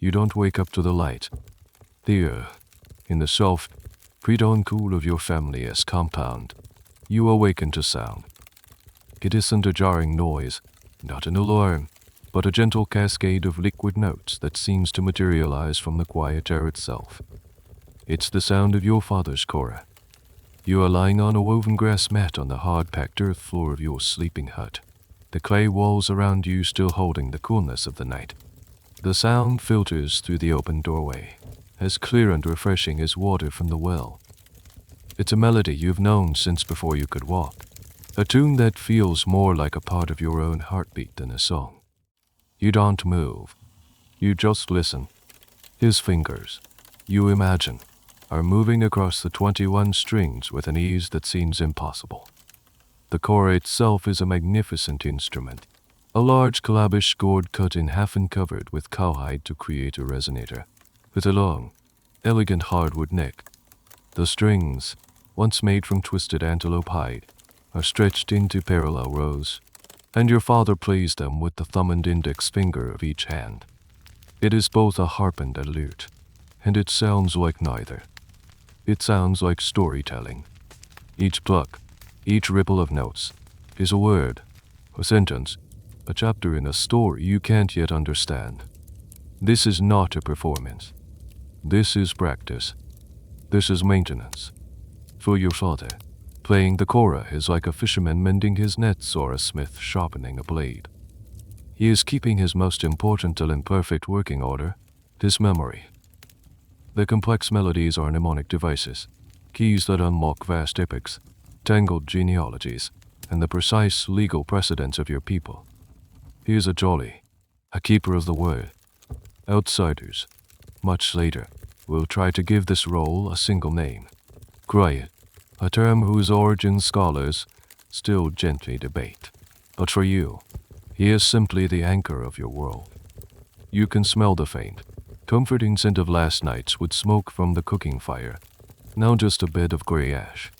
You don't wake up to the light. There, in the soft, pre-dawn cool of your family's compound, you awaken to sound. It isn't a jarring noise, not an alarm, but a gentle cascade of liquid notes that seems to materialize from the quiet air itself. It's the sound of your father's Kora. You are lying on a woven grass mat on the hard-packed earth floor of your sleeping hut, the clay walls around you still holding the coolness of the night. The sound filters through the open doorway, as clear and refreshing as water from the well. It's a melody you've known since before you could walk, a tune that feels more like a part of your own heartbeat than a song. You don't move. You just listen. His fingers, you imagine, are moving across the 21 strings with an ease that seems impossible. The Kora itself is a magnificent instrument, a large calabash gourd cut in half and covered with cowhide to create a resonator, with a long, elegant hardwood neck. The strings, once made from twisted antelope hide, are stretched into parallel rows, and your father plays them with the thumb and index finger of each hand. It is both a harp and a lute, and it sounds like neither. It sounds like storytelling. Each pluck, each ripple of notes, is a word, a sentence, a chapter in a story you can't yet understand. This is not a performance. This is practice. This is maintenance. For your father, playing the Kora is like a fisherman mending his nets or a smith sharpening a blade. He is keeping his most important till in perfect working order, his memory. The complex melodies are mnemonic devices, keys that unlock vast epics, tangled genealogies, and the precise legal precedents of your people. He is a Jali, a keeper of the word. Outsiders, much later, will try to give this role a single name, Griot, a term whose origins scholars still gently debate. But for you, he is simply the anchor of your world. You can smell the faint, comforting scent of last night's wood smoke from the cooking fire, now just a bed of gray ash.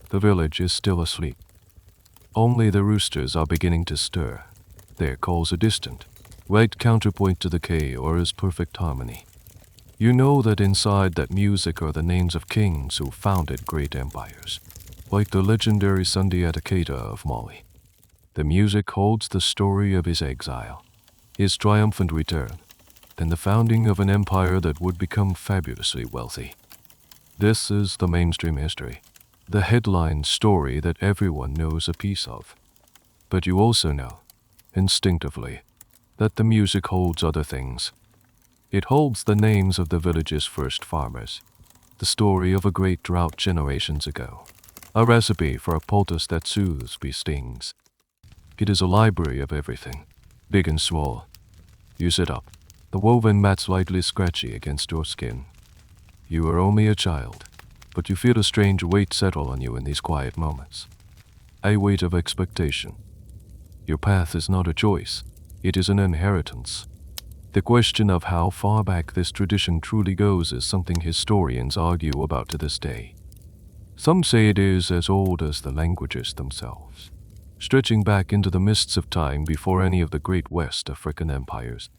The village is still asleep. Only the roosters are beginning to stir, their calls a distant, right counterpoint to the chaos perfect harmony. You know that inside that music are the names of kings who founded great empires, like the legendary Sundiata Keita of Mali. The music holds the story of his exile, his triumphant return, and the founding of an empire that would become fabulously wealthy. This is the mainstream history, the headline story that everyone knows a piece of. But you also know, instinctively, that the music holds other things. It holds the names of the village's first farmers, the story of a great drought generations ago, a recipe for a poultice that soothes bee stings. It is a library of everything, big and small. You sit up, the woven mat slightly scratchy against your skin. You are only a child, but you feel a strange weight settle on you in these quiet moments. A weight of expectation. Your path is not a choice, it is an inheritance. The question of how far back this tradition truly goes is something historians argue about to this day. Some say it is as old as the languages themselves, stretching back into the mists of time before any of the great West African empires.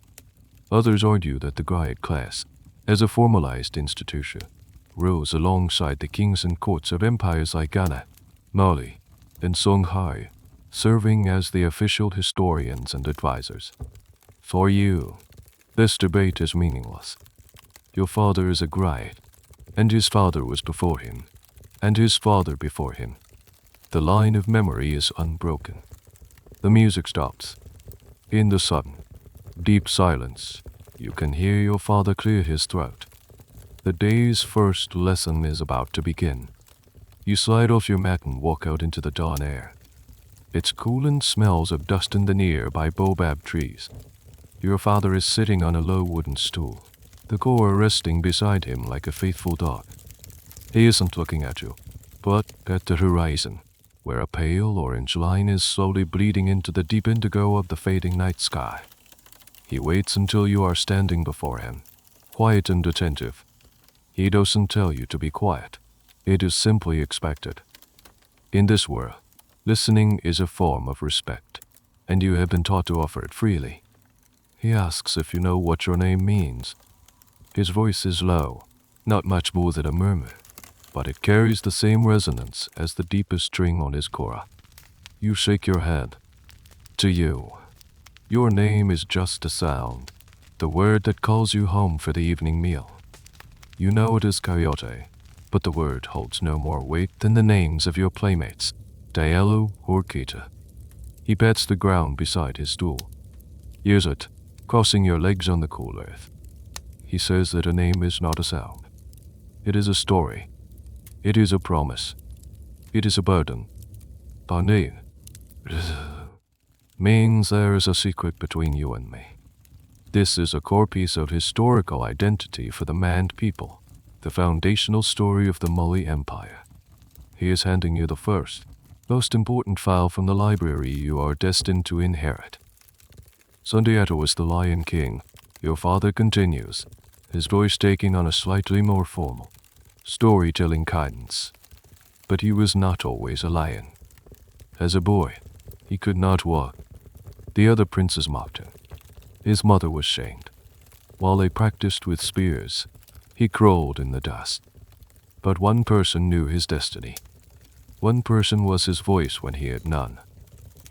Others argue that the Griot class, as a formalized institution, rose alongside the kings and courts of empires like Ghana, Mali, and Songhai, serving as the official historians and advisors. For you, this debate is meaningless. Your father is a Griot, and his father was before him, and his father before him. The line of memory is unbroken. The music stops. In the sudden, deep silence, you can hear your father clear his throat. The day's first lesson is about to begin. You slide off your mat and walk out into the dawn air. It's cool and smells of dust in the nearby baobab trees. Your father is sitting on a low wooden stool, the Kora resting beside him like a faithful dog. He isn't looking at you, but at the horizon, where a pale orange line is slowly bleeding into the deep indigo of the fading night sky. He waits until you are standing before him, quiet and attentive. He doesn't tell you to be quiet. It is simply expected. In this world, listening is a form of respect, and you have been taught to offer it freely. He asks if you know what your name means. His voice is low, not much more than a murmur, but it carries the same resonance as the deepest string on his Kora. You shake your head. To you, your name is just a sound, the word that calls you home for the evening meal. You know it is Kouyaté, but the word holds no more weight than the names of your playmates, Diallo or Keita. He pats the ground beside his stool. Use it, crossing your legs on the cool earth. He says that a name is not a sound. It is a story. It is a promise. It is a burden. Our name means there is a secret between you and me. This is a core piece of historical identity for the Mand people, the foundational story of the Mali Empire. He is handing you the first, most important file from the library you are destined to inherit. Sundiata was the Lion King, your father continues, his voice taking on a slightly more formal, storytelling cadence. But he was not always a lion. As a boy, he could not walk. The other princes mocked him. His mother was shamed. While they practiced with spears, he crawled in the dust. But one person knew his destiny. One person was his voice when he had none.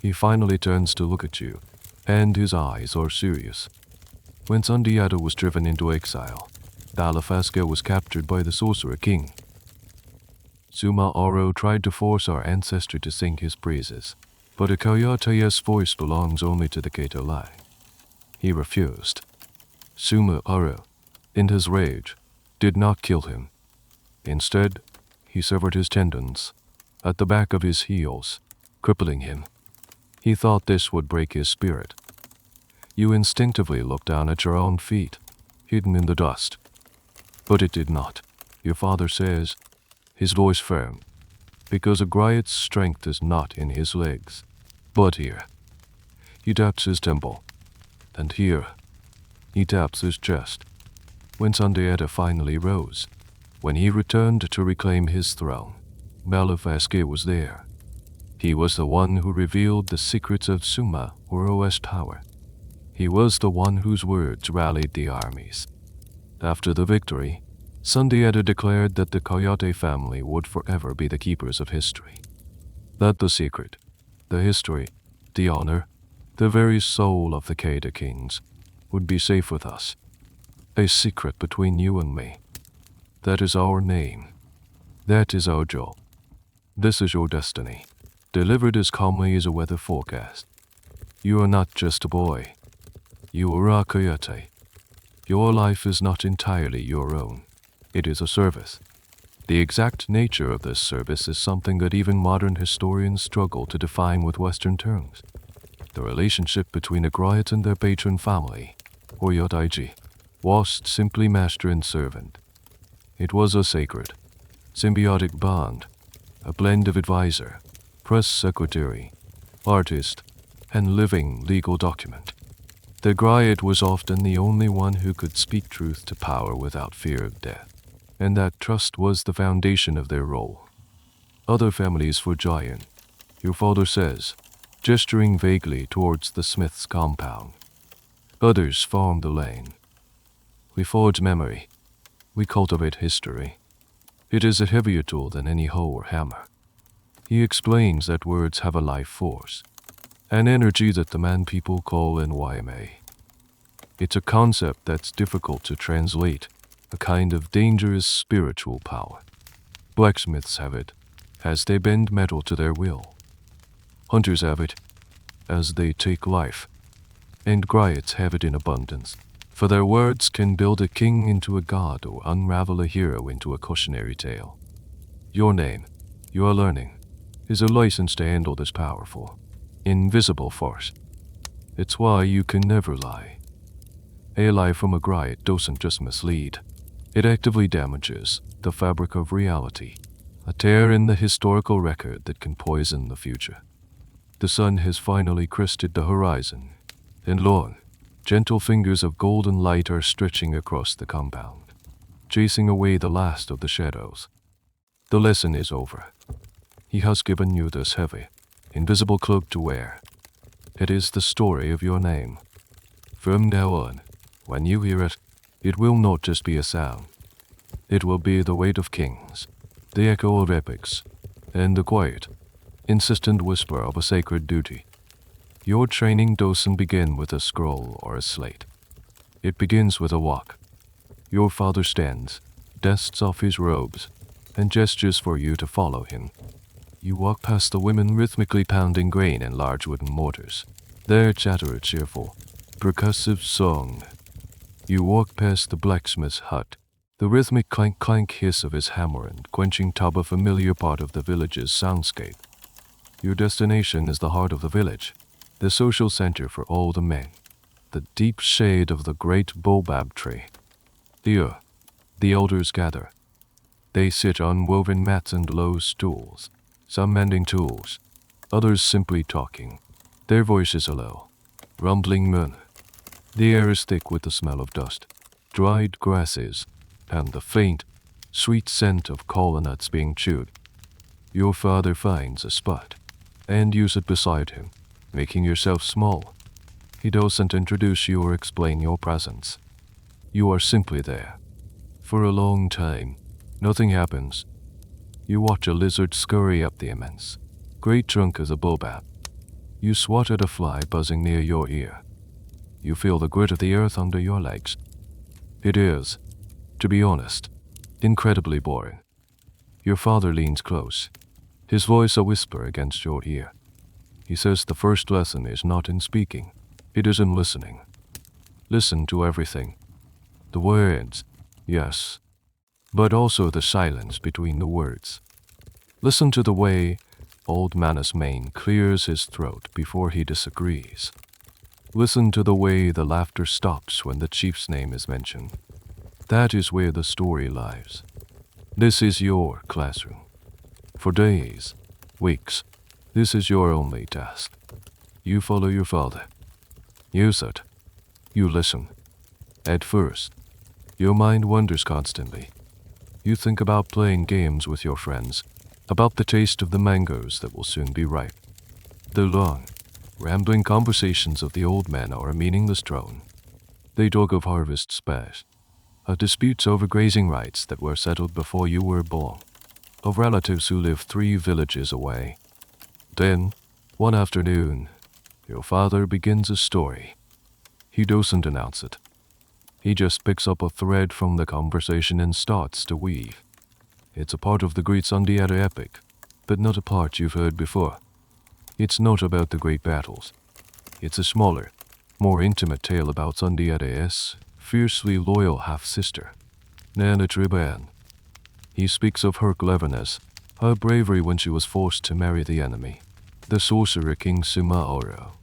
He finally turns to look at you, and his eyes are serious. When Sundiata was driven into exile, Balafon was captured by the Sorcerer King. Suma Oro tried to force our ancestor to sing his praises, but a Kouyaté's voice belongs only to the Keita line. He refused. Suma Oro, in his rage, did not kill him. Instead, he severed his tendons at the back of his heels, crippling him. He thought this would break his spirit. You instinctively looked down at your own feet, hidden in the dust. But it did not, your father says, his voice firm, because a Griot's strength is not in his legs, but here. He taps his temple, and here. He taps his chest. When Sundiata finally rose, when he returned to reclaim his throne, Balafon was there. He was the one who revealed the secrets of Suma or OS power. He was the one whose words rallied the armies. After the victory, Sundiata declared that the Kouyaté family would forever be the keepers of history. That the secret, the history, the honor, the very soul of the Keita kings would be safe with us. A secret between you and me. That is our name. That is our job. This is your destiny, delivered as calmly as a weather forecast. You are not just a boy. You are a Kouyaté. Your life is not entirely your own. It is a service. The exact nature of this service is something that even modern historians struggle to define with Western terms. The relationship between a Griot and their patron family, or Yodaiji, was simply master and servant. It was a sacred, symbiotic bond, a blend of advisor, press secretary, artist, and living legal document. The Griot was often the only one who could speak truth to power without fear of death, and that trust was the foundation of their role. Other families were giant, your father says, gesturing vaguely towards the smith's compound. Others farmed the land. We forge memory. We cultivate history. It is a heavier tool than any hoe or hammer. He explains that words have a life force, an energy that the man people call NYMA. It's a concept that's difficult to translate, a kind of dangerous spiritual power. Blacksmiths have it, as they bend metal to their will. Hunters have it, as they take life. And Griots have it in abundance, for their words can build a king into a god or unravel a hero into a cautionary tale. Your name, your learning, is a license to handle this powerful, invisible force. It's why you can never lie. A lie from a Griot doesn't just mislead. It actively damages the fabric of reality, a tear in the historical record that can poison the future. The sun has finally crested the horizon, and long, gentle fingers of golden light are stretching across the compound, chasing away the last of the shadows. The lesson is over. He has given you this heavy, invisible cloak to wear. It is the story of your name. From now on, when you hear it, it will not just be a sound. It will be the weight of kings, the echo of epics, and the quiet, insistent whisper of a sacred duty. Your training doesn't begin with a scroll or a slate. It begins with a walk. Your father stands, dusts off his robes, and gestures for you to follow him. You walk past the women rhythmically pounding grain in large wooden mortars, their chatter a cheerful, percussive song. You walk past the blacksmith's hut, the rhythmic clank-clank hiss of his hammer and quenching tub, a familiar part of the village's soundscape. Your destination is the heart of the village, the social center for all the men, the deep shade of the great baobab tree. Here, the elders gather. They sit on woven mats and low stools, some mending tools, others simply talking, their voices a low, rumbling murmur. The air is thick with the smell of dust, dried grasses, and the faint, sweet scent of kola nuts being chewed. Your father finds a spot, and you sit beside him, making yourself small. He doesn't introduce you or explain your presence. You are simply there. For a long time, nothing happens. You watch a lizard scurry up the immense, great trunk of the baobab. You swat at a fly buzzing near your ear. You feel the grit of the earth under your legs. It is, to be honest, incredibly boring. Your father leans close, his voice a whisper against your ear. He says the first lesson is not in speaking, it is in listening. Listen to everything. The words, yes, but also the silence between the words. Listen to the way old Manus Main clears his throat before he disagrees. Listen to the way the laughter stops when the chief's name is mentioned. That is where the story lies. This is your classroom. For days, weeks, this is your only task. You follow your father. You sit. You listen. At first, your mind wanders constantly. You think about playing games with your friends, about the taste of the mangoes that will soon be ripe. The long, rambling conversations of the old men are a meaningless drone. They talk of harvests past, of disputes over grazing rights that were settled before you were born, of relatives who live 3 villages away. Then, one afternoon, your father begins a story. He doesn't announce it. He just picks up a thread from the conversation and starts to weave. It's a part of the great Sundiata epic, but not a part you've heard before. It's not about the great battles. It's a smaller, more intimate tale about Sundiata's fiercely loyal half-sister, Nana Triban. He speaks of her cleverness, her bravery when she was forced to marry the enemy, the sorcerer King Sumaoro,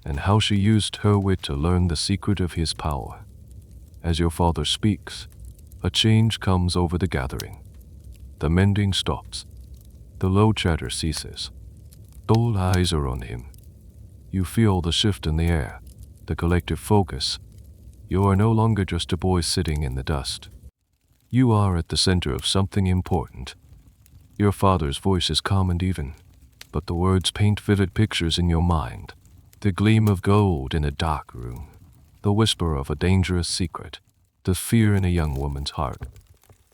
and how she used her wit to learn the secret of his power. As your father speaks, a change comes over the gathering. The mending stops. The low chatter ceases. All eyes are on him. You feel the shift in the air, the collective focus. You are no longer just a boy sitting in the dust. You are at the center of something important. Your father's voice is calm and even, but the words paint vivid pictures in your mind. The gleam of gold in a dark room, the whisper of a dangerous secret, the fear in a young woman's heart.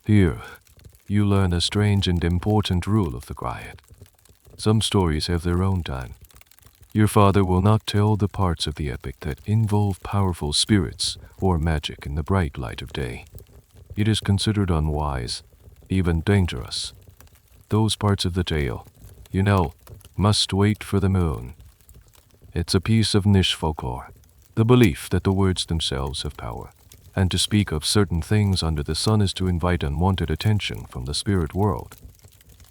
Here, you learn a strange and important rule of the Griot. Some stories have their own time. Your father will not tell the parts of the epic that involve powerful spirits or magic in the bright light of day. It is considered unwise, even dangerous. Those parts of the tale, must wait for the moon. It's a piece of niche folklore, the belief that the words themselves have power, and to speak of certain things under the sun is to invite unwanted attention from the spirit world.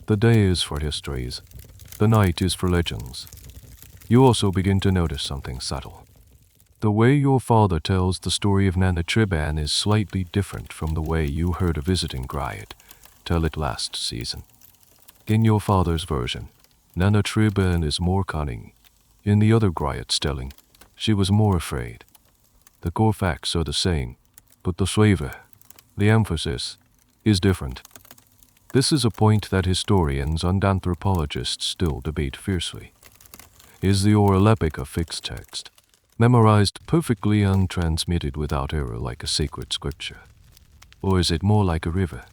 The day is for histories, the night is for legends. You also begin to notice something subtle. The way your father tells the story of Nana Triban is slightly different from the way you heard a visiting Griot tell it last season. In your father's version, Nana Triban is more cunning. In the other Griot's telling, she was more afraid. The core facts are the same, but the flavor, the emphasis, is different. This is a point that historians and anthropologists still debate fiercely. Is the oral epic a fixed text, memorized perfectly and transmitted without error like a sacred scripture? Or is it more like a river,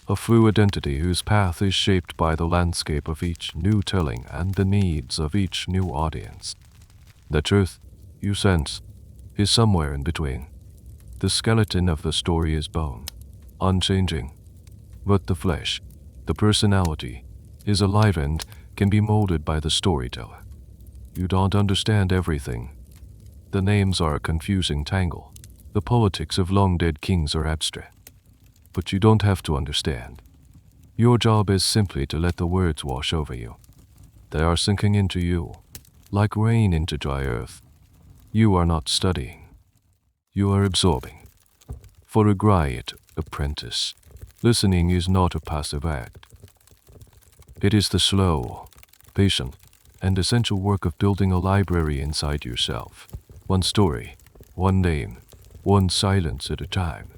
a fluid entity whose path is shaped by the landscape of each new telling and the needs of each new audience? The truth, you sense, is somewhere in between. The skeleton of the story is bone, unchanging, but the flesh, the personality, is alive and can be molded by the storyteller. You don't understand everything. The names are a confusing tangle. The politics of long-dead kings are abstract. But you don't have to understand. Your job is simply to let the words wash over you. They are sinking into you, like rain into dry earth. You are not studying. You are absorbing. For a Griot apprentice, listening is not a passive act. It is the slow, patient, and essential work of building a library inside yourself. One story, one name, one silence at a time.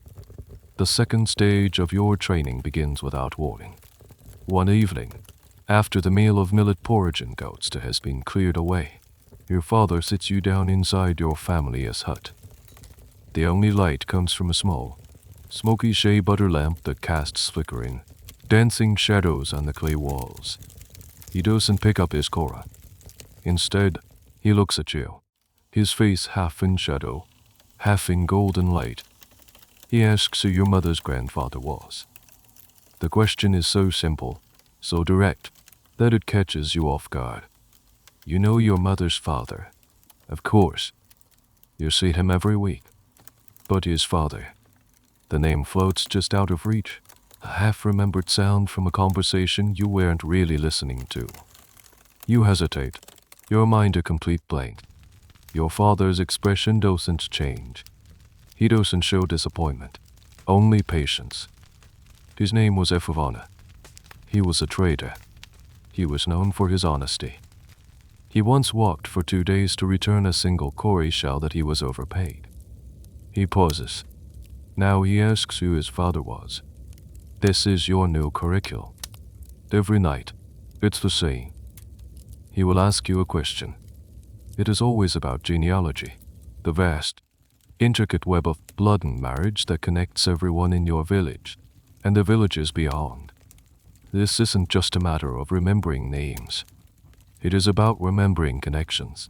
The second stage of your training begins without warning. One evening, after the meal of millet porridge and goats has been cleared away, your father sits you down inside your family's hut. The only light comes from a small, smoky shea butter lamp that casts flickering, dancing shadows on the clay walls. He doesn't pick up his Kora. Instead, he looks at you, his face half in shadow, half in golden light. He asks who your mother's grandfather was. The question is so simple, so direct, that it catches you off guard. You know your mother's father, of course. You see him every week. But his father. The name floats just out of reach, a half-remembered sound from a conversation you weren't really listening to. You hesitate, your mind a complete blank. Your father's expression doesn't change. He doesn't show disappointment, only patience. His name was Efavana. He was a trader. He was known for his honesty. He once walked for 2 days to return a single Kori shell that he was overpaid. He pauses. Now he asks who his father was. This is your new curriculum. Every night, it's the same. He will ask you a question. It is always about genealogy, the vast, intricate web of blood and marriage that connects everyone in your village and the villages beyond. This isn't just a matter of remembering names. It is about remembering connections.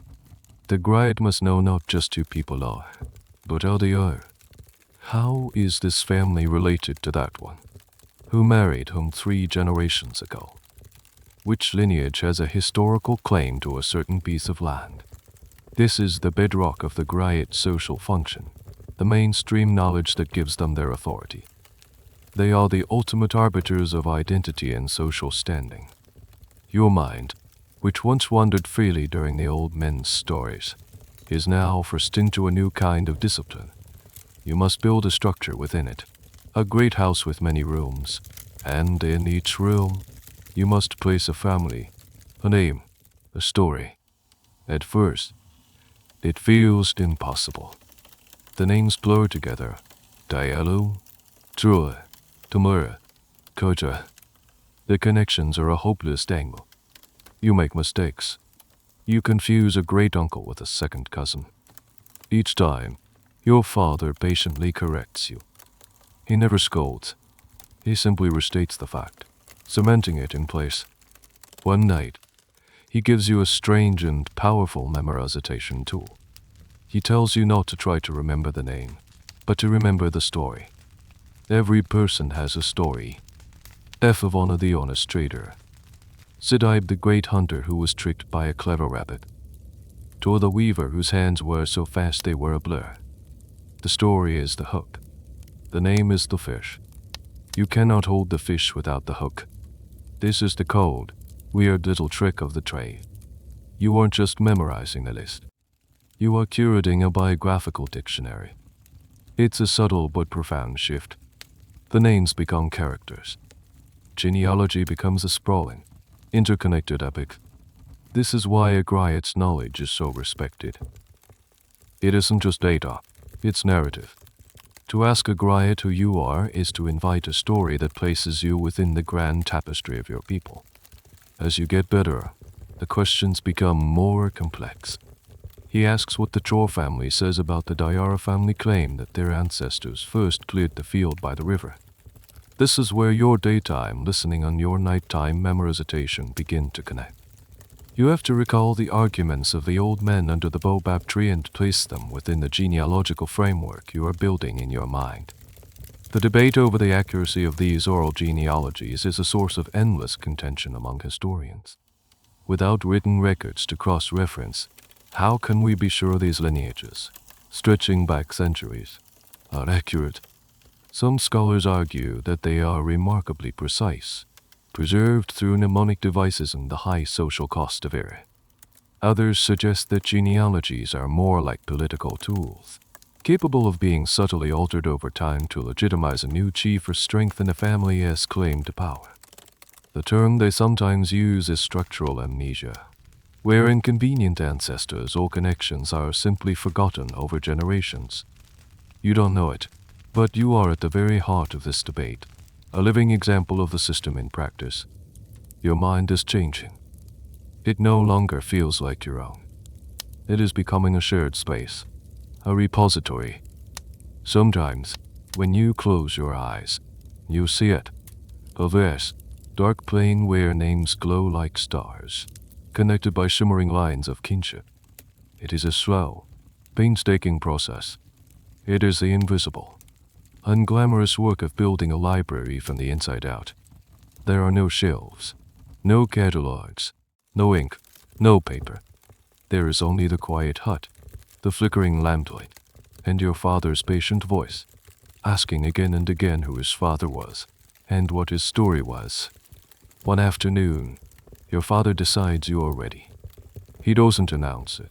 The Griot must know not just who people are, but how they are. How is this family related to that one? Who married whom 3 generations ago? Which lineage has a historical claim to a certain piece of land? This is the bedrock of the Griot social function, the mainstream knowledge that gives them their authority. They are the ultimate arbiters of identity and social standing. Your mind, which once wandered freely during the old men's stories, is now forced into a new kind of discipline. You must build a structure within it, a great house with many rooms, and in each room, you must place a family, a name, a story. At first, it feels impossible. The names blur together. Diallo, Trua, Tamura, Koja. The connections are a hopeless tangle. You make mistakes. You confuse a great uncle with a second cousin. Each time, your father patiently corrects you. He never scolds. He simply restates the fact, cementing it in place. One night, he gives you a strange and powerful memorization tool. He tells you not to try to remember the name, but to remember the story. Every person has a story. Efavana the honest trader. Sidaib the great hunter who was tricked by a clever rabbit. Tor the weaver whose hands were so fast they were a blur. The story is the hook. The name is the fish. You cannot hold the fish without the hook. This is the cold, weird little trick of the trade. You aren't just memorizing the list. You are curating a biographical dictionary. It's a subtle but profound shift. The names become characters. Genealogy becomes a sprawling, interconnected epic. This is why a Griot's knowledge is so respected. It isn't just data, it's narrative. To ask a Griot who you are is to invite a story that places you within the grand tapestry of your people. As you get better, the questions become more complex. He asks what the Chor family says about the Diara family claim that their ancestors first cleared the field by the river. This is where your daytime listening and your nighttime memorization begin to connect. You have to recall the arguments of the old men under the baobab tree and place them within the genealogical framework you are building in your mind. The debate over the accuracy of these oral genealogies is a source of endless contention among historians. Without written records to cross-reference, how can we be sure these lineages, stretching back centuries, are accurate? Some scholars argue that they are remarkably precise, preserved through mnemonic devices and the high social cost of error. Others suggest that genealogies are more like political tools, capable of being subtly altered over time to legitimize a new chief or strengthen a family's claim to power. The term they sometimes use is structural amnesia, where inconvenient ancestors or connections are simply forgotten over generations. You don't know it, but you are at the very heart of this debate, a living example of the system in practice. Your mind is changing. It no longer feels like your own. It is becoming a shared space, a repository. Sometimes, when you close your eyes, you see it. A vast, dark plane where names glow like stars, connected by shimmering lines of kinship. It is a slow, painstaking process. It is the invisible, unglamorous work of building a library from the inside out. There are no shelves, no catalogs, no ink, no paper. There is only the quiet hut, the flickering lamplight, and your father's patient voice, asking again and again who his father was, and what his story was. One afternoon, your father decides you are ready. He doesn't announce it.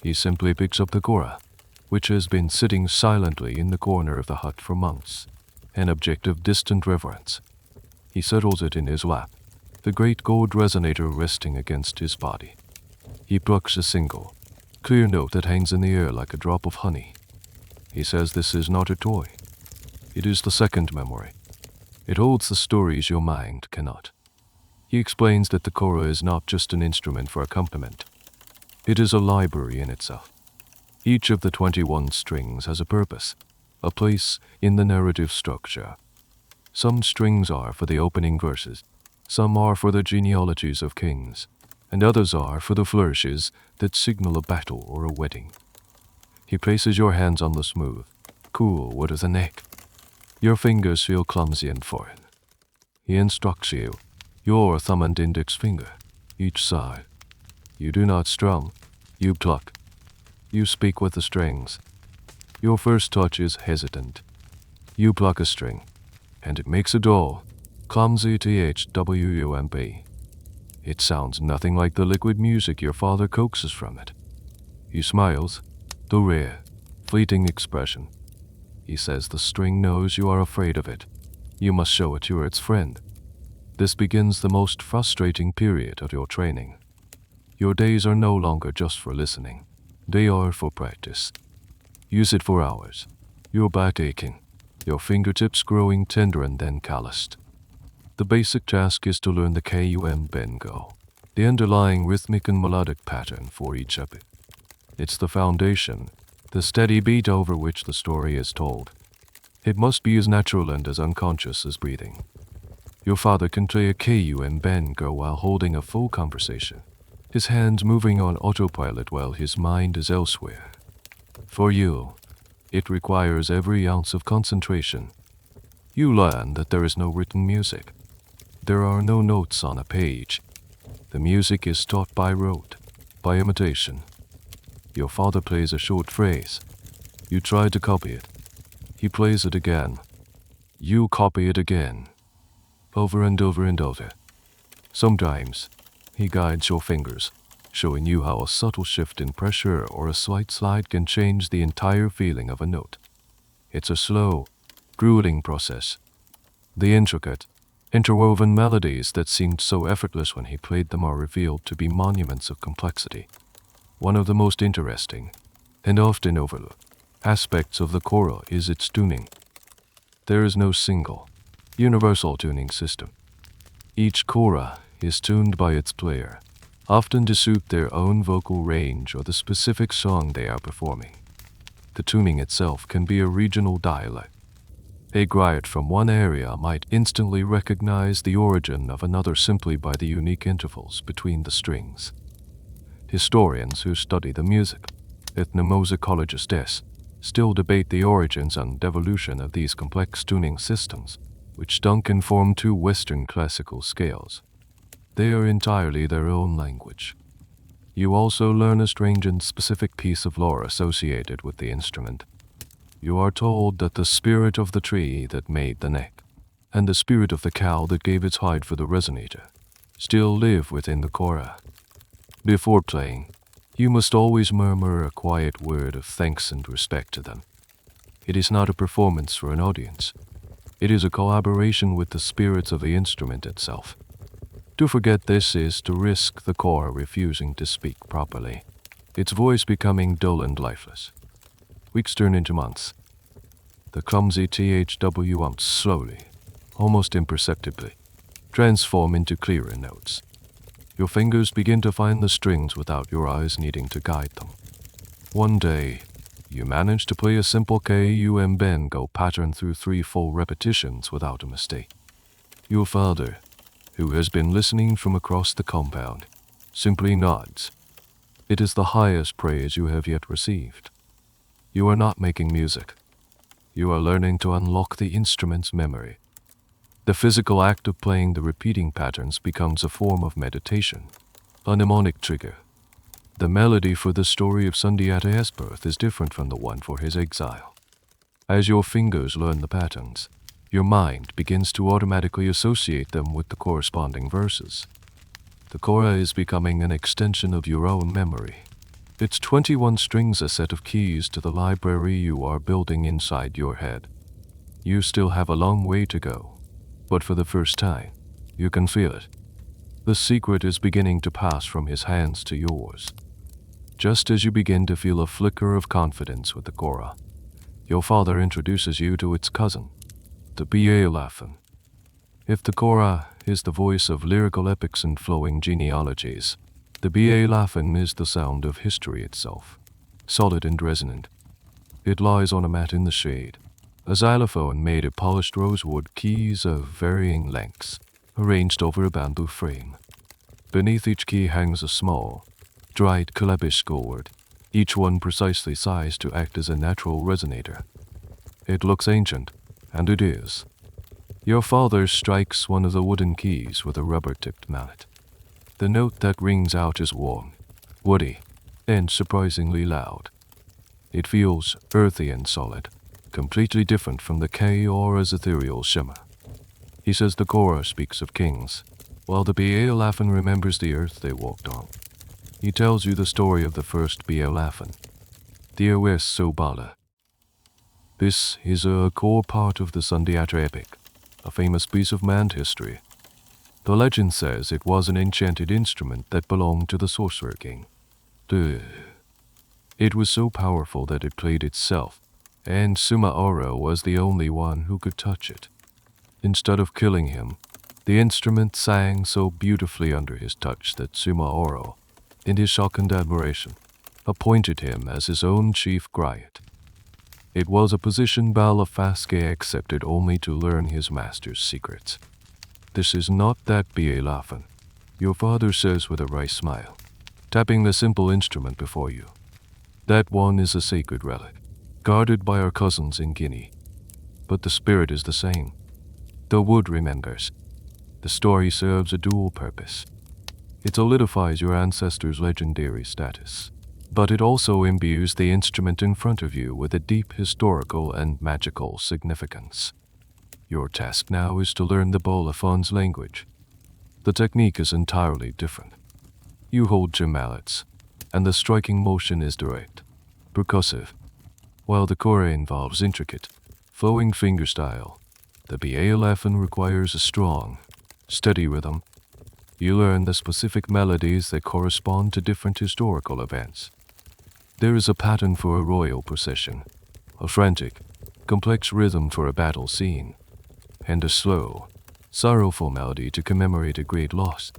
He simply picks up the Kora, which has been sitting silently in the corner of the hut for months, an object of distant reverence. He settles it in his lap, the great gold resonator resting against his body. He plucks a single, clear note that hangs in the air like a drop of honey. He says this is not a toy. It is the second memory. It holds the stories your mind cannot. He explains that the Kora is not just an instrument for accompaniment. It is a library in itself. Each of the 21 strings has a purpose, a place in the narrative structure. Some strings are for the opening verses, some are for the genealogies of kings, and others are for the flourishes that signal a battle or a wedding. He places your hands on the smooth, cool wood of the neck. Your fingers feel clumsy and foreign. He instructs you, your thumb and index finger, each side. You do not strum, you pluck. You speak with the strings. Your first touch is hesitant. You pluck a string, and it makes a dull, clumsy thwump. It sounds nothing like the liquid music your father coaxes from it. He smiles, the rare, fleeting expression. He says the string knows you are afraid of it. You must show it you are its friend. This begins the most frustrating period of your training. Your days are no longer just for listening. They are for practice. Use it for hours. Your back aching, your fingertips growing tender and then calloused. The basic task is to learn the Bengo, the underlying rhythmic and melodic pattern for each epic. It's the foundation, the steady beat over which the story is told. It must be as natural and as unconscious as breathing. Your father can play a Bengo while holding a full conversation, his hands moving on autopilot while his mind is elsewhere. For you, it requires every ounce of concentration. You learn that there is no written music. There are no notes on a page. The music is taught by rote, by imitation. Your father plays a short phrase. You try to copy it. He plays it again. You copy it again. Over and over and over. Sometimes, he guides your fingers, showing you how a subtle shift in pressure or a slight slide can change the entire feeling of a note. It's a slow, grueling process. The intricate, interwoven melodies that seemed so effortless when he played them are revealed to be monuments of complexity. One of the most interesting, and often overlooked, aspects of the Kora is its tuning. There is no single, universal tuning system. Each Kora is tuned by its player, often to suit their own vocal range or the specific song they are performing. The tuning itself can be a regional dialect. A griot from one area might instantly recognize the origin of another simply by the unique intervals between the strings. Historians who study the music, ethnomusicologists, still debate the origins and evolution of these complex tuning systems, which don't conform to Western classical scales. They are entirely their own language. You also learn a strange and specific piece of lore associated with the instrument. You are told that the spirit of the tree that made the neck, and the spirit of the cow that gave its hide for the resonator, still live within the Kora. Before playing, you must always murmur a quiet word of thanks and respect to them. It is not a performance for an audience. It is a collaboration with the spirits of the instrument itself. To forget this is to risk the Kora refusing to speak properly, its voice becoming dull and lifeless. Weeks turn into months. The clumsy THW umps slowly, almost imperceptibly, transform into clearer notes. Your fingers begin to find the strings without your eyes needing to guide them. One day, you manage to play a simple K-U-M-Bengo pattern through 3 full repetitions without a mistake. Your father, who has been listening from across the compound, simply nods. It is the highest praise you have yet received. You are not making music. You are learning to unlock the instrument's memory. The physical act of playing the repeating patterns becomes a form of meditation, a mnemonic trigger. The melody for the story of Sundiata's birth is different from the one for his exile. As your fingers learn the patterns, your mind begins to automatically associate them with the corresponding verses. The Kora is becoming an extension of your own memory. It's 21 strings, a set of keys to the library you are building inside your head. You still have a long way to go, but for the first time, you can feel it. The secret is beginning to pass from his hands to yours. Just as you begin to feel a flicker of confidence with the Kora, your father introduces you to its cousin, the Balafon. If the Kora is the voice of lyrical epics and flowing genealogies, the Balafon is the sound of history itself, solid and resonant. It lies on a mat in the shade, a xylophone made of polished rosewood keys of varying lengths, arranged over a bamboo frame. Beneath each key hangs a small, dried calabash gourd, each one precisely sized to act as a natural resonator. It looks ancient, and it is. Your father strikes one of the wooden keys with a rubber-tipped mallet. The note that rings out is warm, woody, and surprisingly loud. It feels earthy and solid, completely different from the Kora's ethereal shimmer. He says the Kora speaks of kings, while the Balafon remembers the earth they walked on. He tells you the story of the first Balafon, the Sobala. This is a core part of the Sundiata epic, a famous piece of man history. The legend says it was an enchanted instrument that belonged to the Sorcerer King. It was so powerful that it played itself, and Sumaoro was the only one who could touch it. Instead of killing him, the instrument sang so beautifully under his touch that Sumaoro, in his shock and admiration, appointed him as his own chief griot. It was a position Balafon accepted only to learn his master's secrets. This is not that Balafon, your father says with a wry smile, tapping the simple instrument before you. That one is a sacred relic, guarded by our cousins in Guinea. But the spirit is the same. The wood remembers. The story serves a dual purpose. It solidifies your ancestors' legendary status, but it also imbues the instrument in front of you with a deep historical and magical significance. Your task now is to learn the Balafon's language. The technique is entirely different. You hold your mallets, and the striking motion is direct, percussive, while the Kora involves intricate, flowing fingerstyle. The Balafon requires a strong, steady rhythm. You learn the specific melodies that correspond to different historical events. There is a pattern for a royal procession, a frantic, complex rhythm for a battle scene, and a slow, sorrowful melody to commemorate a great loss.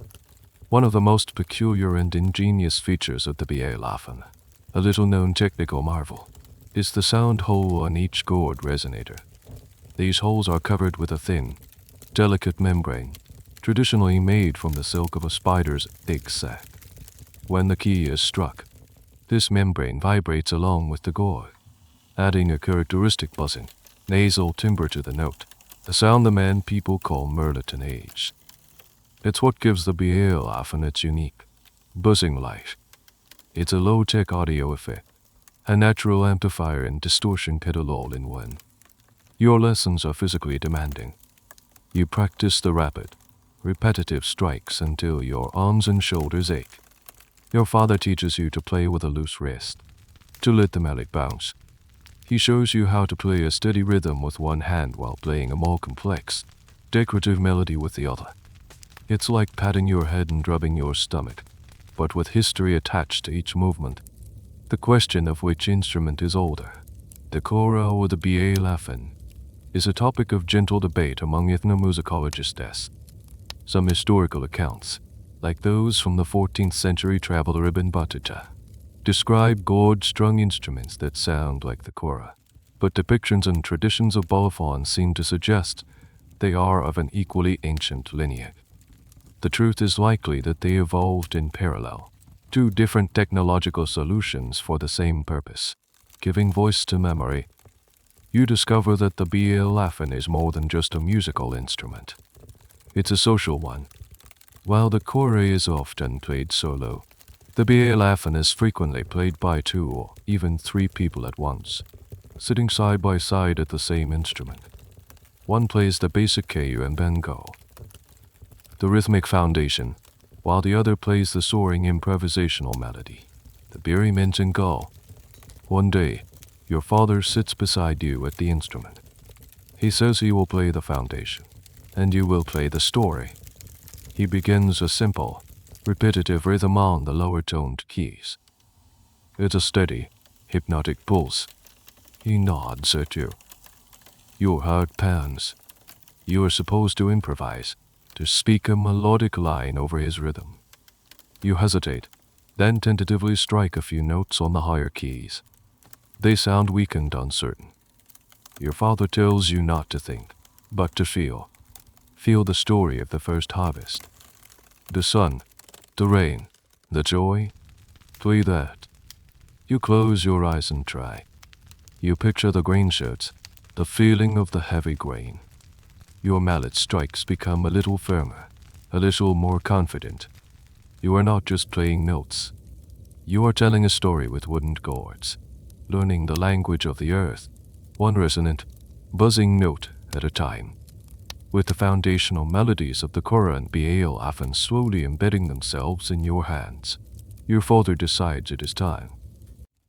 One of the most peculiar and ingenious features of the Balafon, a little-known technical marvel, is the sound hole on each gourd resonator. These holes are covered with a thin, delicate membrane, traditionally made from the silk of a spider's egg sac. When the key is struck, this membrane vibrates along with the gourd, adding a characteristic buzzing, nasal timbre to the note, a sound the man people call merlitonage. It's what gives the Balafon its unique, buzzing life. It's a low-tech audio effect, a natural amplifier and distortion pedal all in one. Your lessons are physically demanding. You practice the rapid, repetitive strikes until your arms and shoulders ache. Your father teaches you to play with a loose wrist, to let the mallet bounce. He shows you how to play a steady rhythm with one hand while playing a more complex, decorative melody with the other. It's like patting your head and rubbing your stomach, but with history attached to each movement. The question of which instrument is older, the Kora or the Balafon, is a topic of gentle debate among ethnomusicologists. Some historical accounts, like those from the 14th century traveler Ibn Battuta, describe gourd-strung instruments that sound like the Kora, but depictions and traditions of Balafon seem to suggest they are of an equally ancient lineage. The truth is likely that they evolved in parallel, two different technological solutions for the same purpose, giving voice to memory. You discover that the Balafon is more than just a musical instrument. It's a social one. While the Kora is often played solo, the Balafon is frequently played by 2 or even 3 people at once, sitting side by side at the same instrument. One plays the basic Ku and Bengo, the rhythmic foundation, while the other plays the soaring improvisational melody, the Berryment and Gull. One day, your father sits beside you at the instrument. He says he will play the foundation, and you will play the story. He begins a simple, repetitive rhythm on the lower-toned keys. It's a steady, hypnotic pulse. He nods at you. Your heart pounds. You are supposed to improvise, to speak a melodic line over his rhythm. You hesitate, then tentatively strike a few notes on the higher keys. They sound weak and uncertain. Your father tells you not to think, but to feel. Feel the story of the first harvest. The sun, the rain, the joy. Play that. You close your eyes and try. You picture the grain shirts, the feeling of the heavy grain. Your mallet strikes become a little firmer, a little more confident. You are not just playing notes. You are telling a story with wooden gourds, learning the language of the earth, one resonant, buzzing note at a time. With the foundational melodies of the Kora and Balafon slowly embedding themselves in your hands, your father decides it is time.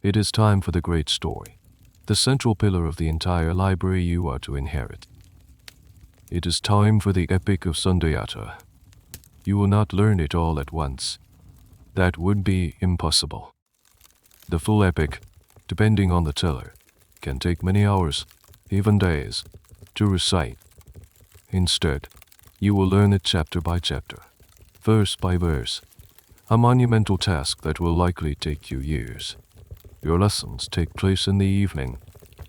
It is time for the great story, the central pillar of the entire library you are to inherit. It is time for the epic of Sundiata. You will not learn it all at once. That would be impossible. The full epic, depending on the teller, can take many hours, even days, to recite. Instead, you will learn it chapter by chapter, verse by verse, a monumental task that will likely take you years. Your lessons take place in the evening,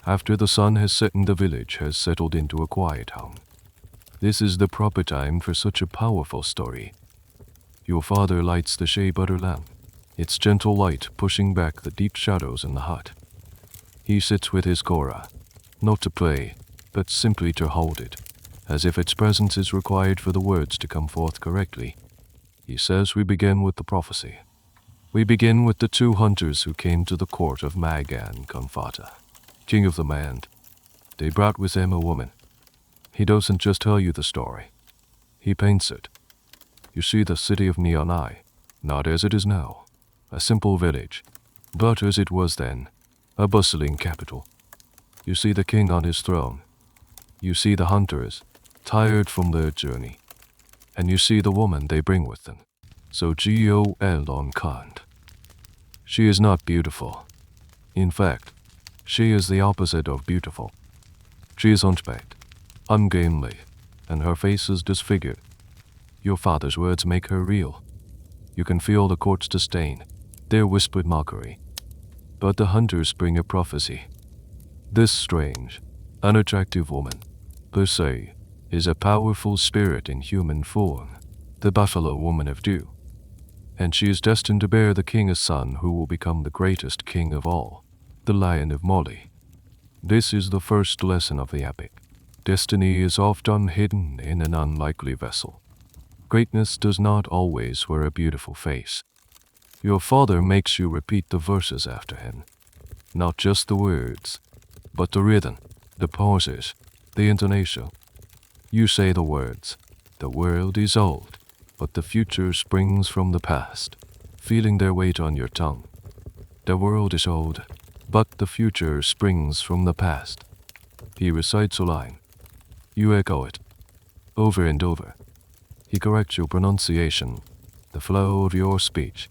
after the sun has set and the village has settled into a quiet home. This is the proper time for such a powerful story. Your father lights the shea butter lamp, its gentle light pushing back the deep shadows in the hut. He sits with his Kora, not to play, but simply to hold it, as if its presence is required for the words to come forth correctly. He says we begin with the prophecy. We begin with the 2 hunters who came to the court of Magan Konfata, king of the land. They brought with them a woman. He doesn't just tell you the story. He paints it. You see the city of Neonai, not as it is now, a simple village, but as it was then, a bustling capital. You see the king on his throne. You see the hunters, tired from their journey. And you see the woman they bring with them, so Gol-on-Kand. She is not beautiful. In fact, she is the opposite of beautiful. She is hunchbacked, ungainly, and her face is disfigured. Your father's words make her real. You can feel the court's disdain, their whispered mockery. But the hunters bring a prophecy. This strange, unattractive woman, per se, is a powerful spirit in human form, the Buffalo Woman of Dew. And she is destined to bear the king a son who will become the greatest king of all, the Lion of Mali. This is the first lesson of the epic. Destiny is often hidden in an unlikely vessel. Greatness does not always wear a beautiful face. Your father makes you repeat the verses after him. Not just the words, but the rhythm, the pauses, the intonation. You say the words, "The world is old, but the future springs from the past," feeling their weight on your tongue. The world is old, but the future springs from the past. He recites a line. You echo it, over and over. He corrects your pronunciation, the flow of your speech.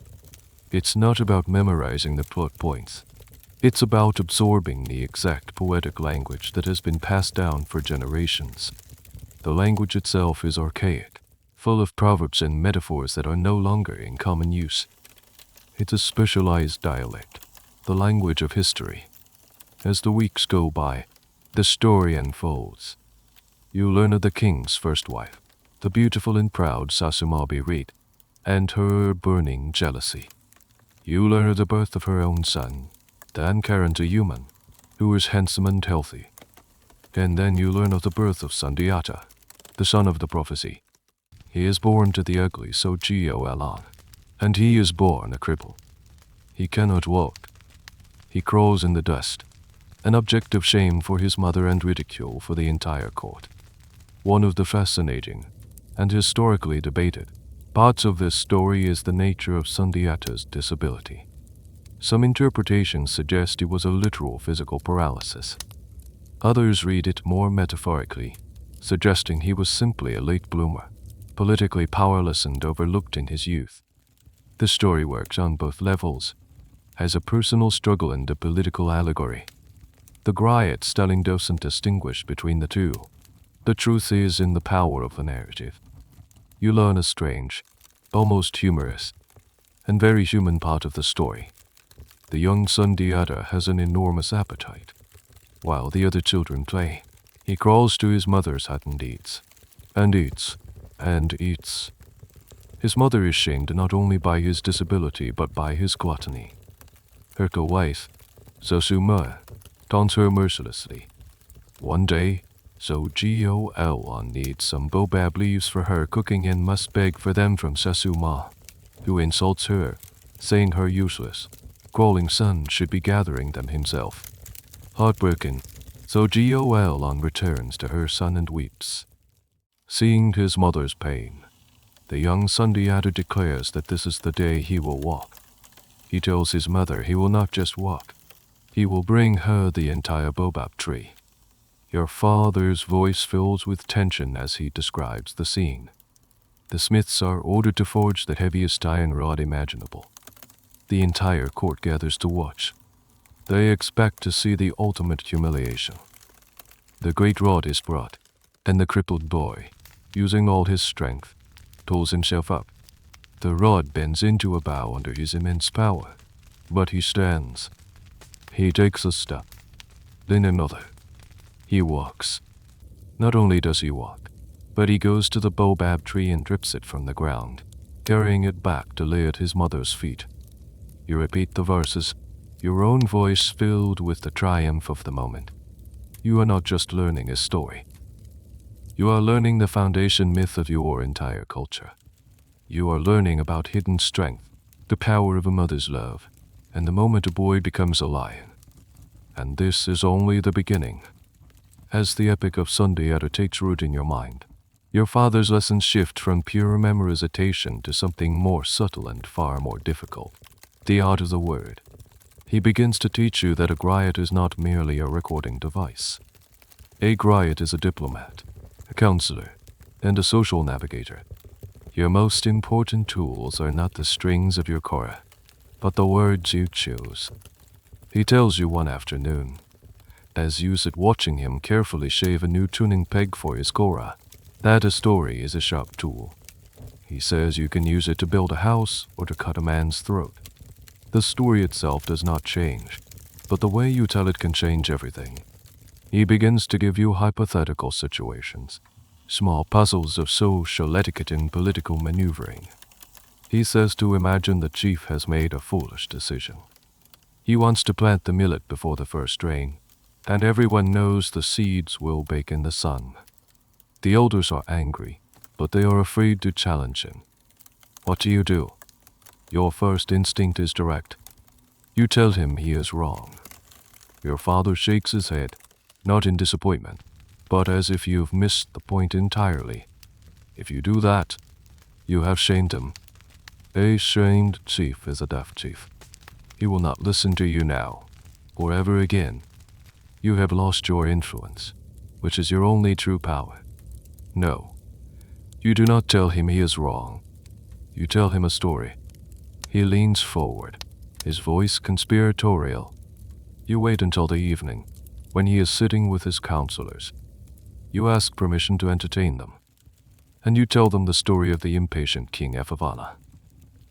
It's not about memorizing the plot points. It's about absorbing the exact poetic language that has been passed down for generations. The language itself is archaic, full of proverbs and metaphors that are no longer in common use. It's a specialized dialect, the language of history. As the weeks go by, the story unfolds. You learn of the king's first wife, the beautiful and proud Sasumabi Reed, and her burning jealousy. You learn of the birth of her own son, the Ankaranta human, who is handsome and healthy. And then you learn of the birth of Sundiata, the son of the prophecy. He is born to the ugly Sogio, and he is born a cripple. He cannot walk. He crawls in the dust, an object of shame for his mother and ridicule for the entire court. One of the fascinating and historically debated parts of this story is the nature of Sundiata's disability. Some interpretations suggest it was a literal physical paralysis. Others read it more metaphorically, suggesting he was simply a late bloomer, politically powerless and overlooked in his youth. The story works on both levels, as a personal struggle and a political allegory. The Griot styling doesn't distinguish between the two. The truth is in the power of the narrative. You learn a strange, almost humorous, and very human part of the story. The young Sundiata has an enormous appetite. While the other children play, he crawls to his mother's hut and eats, and eats, and eats. His mother is shamed not only by his disability but by his gluttony. Her co-wife, Sosuma, taunts her mercilessly. One day, Sogio needs some baobab leaves for her cooking and must beg for them from Sasuma, who insults her, saying her useless, crawling son should be gathering them himself. Heartbroken, Sogio returns to her son and weeps. Seeing his mother's pain, the young Sundiata declares that this is the day he will walk. He tells his mother he will not just walk, he will bring her the entire baobab tree. Your father's voice fills with tension as he describes the scene. The smiths are ordered to forge the heaviest iron rod imaginable. The entire court gathers to watch. They expect to see the ultimate humiliation. The great rod is brought, and the crippled boy, using all his strength, pulls himself up. The rod bends into a bow under his immense power, but he stands. He takes a step, then another. He walks. Not only does he walk, but he goes to the baobab tree and rips it from the ground, carrying it back to lay at his mother's feet. You repeat the verses, your own voice filled with the triumph of the moment. You are not just learning a story. You are learning the foundation myth of your entire culture. You are learning about hidden strength, the power of a mother's love, and the moment a boy becomes a lion. And this is only the beginning. As the epic of Sundiata takes root in your mind, your father's lessons shift from pure memorization to something more subtle and far more difficult, the art of the word. He begins to teach you that a griot is not merely a recording device. A griot is a diplomat, a counselor, and a social navigator. Your most important tools are not the strings of your Kora, but the words you choose. He tells you one afternoon, as you sit watching him carefully shave a new tuning peg for his Kora, that a story is a sharp tool. He says you can use it to build a house or to cut a man's throat. The story itself does not change, but the way you tell it can change everything. He begins to give you hypothetical situations, small puzzles of social etiquette and political maneuvering. He says to imagine the chief has made a foolish decision. He wants to plant the millet before the first rain, and everyone knows the seeds will bake in the sun. The elders are angry, but they are afraid to challenge him. What do? Your first instinct is direct. You tell him he is wrong. Your father shakes his head, not in disappointment, but as if you've missed the point entirely. If you do that, you have shamed him. A shamed chief is a deaf chief. He will not listen to you now, or ever again. You have lost your influence, which is your only true power. No, you do not tell him he is wrong. You tell him a story. He leans forward, his voice conspiratorial. You wait until the evening, when he is sitting with his counselors. You ask permission to entertain them, and you tell them the story of the impatient King Efavana.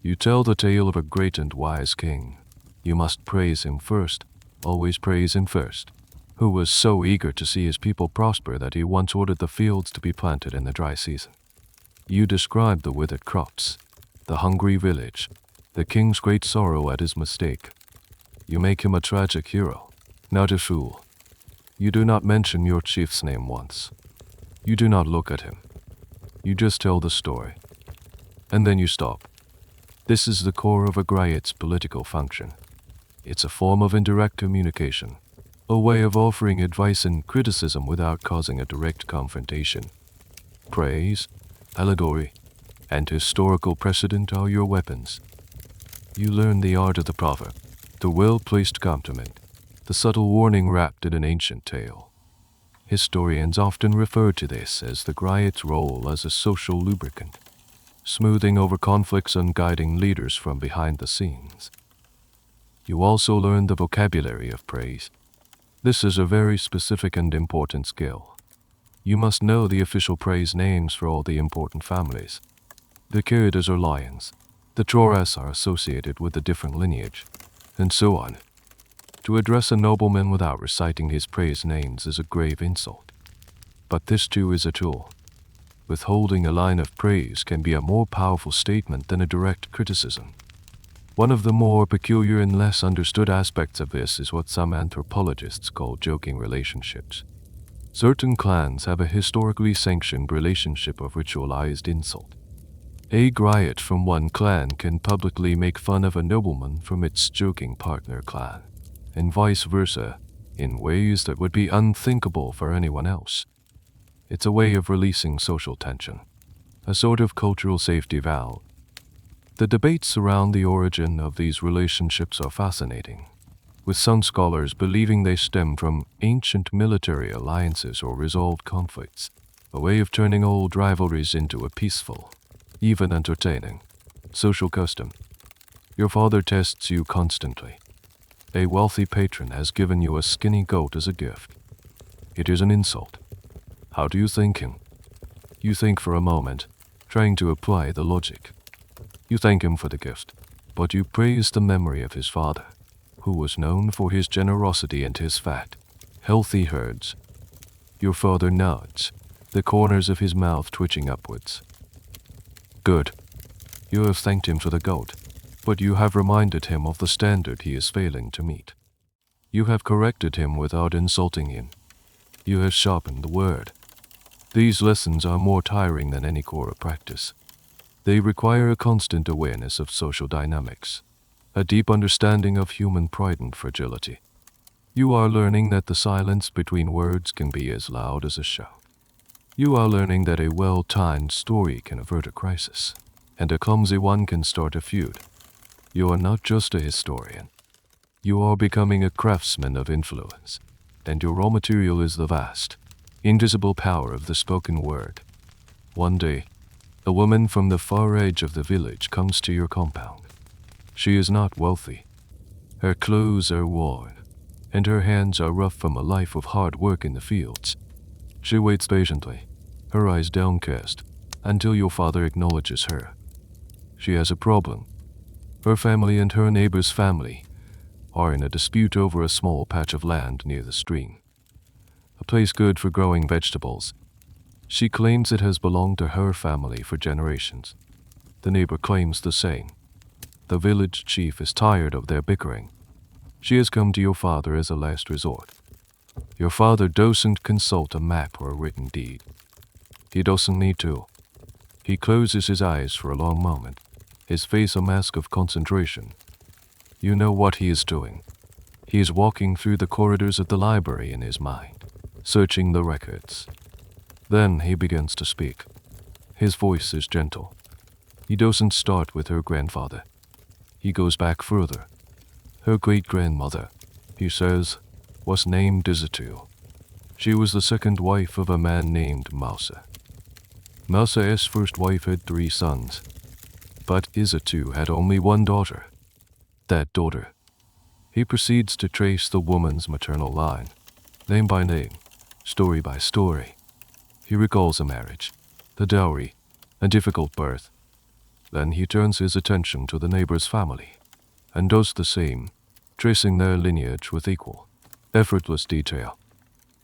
You tell the tale of a great and wise king. You must praise him first, always praise him first, who was so eager to see his people prosper that he once ordered the fields to be planted in the dry season. You describe the withered crops, the hungry village, the king's great sorrow at his mistake. You make him a tragic hero, not a fool. You do not mention your chief's name once. You do not look at him. You just tell the story. And then you stop. This is the core of a Griot's political function. It's a form of indirect communication, a way of offering advice and criticism without causing a direct confrontation. Praise, allegory, and historical precedent are your weapons. You learn the art of the proverb, the well-placed compliment, the subtle warning wrapped in an ancient tale. Historians often refer to this as the Griot's role as a social lubricant, smoothing over conflicts and guiding leaders from behind the scenes. You also learn the vocabulary of praise. This is a very specific and important skill. You must know the official praise names for all the important families. The Kouyatés are lions, the Troras are associated with a different lineage, and so on. To address a nobleman without reciting his praise names is a grave insult. But this too is a tool. Withholding a line of praise can be a more powerful statement than a direct criticism. One of the more peculiar and less understood aspects of this is what some anthropologists call joking relationships. Certain clans have a historically sanctioned relationship of ritualized insult. A Griot from one clan can publicly make fun of a nobleman from its joking partner clan, and vice versa, in ways that would be unthinkable for anyone else. It's a way of releasing social tension, a sort of cultural safety valve. The debates around the origin of these relationships are fascinating, with some scholars believing they stem from ancient military alliances or resolved conflicts, a way of turning old rivalries into a peaceful, even entertaining, social custom. Your father tests you constantly. A wealthy patron has given you a skinny goat as a gift. It is an insult. How do you thank him? You think for a moment, trying to apply the logic. You thank him for the gift, but you praise the memory of his father, who was known for his generosity and his fat, healthy herds. Your father nods, the corners of his mouth twitching upwards. Good. You have thanked him for the goat, but you have reminded him of the standard he is failing to meet. You have corrected him without insulting him. You have sharpened the word. These lessons are more tiring than any Kora practice. They require a constant awareness of social dynamics, a deep understanding of human pride and fragility. You are learning that the silence between words can be as loud as a shout. You are learning that a well-timed story can avert a crisis, and a clumsy one can start a feud. You are not just a historian. You are becoming a craftsman of influence, and your raw material is the vast, invisible power of the spoken word. One day, a woman from the far edge of the village comes to your compound. She is not wealthy. Her clothes are worn, and her hands are rough from a life of hard work in the fields. She waits patiently, her eyes downcast, until your father acknowledges her. She has a problem. Her family and her neighbor's family are in a dispute over a small patch of land near the stream, a place good for growing vegetables. She claims it has belonged to her family for generations. The neighbor claims the same. The village chief is tired of their bickering. She has come to your father as a last resort. Your father doesn't consult a map or a written deed. He doesn't need to. He closes his eyes for a long moment, his face a mask of concentration. You know what he is doing. He is walking through the corridors of the library in his mind, searching the records. Then he begins to speak. His voice is gentle. He doesn't start with her grandfather. He goes back further. Her great-grandmother, he says, was named Dizatu. She was the second wife of a man named Mausa. Mausa's first wife had 3 sons, but Izatu had only one daughter. That daughter. He proceeds to trace the woman's maternal line, name by name, story by story. He recalls a marriage, the dowry, a difficult birth. Then he turns his attention to the neighbor's family, and does the same, tracing their lineage with equal, effortless detail.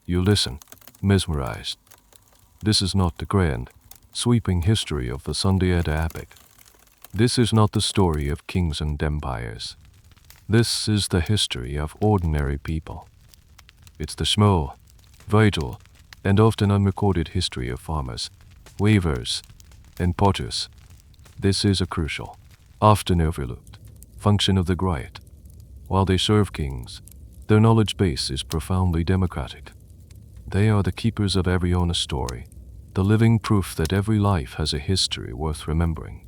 You listen, mesmerized. This is not the grand, sweeping history of the Sundiata epic. This is not the story of kings and empires. This is the history of ordinary people. It's the small, vital, and often unrecorded history of farmers, weavers, and potters. This is a crucial, often overlooked, function of the Griot. While they serve kings, their knowledge base is profoundly democratic. They are the keepers of every honest story, the living proof that every life has a history worth remembering.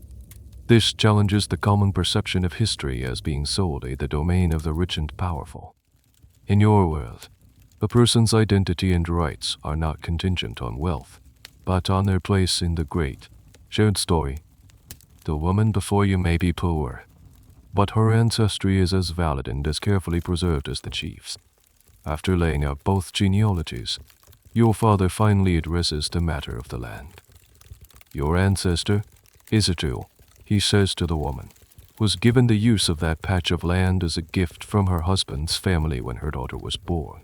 This challenges the common perception of history as being solely the domain of the rich and powerful. In your world, a person's identity and rights are not contingent on wealth, but on their place in the great, shared story. The woman before you may be poor, but her ancestry is as valid and as carefully preserved as the chief's. After laying out both genealogies, your father finally addresses the matter of the land. Your ancestor, Izatu, he says to the woman, was given the use of that patch of land as a gift from her husband's family when her daughter was born.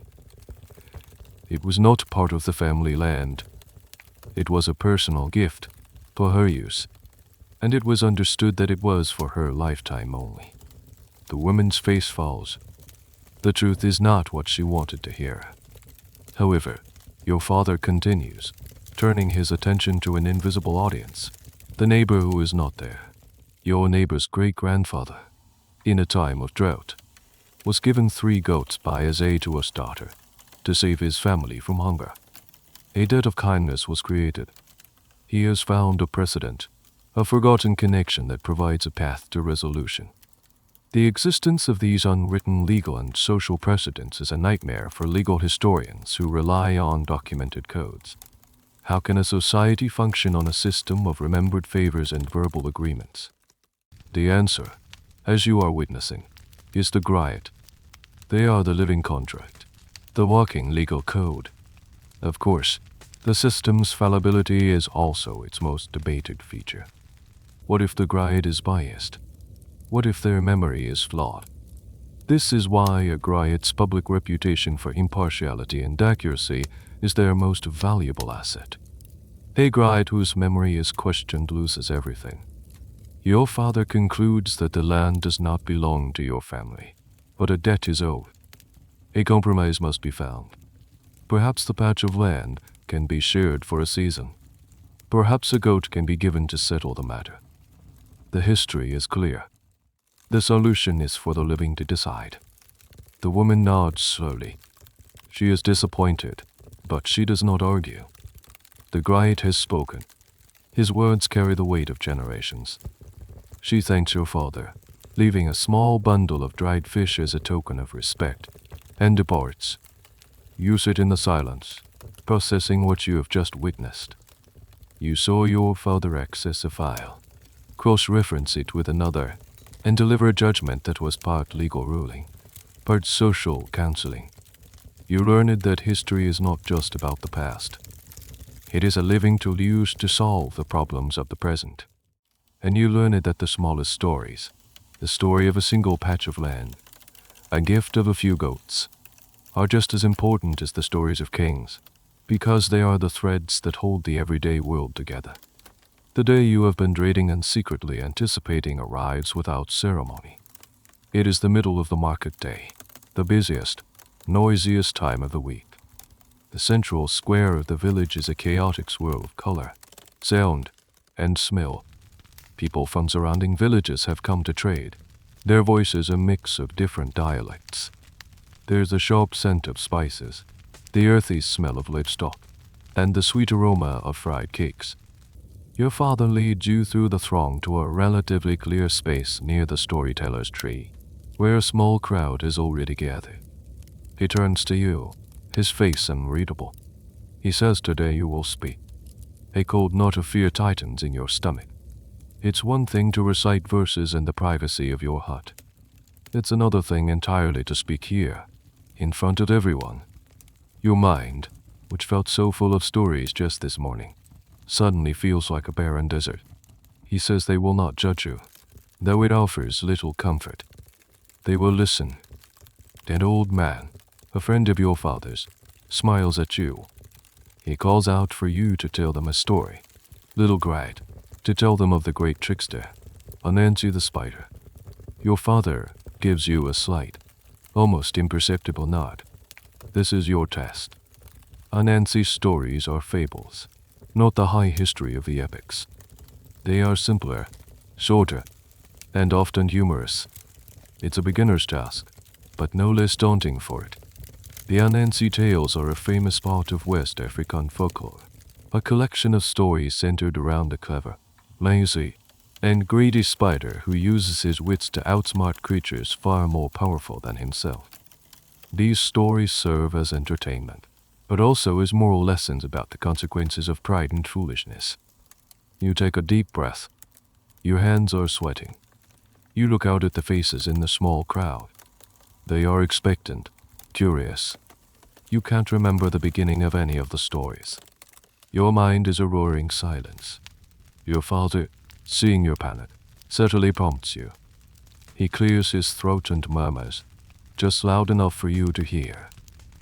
It was not part of the family land. It was a personal gift for her use, and it was understood that it was for her lifetime only. The woman's face falls. The truth is not what she wanted to hear. However, your father continues, turning his attention to an invisible audience, the neighbor who is not there. Your neighbor's great-grandfather, in a time of drought, was given 3 goats by his aid-to-us daughter to save his family from hunger. A debt of kindness was created. He has found a precedent, a forgotten connection that provides a path to resolution. The existence of these unwritten legal and social precedents is a nightmare for legal historians who rely on documented codes. How can a society function on a system of remembered favors and verbal agreements? The answer, as you are witnessing, is the Griot. They are the living contract, the walking legal code. Of course, the system's fallibility is also its most debated feature. What if the Griot is biased? What if their memory is flawed? This is why a Griot's public reputation for impartiality and accuracy is their most valuable asset. A Griot whose memory is questioned loses everything. Your father concludes that the land does not belong to your family, but a debt is owed. A compromise must be found. Perhaps the patch of land can be shared for a season. Perhaps a goat can be given to settle the matter. The history is clear. The solution is for the living to decide. The woman nods slowly. She is disappointed, but she does not argue. The Griot has spoken. His words carry the weight of generations. She thanks your father, leaving a small bundle of dried fish as a token of respect, and departs. You sit in the silence, processing what you have just witnessed. You saw your father access a file, cross-reference it with another, and deliver a judgment that was part legal ruling, part social counseling. You learned that history is not just about the past. It is a living tool used to solve the problems of the present. And you learn it that the smallest stories, the story of a single patch of land, a gift of a few goats, are just as important as the stories of kings, because they are the threads that hold the everyday world together. The day you have been dreading and secretly anticipating arrives without ceremony. It is the middle of the market day, the busiest, noisiest time of the week. The central square of the village is a chaotic swirl of color, sound, and smell. People from surrounding villages have come to trade, their voices a mix of different dialects. There's a sharp scent of spices, the earthy smell of livestock, and the sweet aroma of fried cakes. Your father leads you through the throng to a relatively clear space near the storyteller's tree, where a small crowd has already gathered. He turns to you, his face unreadable. He says today you will speak. A cold knot of fear tightens in your stomach. It's one thing to recite verses in the privacy of your hut. It's another thing entirely to speak here, in front of everyone. Your mind, which felt so full of stories just this morning, suddenly feels like a barren desert. He says they will not judge you, though it offers little comfort. They will listen. An old man, a friend of your father's, smiles at you. He calls out for you to tell them a story. Little Griot, to tell them of the great trickster, Anansi the spider. Your father gives you a slight, almost imperceptible nod. This is your test. Anansi's stories are fables, not the high history of the epics. They are simpler, shorter, and often humorous. It's a beginner's task, but no less daunting for it. The Anansi tales are a famous part of West African folklore, a collection of stories centered around a clever, lazy, and greedy spider who uses his wits to outsmart creatures far more powerful than himself. These stories serve as entertainment, but also as moral lessons about the consequences of pride and foolishness. You take a deep breath. Your hands are sweating. You look out at the faces in the small crowd. They are expectant, curious. You can't remember the beginning of any of the stories. Your mind is a roaring silence. Your father, seeing your panic, subtly prompts you. He clears his throat and murmurs, just loud enough for you to hear,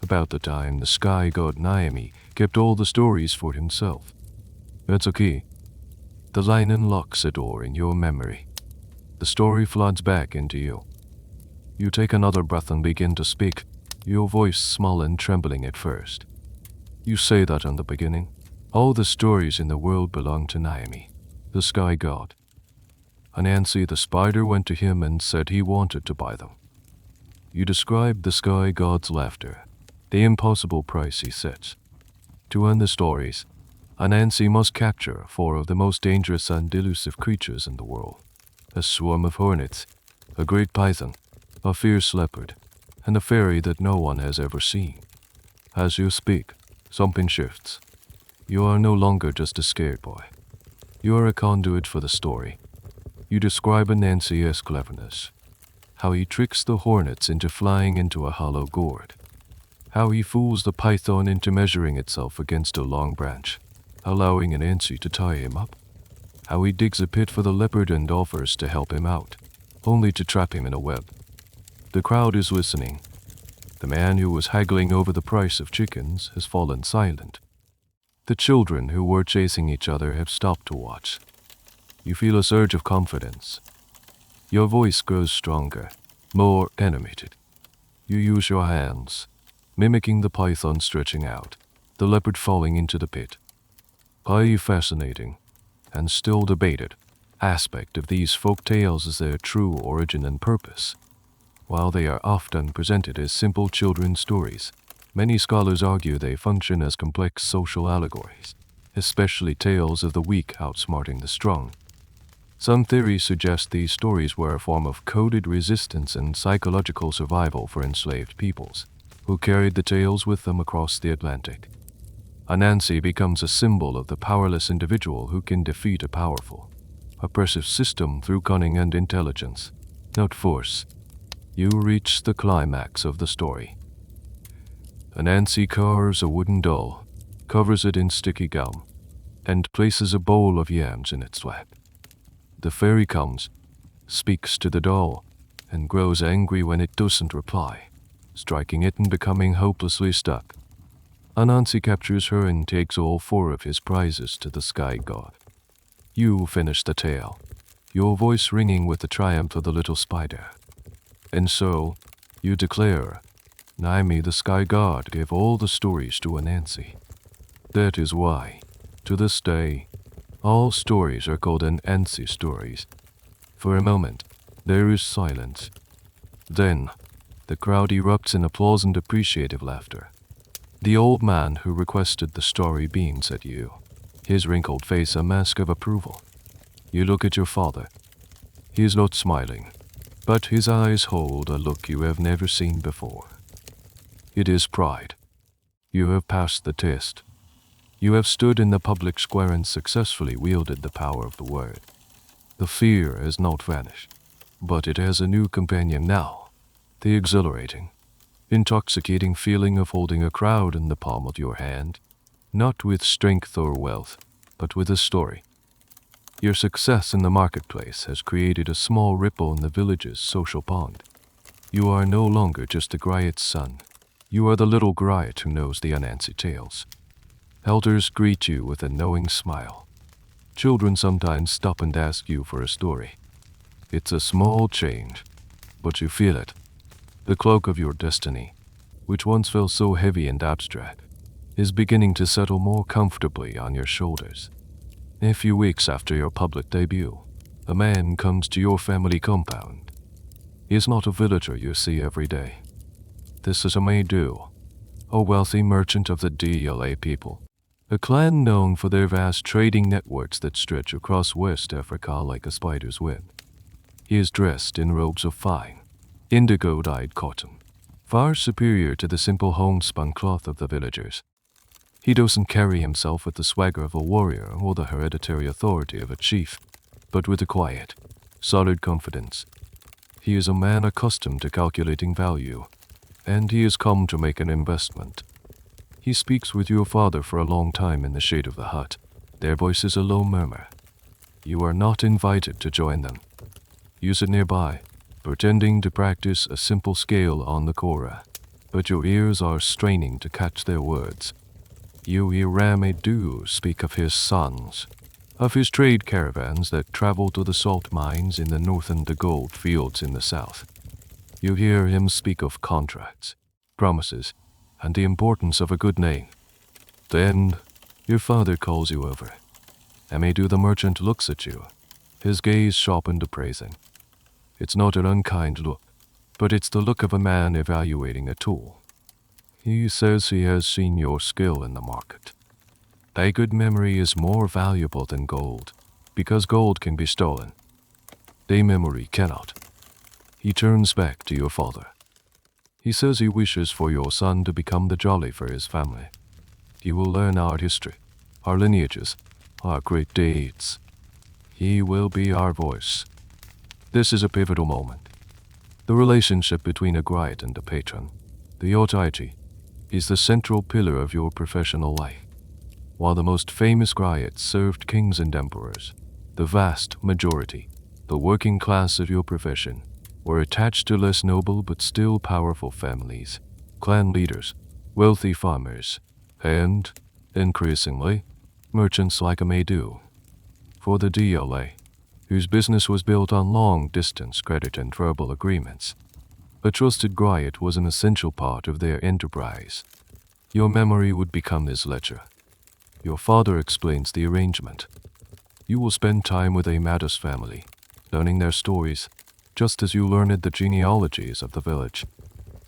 about the time the sky god Naomi kept all the stories for himself. That's a key. The line unlocks a door in your memory. The story floods back into you. You take another breath and begin to speak, your voice small and trembling at first. You say that in the beginning, all the stories in the world belong to Naomi, the sky god. Anansi the spider went to him and said he wanted to buy them. You describe the sky god's laughter, the impossible price he sets. To earn the stories, Anansi must capture 4 of the most dangerous and elusive creatures in the world: a swarm of hornets, a great python, a fierce leopard, and a fairy that no one has ever seen. As you speak, something shifts. You are no longer just a scared boy. You are a conduit for the story. You describe Anansi's cleverness, how he tricks the hornets into flying into a hollow gourd, how he fools the python into measuring itself against a long branch, allowing Anansi to tie him up, how he digs a pit for the leopard and offers to help him out, only to trap him in a web. The crowd is listening. The man who was haggling over the price of chickens has fallen silent. The children who were chasing each other have stopped to watch. You feel a surge of confidence. Your voice grows stronger, more animated. You use your hands, mimicking the python stretching out, the leopard falling into the pit. A fascinating, and still debated, aspect of these folk tales is their true origin and purpose. While they are often presented as simple children's stories, many scholars argue they function as complex social allegories, especially tales of the weak outsmarting the strong. Some theories suggest these stories were a form of coded resistance and psychological survival for enslaved peoples, who carried the tales with them across the Atlantic. Anansi becomes a symbol of the powerless individual who can defeat a powerful, oppressive system through cunning and intelligence, not force. You reach the climax of the story. Anansi carves a wooden doll, covers it in sticky gum, and places a bowl of yams in its lap. The fairy comes, speaks to the doll, and grows angry when it doesn't reply, striking it and becoming hopelessly stuck. Anansi captures her and takes all 4 of his prizes to the sky god. You finish the tale, your voice ringing with the triumph of the little spider. And so, you declare, Naimi the sky god gave all the stories to Anansi. That is why, to this day, all stories are called Anansi stories. For a moment, there is silence. Then, the crowd erupts in applause and appreciative laughter. The old man who requested the story beams at you, his wrinkled face a mask of approval. You look at your father. He is not smiling, but his eyes hold a look you have never seen before. It is pride. You have passed the test. You have stood in the public square and successfully wielded the power of the word. The fear has not vanished, but it has a new companion now, the exhilarating, intoxicating feeling of holding a crowd in the palm of your hand, not with strength or wealth, but with a story. Your success in the marketplace has created a small ripple in the village's social pond. You are no longer just a Griot's son. You are the little Griot who knows the Anansi tales. Elders greet you with a knowing smile. Children sometimes stop and ask you for a story. It's a small change, but you feel it. The cloak of your destiny, which once felt so heavy and abstract, is beginning to settle more comfortably on your shoulders. A few weeks after your public debut, a man comes to your family compound. He is not a villager you see every day. This is a Maidu, a wealthy merchant of the Dla people, a clan known for their vast trading networks that stretch across West Africa like a spider's web. He is dressed in robes of fine, indigo-dyed cotton, far superior to the simple homespun cloth of the villagers. He doesn't carry himself with the swagger of a warrior or the hereditary authority of a chief, but with a quiet, solid confidence. He is a man accustomed to calculating value, and he has come to make an investment. He speaks with your father for a long time in the shade of the hut. Their voices a low murmur. You are not invited to join them. You sit nearby, pretending to practice a simple scale on the Kora, but your ears are straining to catch their words. You hear Ramedu speak of his sons, of his trade caravans that travel to the salt mines in the north and the gold fields in the south. You hear him speak of contracts, promises, and the importance of a good name. Then, your father calls you over. Amedu the merchant looks at you, his gaze sharpened appraising. It's not an unkind look, but it's the look of a man evaluating a tool. He says he has seen your skill in the market. A good memory is more valuable than gold, because gold can be stolen. A memory cannot. He turns back to your father. He says he wishes for your son to become the Jali for his family. He will learn our history, our lineages, our great deeds. He will be our voice. This is a pivotal moment. The relationship between a Griot and a patron, the Otaiji, is the central pillar of your professional life. While the most famous Griots served kings and emperors, the vast majority, the working class of your profession, were attached to less noble but still powerful families, clan leaders, wealthy farmers, and, increasingly, merchants like Amedu. For the Dla, whose business was built on long-distance credit and verbal agreements, a trusted Griot was an essential part of their enterprise. Your memory would become his ledger. Your father explains the arrangement. You will spend time with a Matus family, learning their stories, just as you learned the genealogies of the village.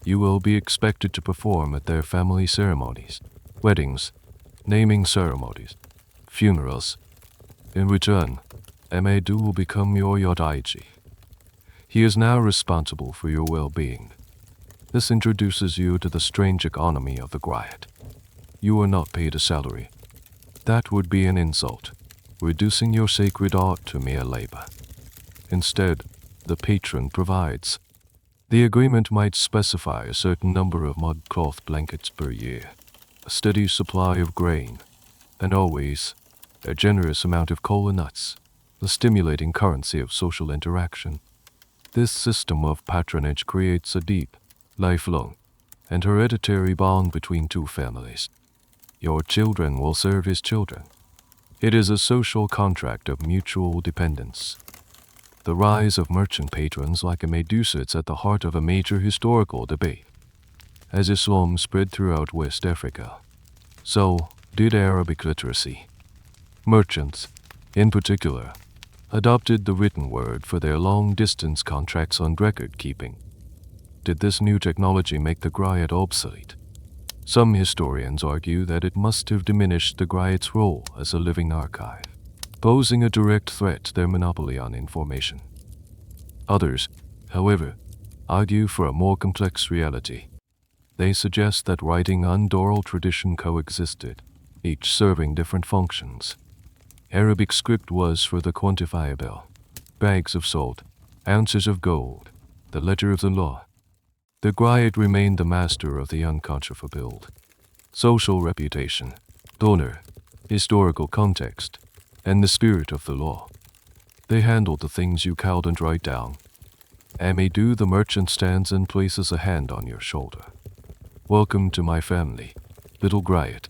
You will be expected to perform at their family ceremonies, weddings, naming ceremonies, funerals. In return, Amedu will become your Yodaiji. He is now responsible for your well-being. This introduces you to the strange economy of the Griot. You are not paid a salary. That would be an insult, reducing your sacred art to mere labor. Instead, the patron provides. The agreement might specify a certain number of mud cloth blankets per year, a steady supply of grain, and always a generous amount of cola nuts, the stimulating currency of social interaction. This system of patronage creates a deep, lifelong, and hereditary bond between two families. Your children will serve his children. It is a social contract of mutual dependence. The rise of merchant patrons like a Medu sits at the heart of a major historical debate. As Islam spread throughout West Africa, so did Arabic literacy. Merchants, in particular, adopted the written word for their long-distance contracts on record-keeping. Did this new technology make the griot obsolete? Some historians argue that it must have diminished the griot's role as a living archive, posing a direct threat to their monopoly on information. Others, however, argue for a more complex reality. They suggest that writing and oral tradition coexisted, each serving different functions. Arabic script was for the quantifiable, bags of salt, ounces of gold, the letter of the law. The griot remained the master of the uncontrovertible. Social reputation, honor, historical context, and the spirit of the law. They handled the things you couldn't write down. Amadou the merchant stands and places a hand on your shoulder. Welcome to my family, little griot.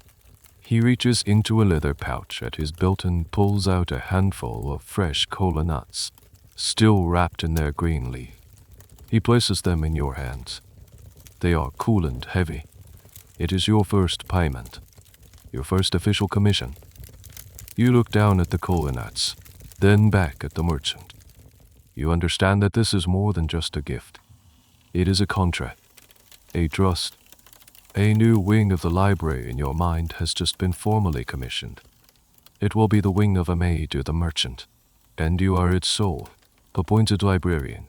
He reaches into a leather pouch at his belt and pulls out a handful of fresh cola nuts, still wrapped in their green leaf. He places them in your hands. They are cool and heavy. It is your first payment, your first official commission. You look down at the cola nuts, then back at the merchant. You understand that this is more than just a gift. It is a contract, a trust. A new wing of the library in your mind has just been formally commissioned. It will be the wing of Amadou the merchant, and you are its sole, appointed librarian.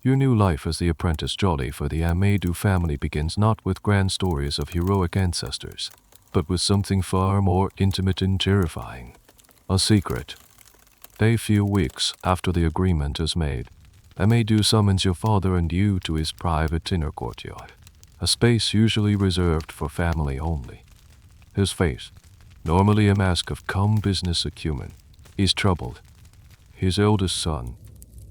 Your new life as the apprentice Jali for the Amadou family begins not with grand stories of heroic ancestors, but with something far more intimate and terrifying. A secret. A few weeks after the agreement is made, Amadou summons your father and you to his private inner courtyard, a space usually reserved for family only. His face, normally a mask of calm business acumen, is troubled. His eldest son,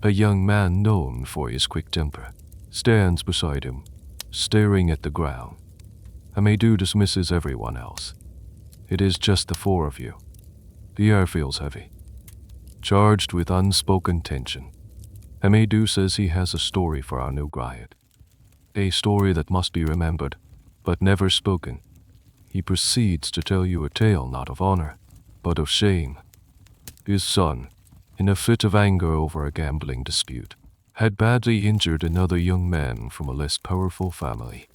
a young man known for his quick temper, stands beside him, staring at the ground. Amadou dismisses everyone else. It is just the four of you. The air feels heavy, charged with unspoken tension. Amadou says he has a story for our new griot. A story that must be remembered, but never spoken. He proceeds to tell you a tale not of honor, but of shame. His son, in a fit of anger over a gambling dispute, had badly injured another young man from a less powerful family.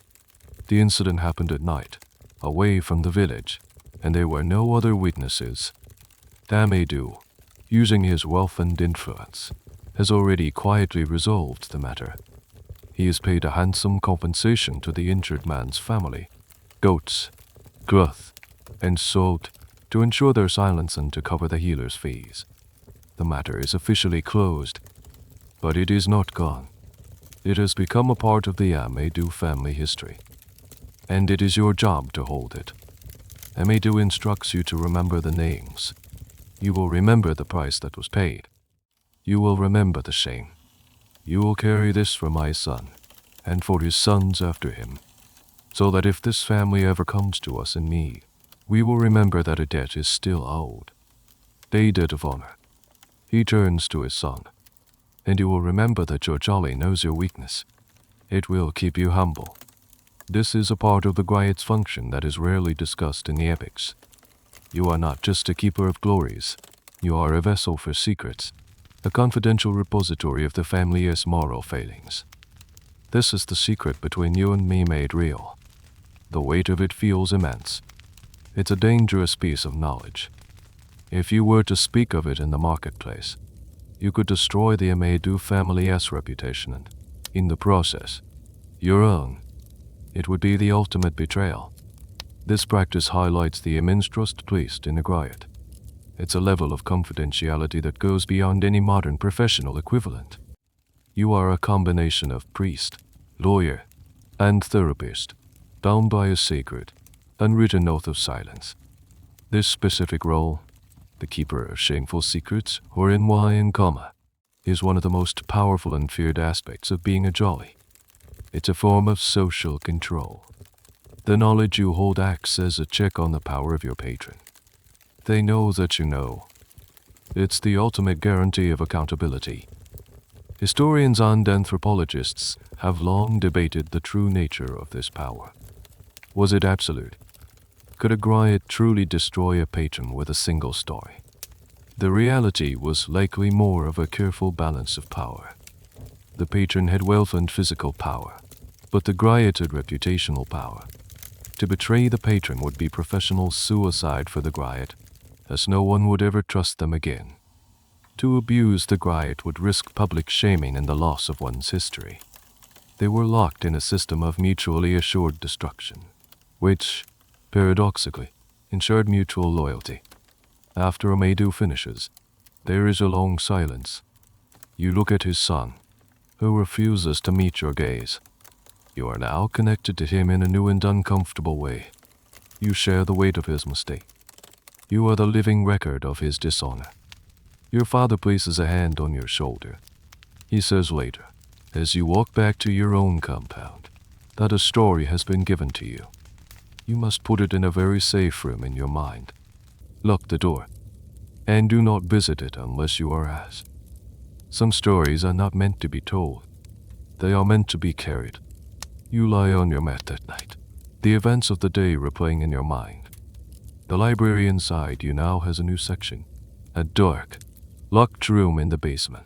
The incident happened at night, away from the village, and there were no other witnesses. Amadou, using his wealth and influence, has already quietly resolved the matter. He has paid a handsome compensation to the injured man's family, goats, cloth, and salt, to ensure their silence and to cover the healer's fees. The matter is officially closed, but it is not gone. It has become a part of the Amadou family history, and it is your job to hold it. Amadou instructs you to remember the names. You will remember the price that was paid. You will remember the shame. You will carry this for my son, and for his sons after him, so that if this family ever comes to us in need, we will remember that a debt is still owed. A debt of honor. He turns to his son, and you will remember that your Jali knows your weakness. It will keep you humble. This is a part of the griot's function that is rarely discussed in the epics. You are not just a keeper of glories. You are a vessel for secrets, a confidential repository of the family's moral failings. This is the secret between you and me made real. The weight of it feels immense. It's a dangerous piece of knowledge. If you were to speak of it in the marketplace, you could destroy the Amadou family's reputation and, in the process, your own. It would be the ultimate betrayal. This practice highlights the immense trust placed in a griot. It's a level of confidentiality that goes beyond any modern professional equivalent. You are a combination of priest, lawyer, and therapist, bound by a sacred, unwritten oath of silence. This specific role, the keeper of shameful secrets, or NY in comma, is one of the most powerful and feared aspects of being a Jali. It's a form of social control. The knowledge you hold acts as a check on the power of your patron. They know that you know. It's the ultimate guarantee of accountability. Historians and anthropologists have long debated the true nature of this power. Was it absolute? Could a griot truly destroy a patron with a single story? The reality was likely more of a careful balance of power. The patron had wealth and physical power, but the griot had reputational power. To betray the patron would be professional suicide for the griot, as no one would ever trust them again. To abuse the griot would risk public shaming and the loss of one's history. They were locked in a system of mutually assured destruction, which, paradoxically, ensured mutual loyalty. After a Maidu finishes, there is a long silence. You look at his son, who refuses to meet your gaze. You are now connected to him in a new and uncomfortable way. You share the weight of his mistake. You are the living record of his dishonor. Your father places a hand on your shoulder. He says later, as you walk back to your own compound, that a story has been given to you. You must put it in a very safe room in your mind. Lock the door, and do not visit it unless you are asked. Some stories are not meant to be told. They are meant to be carried. You lie on your mat that night, the events of the day replaying in your mind. The library inside you now has a new section, a dark, locked room in the basement.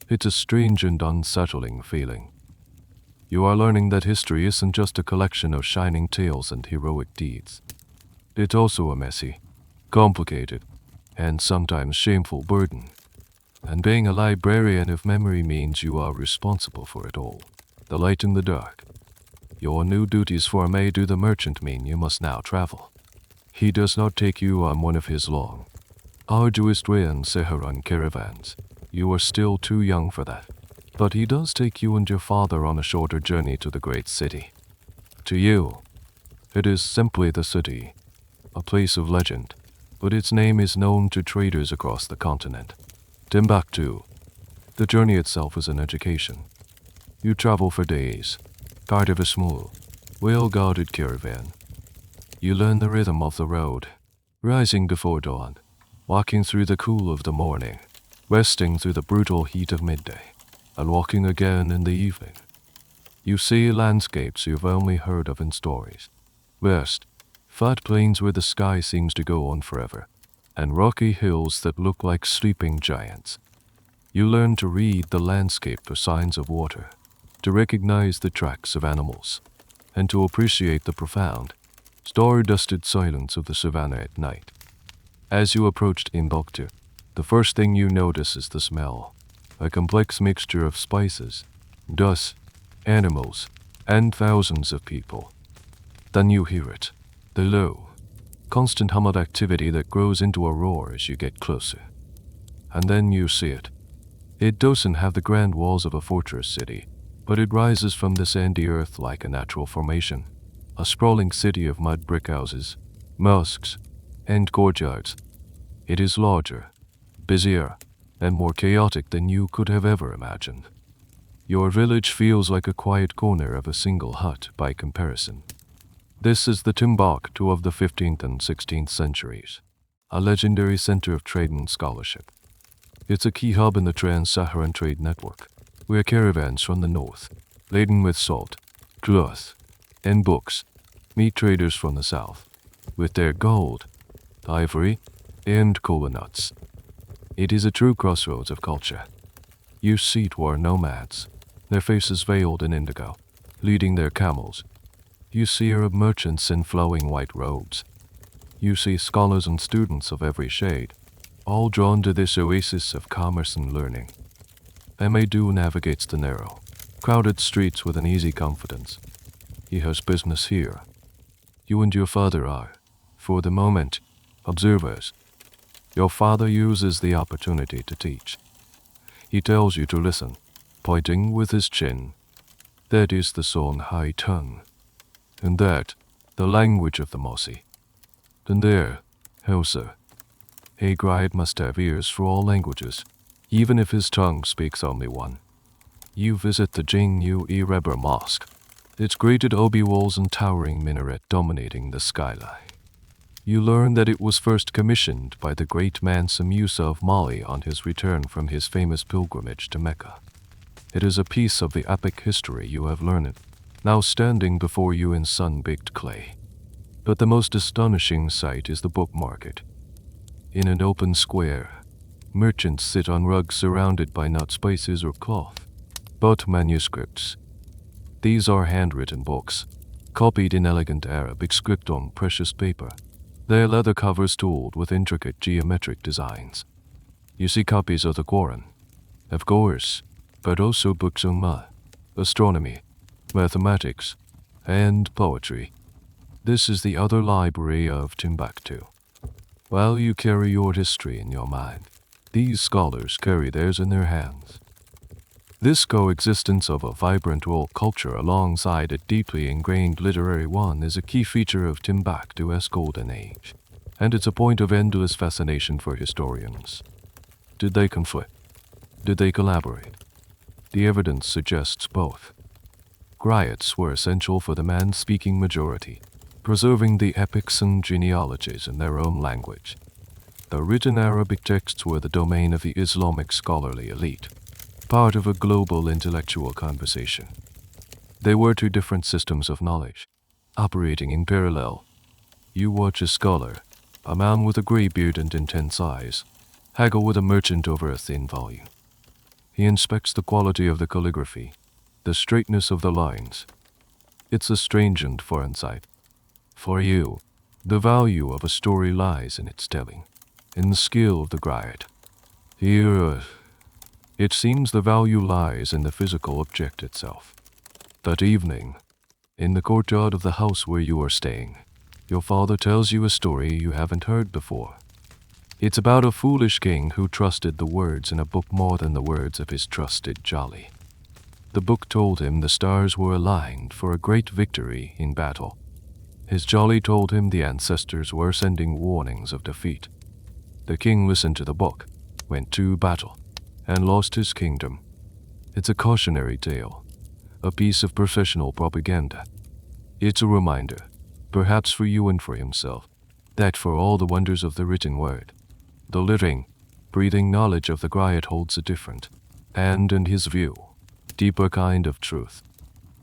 It's a strange and unsettling feeling. You are learning that history isn't just a collection of shining tales and heroic deeds. It's also a messy, complicated, and sometimes shameful burden. And being a librarian of memory means you are responsible for it all. The light in the dark. Your new duties for Maidu the merchant mean you must now travel. He does not take you on one of his long, arduous Saharan caravans. You are still too young for that. But he does take you and your father on a shorter journey to the great city. To you, it is simply the city, a place of legend, but its name is known to traders across the continent. Timbuktu. The journey itself is an education. You travel for days, part of a small, well-guarded caravan. You learn the rhythm of the road, rising before dawn, walking through the cool of the morning, resting through the brutal heat of midday, and walking again in the evening. You see landscapes you've only heard of in stories. Vast, flat plains where the sky seems to go on forever, and rocky hills that look like sleeping giants. You learn to read the landscape for signs of water, to recognize the tracks of animals, and to appreciate the profound, star-dusted silence of the savannah at night. As you approach Timbuktu, the first thing you notice is the smell, a complex mixture of spices, dust, animals, and thousands of people. Then you hear it, the low, constant hum of activity that grows into a roar as you get closer. And then you see it. It doesn't have the grand walls of a fortress city, but it rises from the sandy earth like a natural formation, a sprawling city of mud brick houses, mosques, and courtyards. It is larger, busier, and more chaotic than you could have ever imagined. Your village feels like a quiet corner of a single hut by comparison. This is the Timbuktu of the 15th and 16th centuries, a legendary center of trade and scholarship. It's a key hub in the trans-Saharan trade network, where caravans from the north, laden with salt, cloth, and books, meet traders from the south, with their gold, ivory, and kola nuts. It is a true crossroads of culture. You see Twar nomads, their faces veiled in indigo, leading their camels. You see Arab merchants in flowing white robes. You see scholars and students of every shade, all drawn to this oasis of commerce and learning. Maidu navigates the narrow, crowded streets with an easy confidence. He has business here. You and your father are, for the moment, observers. Your father uses the opportunity to teach. He tells you to listen, pointing with his chin. That is the Songhai tongue. And that the language of the Mosi. Then there, Hausa. A Griot must have ears for all languages, even if his tongue speaks only one. You visit the Jing-U-E-Reber Mosque, its grated obi walls and towering minaret dominating the skyline. You learn that it was first commissioned by the great Mansa Musa of Mali on his return from his famous pilgrimage to Mecca. It is a piece of the epic history you have learned, now standing before you in sun-baked clay. But the most astonishing sight is the book market. In an open square, merchants sit on rugs surrounded by not spices or cloth, but manuscripts. These are handwritten books, copied in elegant Arabic script on precious paper, their leather covers tooled with intricate geometric designs. You see copies of the Quran, of course, but also books on math, astronomy, mathematics, and poetry. This is the other library of Timbuktu. While you carry your history in your mind, these scholars carry theirs in their hands. This coexistence of a vibrant world culture alongside a deeply ingrained literary one is a key feature of Timbuktu's golden age, and it's a point of endless fascination for historians. Did they conflict? Did they collaborate? The evidence suggests both. Griots were essential for the man-speaking majority, preserving the epics and genealogies in their own language. The written Arabic texts were the domain of the Islamic scholarly elite, part of a global intellectual conversation. They were two different systems of knowledge, operating in parallel. You watch a scholar, a man with a gray beard and intense eyes, haggle with a merchant over a thin volume. He inspects the quality of the calligraphy, the straightness of the lines. It's a strange and foreign sight. For you, the value of a story lies in its telling, in the skill of the Griot. Here, it seems the value lies in the physical object itself. That evening, in the courtyard of the house where you are staying, your father tells you a story you haven't heard before. It's about a foolish king who trusted the words in a book more than the words of his trusted Jali. The book told him the stars were aligned for a great victory in battle. His Jali told him the ancestors were sending warnings of defeat. The king listened to the book, went to battle, and lost his kingdom. It's a cautionary tale, a piece of professional propaganda. It's a reminder, perhaps for you and for himself, that for all the wonders of the written word, the living, breathing knowledge of the Griot holds a different, and, in his view, deeper kind of truth.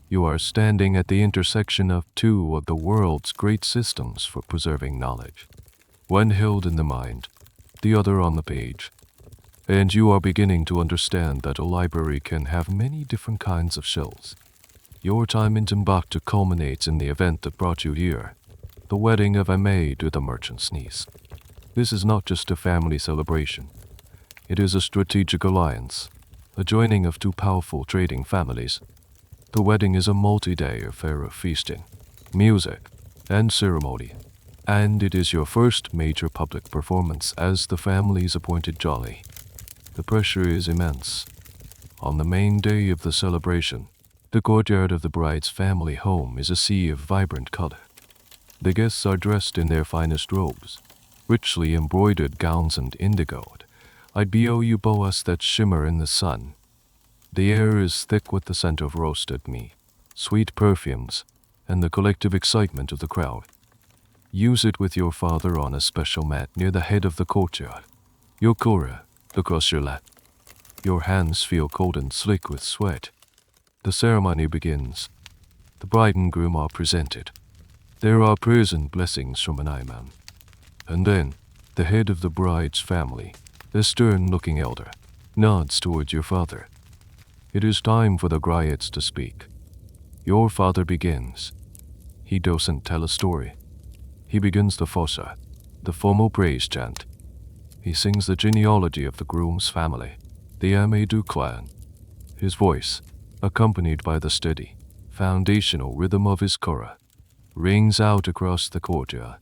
You are standing at the intersection of two of the world's great systems for preserving knowledge, one held in the mind, the other on the page. And you are beginning to understand that a library can have many different kinds of shelves. Your time in Timbuktu culminates in the event that brought you here, the wedding of a maid with a merchant's niece. This is not just a family celebration. It is a strategic alliance, a joining of two powerful trading families. The wedding is a multi-day affair of feasting, music, and ceremony, and it is your first major public performance as the family's appointed Jali. The pressure is immense. On the main day of the celebration, the courtyard of the bride's family home is a sea of vibrant color. The guests are dressed in their finest robes, richly embroidered gowns and indigoed, IBOU boas that shimmer in the sun. The air is thick with the scent of roasted meat, sweet perfumes, and the collective excitement of the crowd. You sit with your father on a special mat near the head of the courtyard, your Kora across your lap. Your hands feel cold and slick with sweat. The ceremony begins. The bride and groom are presented. There are prayers and blessings from an imam. And then, the head of the bride's family, a stern-looking elder, nods towards your father. It is time for the Griots to speak. Your father begins. He doesn't tell a story. He begins the fossa, the formal praise chant. He sings the genealogy of the groom's family, the Amadou clan. His voice, accompanied by the steady, foundational rhythm of his Kora, rings out across the courtyard.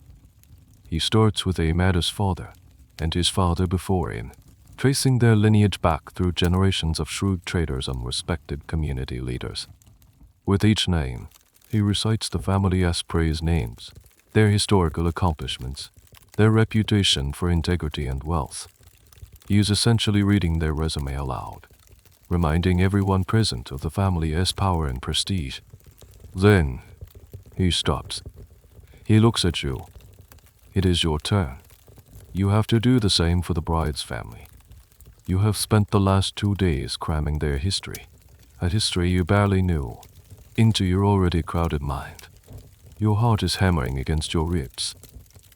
He starts with Ahmad's father and his father before him, tracing their lineage back through generations of shrewd traders and respected community leaders. With each name, He recites the family's praise names, their historical accomplishments, their reputation for integrity and wealth. He is essentially reading their resume aloud, reminding everyone present of the family's power and prestige. Then, he stops. He looks at you. It is your turn. You have to do the same for the bride's family. You have spent the last 2 days cramming their history, a history you barely knew, into your already crowded mind. Your heart is hammering against your ribs.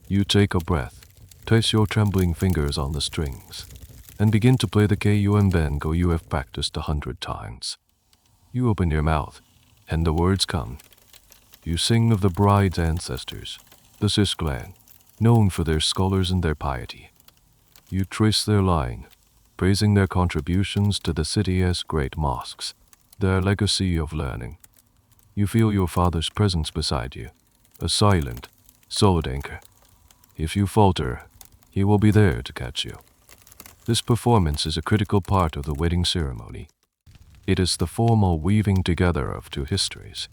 You take a breath, place your trembling fingers on the strings, and begin to play the Kouyaté you have practiced 100 times. You open your mouth, and the words come. You sing of the bride's ancestors, the Sis clan, known for their scholars and their piety. You trace their line, praising their contributions to the city's great mosques, their legacy of learning. You feel your father's presence beside you, a silent, solid anchor. If you falter, he will be there to catch you. This performance is a critical part of the wedding ceremony. It is the formal weaving together of two histories.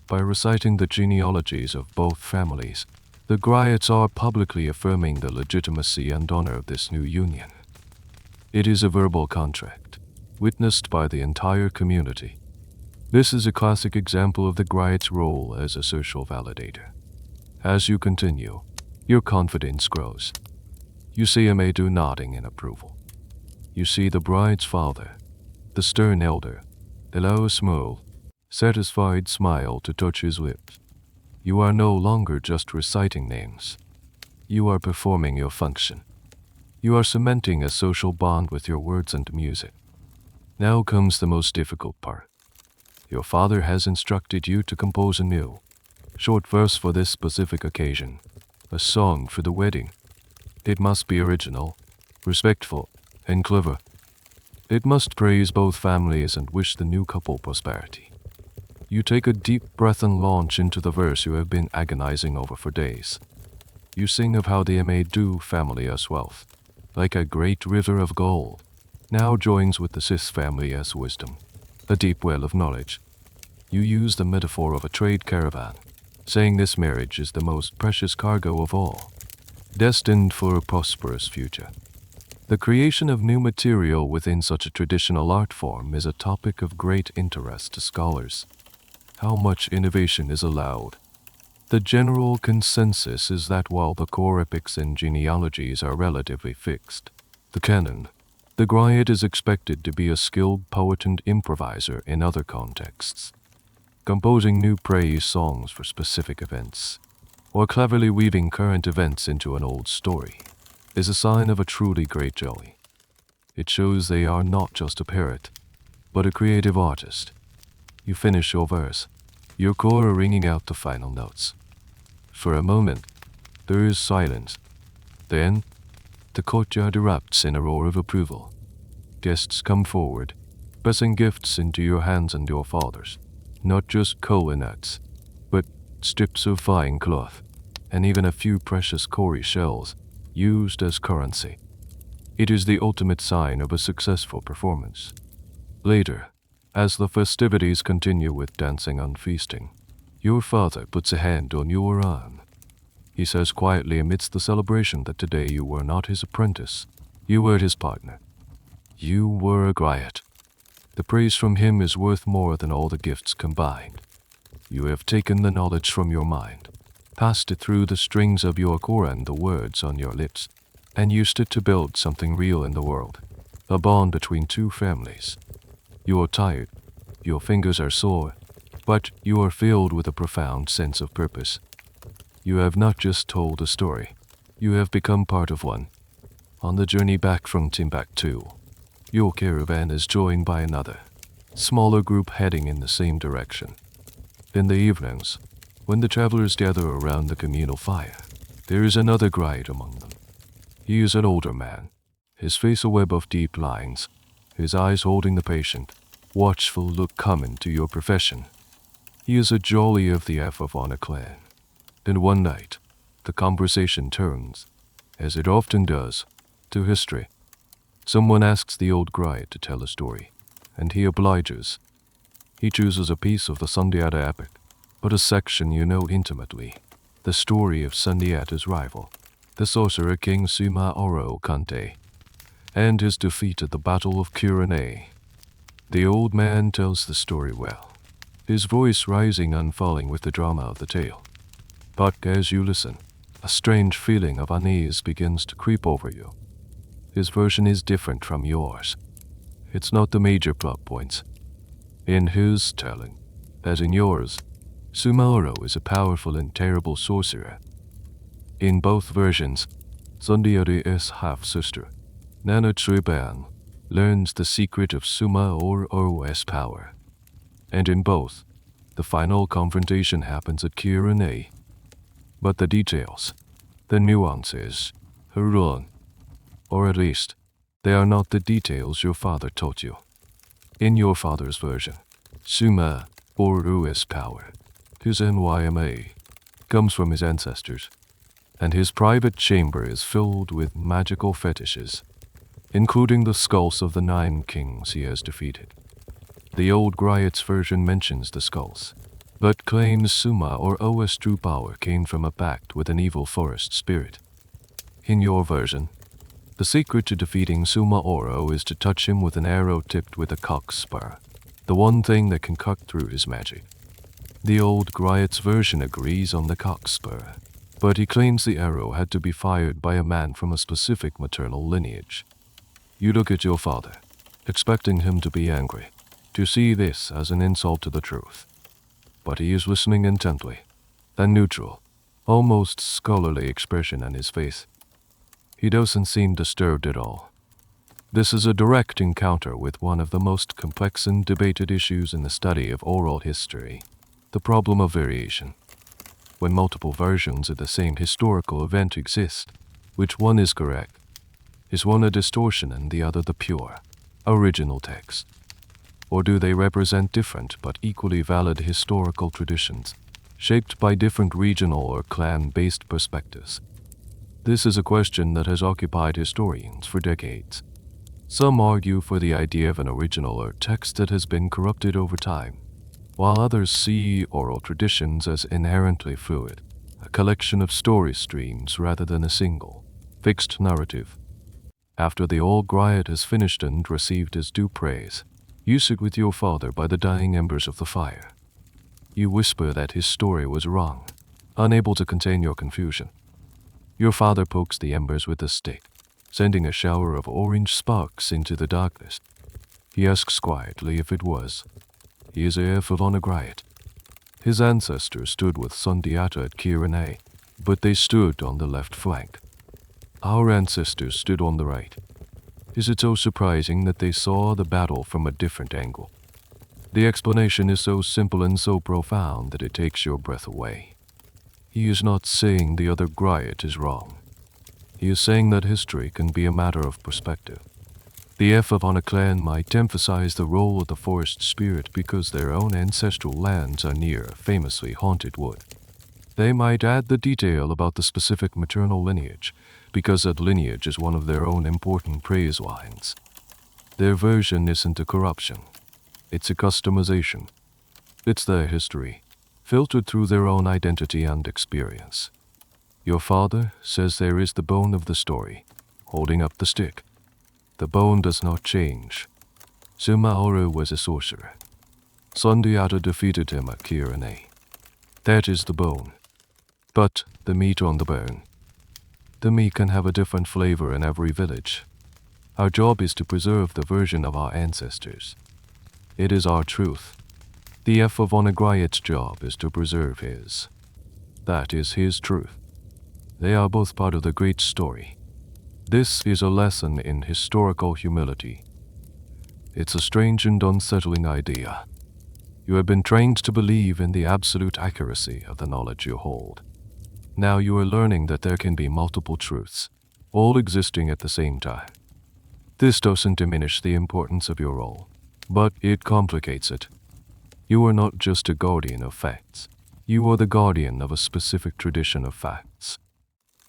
By reciting the genealogies of both families, the Griots are publicly affirming the legitimacy and honor of this new union. It is a verbal contract, witnessed by the entire community. This is a classic example of the Griot's role as a social validator. As you continue, your confidence grows. You see Amadou nodding in approval. You see the bride's father, the stern elder, allow a small, satisfied smile to touch his lips. You are no longer just reciting names. You are performing your function. You are cementing a social bond with your words and music. Now comes the most difficult part. Your father has instructed you to compose a new, short verse for this specific occasion, a song for the wedding. It must be original, respectful, and clever. It must praise both families and wish the new couple prosperity. You take a deep breath and launch into the verse you have been agonizing over for days. You sing of how the Amadou family as wealth, like a great river of gold, now joins with the Sis family as wisdom, a deep well of knowledge. You use the metaphor of a trade caravan, saying this marriage is the most precious cargo of all, destined for a prosperous future. The creation of new material within such a traditional art form is a topic of great interest to scholars. How much innovation is allowed? The general consensus is that while the core epics and genealogies are relatively fixed, the canon, the Griot is expected to be a skilled poet and improviser in other contexts, composing new praise songs for specific events, or cleverly weaving current events into an old story, is a sign of a truly great Jali. It shows they are not just a parrot, but a creative artist. You finish your verse, your Kora ringing out the final notes. For a moment, there is silence. Then, the courtyard erupts in a roar of approval. Guests come forward, pressing gifts into your hands and your father's. Not just kola nuts, but strips of fine cloth, and even a few precious cowrie shells, used as currency. It is the ultimate sign of a successful performance. Later, as the festivities continue with dancing and feasting, your father puts a hand on your arm. He says quietly amidst the celebration that today you were not his apprentice, you were his partner. You were a Griot. The praise from him is worth more than all the gifts combined. You have taken the knowledge from your mind, passed it through the strings of your Kora and the words on your lips, and used it to build something real in the world, a bond between two families. You are tired, your fingers are sore, but you are filled with a profound sense of purpose. You have not just told a story, you have become part of one. On the journey back from Timbuktu, your caravan is joined by another, smaller group heading in the same direction. In the evenings, when the travelers gather around the communal fire, there is another Griot among them. He is an older man, his face a web of deep lines, his eyes holding the patient, watchful look common to your profession. He is a Jali of the Afafana clan. Then one night, the conversation turns, as it often does, to history. Someone asks the old Griot to tell a story, and he obliges. He chooses a piece of the Sundiata epic, but a section you know intimately, the story of Sundiata's rival, the sorcerer king Suma Oro Kante, and his defeat at the Battle of Kouyaté. The old man tells the story well, his voice rising and falling with the drama of the tale. But as you listen, a strange feeling of unease begins to creep over you. His version is different from yours. It's not the major plot points. In his telling, as in yours, Sumaoro is a powerful and terrible sorcerer. In both versions, Sundiata's half-sister, Nana Triban, learns the secret of Sumaoro's power. And in both, the final confrontation happens at Kouyaté. But the details, the nuances, are wrong. Or at least, they are not the details your father taught you. In your father's version, Sumaoro's power, his NYMA, comes from his ancestors, and his private chamber is filled with magical fetishes, including the skulls of the 9 kings he has defeated. The old Griot's version mentions the skulls, but claims Sumaoro's true power came from a pact with an evil forest spirit. In your version, the secret to defeating Sumaoro is to touch him with an arrow tipped with a cock spur, the one thing that can cut through his magic. The old Griot's version agrees on the cock spur, but he claims the arrow had to be fired by a man from a specific maternal lineage. You look at your father, expecting him to be angry, to see this as an insult to the truth. But he is listening intently, a neutral, almost scholarly expression on his face. He doesn't seem disturbed at all. This is a direct encounter with one of the most complex and debated issues in the study of oral history, the problem of variation. When multiple versions of the same historical event exist, which one is correct? Is one a distortion and the other the pure, original text? Or do they represent different but equally valid historical traditions, shaped by different regional or clan-based perspectives? This is a question that has occupied historians for decades. Some argue for the idea of an original or text that has been corrupted over time, while others see oral traditions as inherently fluid, a collection of story streams rather than a single, fixed narrative. After the old Griot has finished and received his due praise, you sit with your father by the dying embers of the fire. You whisper that his story was wrong, unable to contain your confusion. Your father pokes the embers with a stick, sending a shower of orange sparks into the darkness. He asks quietly if it was. He is heir of a Griot. His ancestors stood with Sundiata at Kouyaté, but they stood on the left flank. Our ancestors stood on the right. Is it so surprising that they saw the battle from a different angle? The explanation is so simple and so profound that it takes your breath away. He is not saying the other Griot is wrong. He is saying that history can be a matter of perspective. The F of a clan might emphasize the role of the forest spirit because their own ancestral lands are near a famously haunted wood. They might add the detail about the specific maternal lineage because that lineage is one of their own important praise lines. Their version isn't a corruption. It's a customization. It's their history, filtered through their own identity and experience. Your father says there is the bone of the story, holding up the stick. The bone does not change. Sumaoro was a sorcerer. Sundiata defeated him at Kouyaté. That is the bone. But the meat on the bone. The meat can have a different flavor in every village. Our job is to preserve the version of our ancestors. It is our truth. The F of Griot's job is to preserve his. That is his truth. They are both part of the great story. This is a lesson in historical humility. It's a strange and unsettling idea. You have been trained to believe in the absolute accuracy of the knowledge you hold. Now you are learning that there can be multiple truths, all existing at the same time. This doesn't diminish the importance of your role, but it complicates it. You are not just a guardian of facts. You are the guardian of a specific tradition of facts.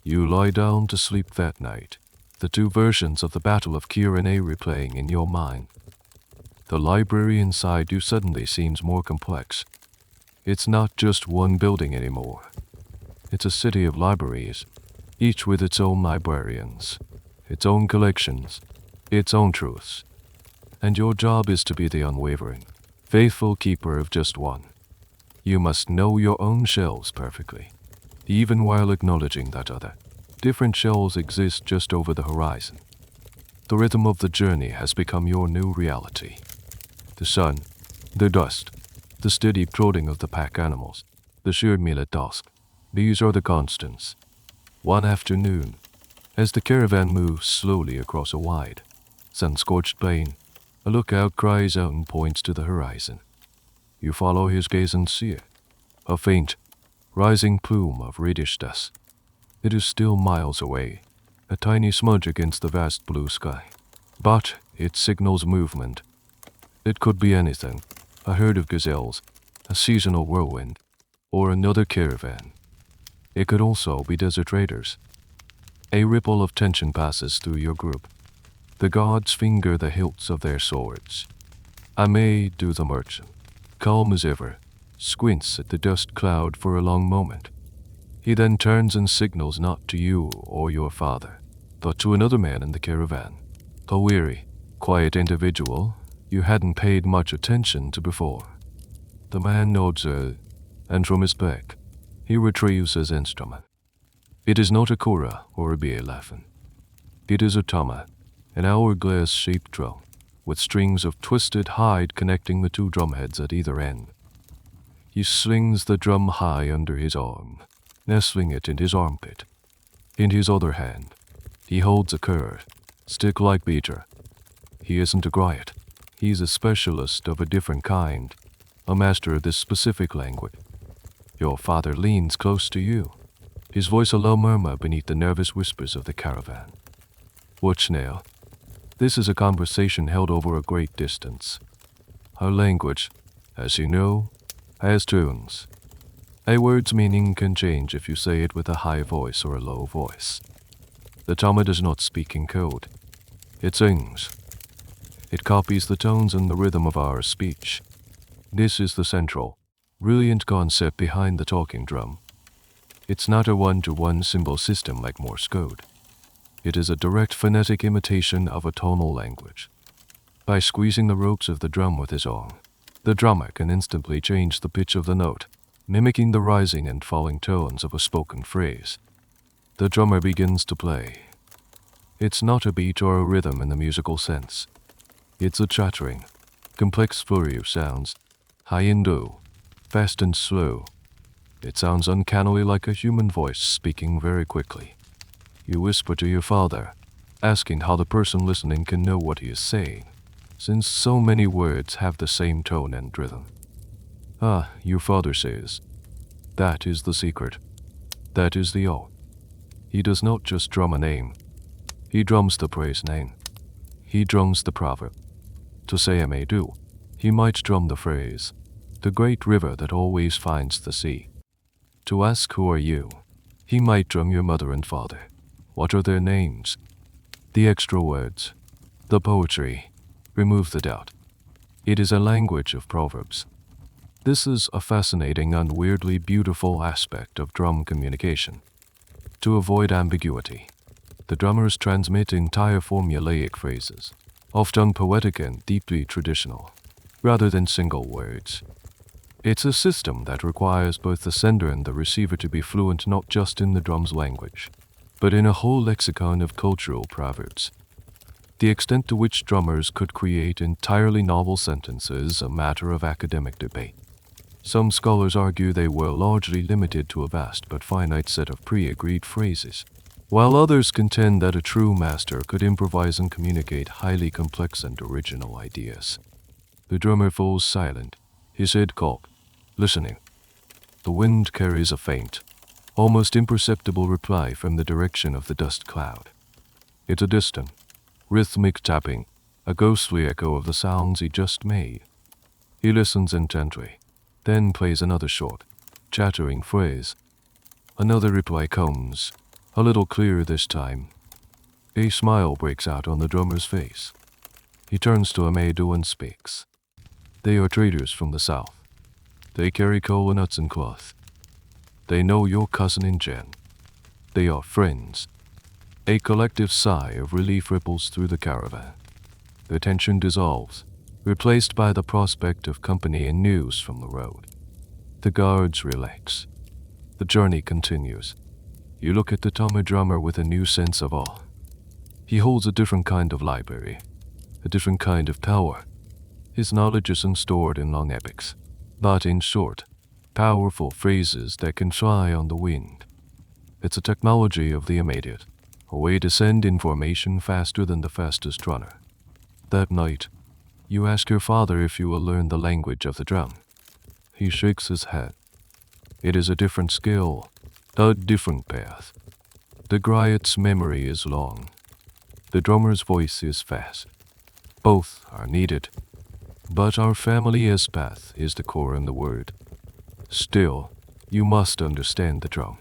You lie down to sleep that night, the two versions of the Battle of Kouyaté replaying in your mind. The librarian side you suddenly seems more complex. It's not just one building anymore. It's a city of libraries, each with its own librarians, its own collections, its own truths. And your job is to be the unwavering, faithful keeper of just one. You must know your own shelves perfectly, even while acknowledging that other, different shelves exist just over the horizon. The rhythm of the journey has become your new reality. The sun, the dust, the steady prodding of the pack animals, the shared meal at dusk. These are the constants. One afternoon, as the caravan moves slowly across a wide, sun-scorched plain, a lookout cries out and points to the horizon. You follow his gaze and see it, a faint, rising plume of reddish dust. It is still miles away, a tiny smudge against the vast blue sky. But it signals movement. It could be anything, a herd of gazelles, a seasonal whirlwind, or another caravan. It could also be desert raiders. A ripple of tension passes through your group. The gods finger the hilts of their swords. Amedu the merchant, calm as ever, squints at the dust cloud for a long moment. He then turns and signals not to you or your father, but to another man in the caravan, a weary, quiet individual you hadn't paid much attention to before. The man nods, and from his bag, he retrieves his instrument. It is not a Kora or a Balafon. It is a tama, an hourglass-shaped drum, with strings of twisted hide connecting the two drumheads at either end. He slings the drum high under his arm, nestling it in his armpit. In his other hand, he holds a curved, stick-like beater. He isn't a griot. He's a specialist of a different kind, a master of this specific language. Your father leans close to you, his voice a low murmur beneath the nervous whispers of the caravan. Watch now. This is a conversation held over a great distance. Our language, as you know, has tunes. A word's meaning can change if you say it with a high voice or a low voice. The Tama does not speak in code. It sings. It copies the tones and the rhythm of our speech. This is the central, brilliant concept behind the talking drum. It's not a one-to-one symbol system like Morse code. It is a direct phonetic imitation of a tonal language. By squeezing the ropes of the drum with his arm, the drummer can instantly change the pitch of the note, mimicking the rising and falling tones of a spoken phrase. The drummer begins to play. It's not a beat or a rhythm in the musical sense. It's a chattering, complex flurry of sounds, high and low, fast and slow. It sounds uncannily like a human voice speaking very quickly. You whisper to your father, asking how the person listening can know what he is saying, since so many words have the same tone and rhythm. Ah, your father says, that is the secret. That is the art. He does not just drum a name. He drums the praise name. He drums the proverb. To say Amedu, he might drum the phrase, the great river that always finds the sea. To ask who are you, he might drum your mother and father. What are their names? The extra words, the poetry, remove the doubt. It is a language of proverbs. This is a fascinating and weirdly beautiful aspect of drum communication. To avoid ambiguity, the drummers transmit entire formulaic phrases, often poetic and deeply traditional, rather than single words. It's a system that requires both the sender and the receiver to be fluent not just in the drum's language, but in a whole lexicon of cultural proverbs. The extent to which drummers could create entirely novel sentences is a matter of academic debate. Some scholars argue they were largely limited to a vast but finite set of pre-agreed phrases, while others contend that a true master could improvise and communicate highly complex and original ideas. The drummer falls silent, his head cocked, listening. The wind carries a faint, almost imperceptible reply from the direction of the dust cloud. It's a distant, rhythmic tapping, a ghostly echo of the sounds he just made. He listens intently, then plays another short, chattering phrase. Another reply comes, a little clearer this time. A smile breaks out on the drummer's face. He turns to Amedu and speaks. They are traders from the south. They carry coconuts and cloth. They know your cousin in Jen. They are friends. A collective sigh of relief ripples through the caravan. The tension dissolves, replaced by the prospect of company and news from the road. The guards relax. The journey continues. You look at the Tommy drummer with a new sense of awe. He holds a different kind of library, a different kind of power. His knowledge isn't stored in long epics, but in short, powerful phrases that can fly on the wind. It's a technology of the immediate, a way to send information faster than the fastest runner. That night, you ask your father if you will learn the language of the drum. He shakes his head. It is a different skill, a different path. The Griot's memory is long. The drummer's voice is fast. Both are needed. But our family's path is the core in the word. Still, you must understand the drum.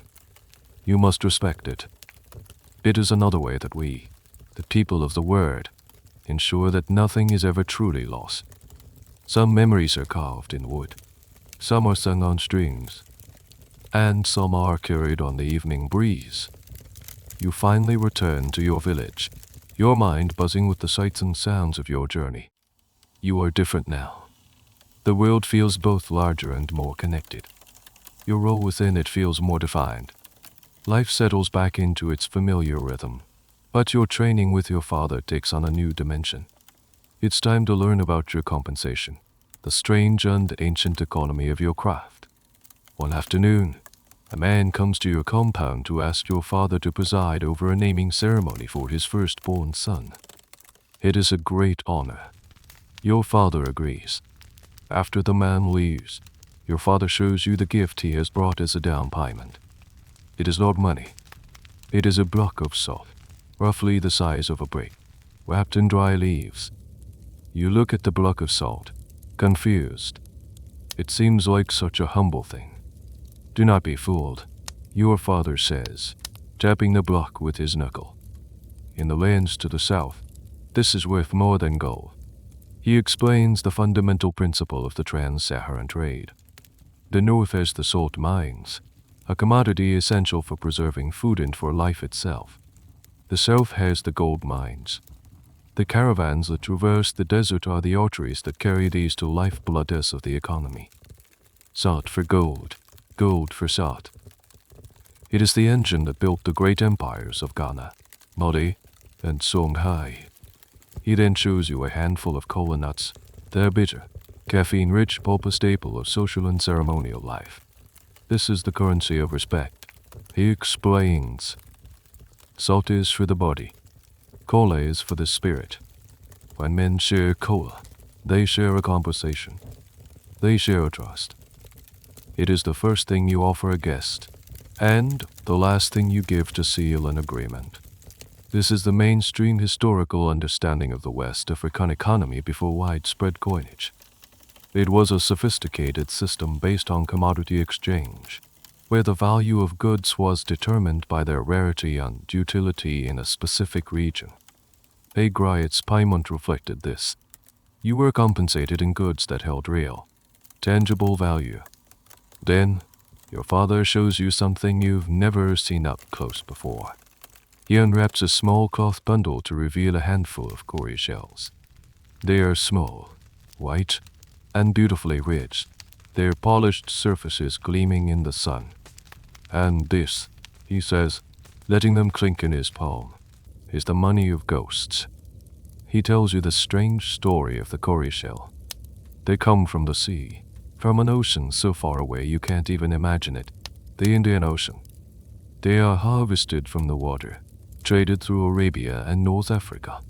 You must respect it. It is another way that we, the people of the word, ensure that nothing is ever truly lost. Some memories are carved in wood. Some are sung on strings. And some are carried on the evening breeze. You finally return to your village, your mind buzzing with the sights and sounds of your journey. You are different now. The world feels both larger and more connected. Your role within it feels more defined. Life settles back into its familiar rhythm, but your training with your father takes on a new dimension. It's time to learn about your compensation, the strange and ancient economy of your craft. One afternoon, a man comes to your compound to ask your father to preside over a naming ceremony for his firstborn son. It is a great honor. Your father agrees. After the man leaves, your father shows you the gift he has brought as a down payment. It is not money. It is a block of salt, roughly the size of a brick, wrapped in dry leaves. You look at the block of salt, confused. It seems like such a humble thing. Do not be fooled, your father says, tapping the block with his knuckle. In the lands to the south, this is worth more than gold. He explains the fundamental principle of the trans-Saharan trade. The north has the salt mines, a commodity essential for preserving food and for life itself. The south has the gold mines. The caravans that traverse the desert are the arteries that carry these two lifebloods of the economy. Salt for gold, gold for salt. It is the engine that built the great empires of Ghana, Mali, and Songhai. He then shows you a handful of kola nuts. They're bitter, caffeine-rich, pulp staple of social and ceremonial life. This is the currency of respect. He explains. Salt is for the body. Kola is for the spirit. When men share kola, they share a conversation. They share a trust. It is the first thing you offer a guest, and the last thing you give to seal an agreement. This is the mainstream historical understanding of the West African economy before widespread coinage. It was a sophisticated system based on commodity exchange, where the value of goods was determined by their rarity and utility in a specific region. A Griot's payment reflected this. You were compensated in goods that held real, tangible value. Then, your father shows you something you've never seen up close before. He unwraps a small cloth bundle to reveal a handful of cowrie shells. They are small, white, and beautifully rich, their polished surfaces gleaming in the sun. And this, he says, letting them clink in his palm, is the money of ghosts. He tells you the strange story of the cowrie shell. They come from the sea, from an ocean so far away you can't even imagine it, the Indian Ocean. They are harvested from the water, traded through Arabia and North Africa,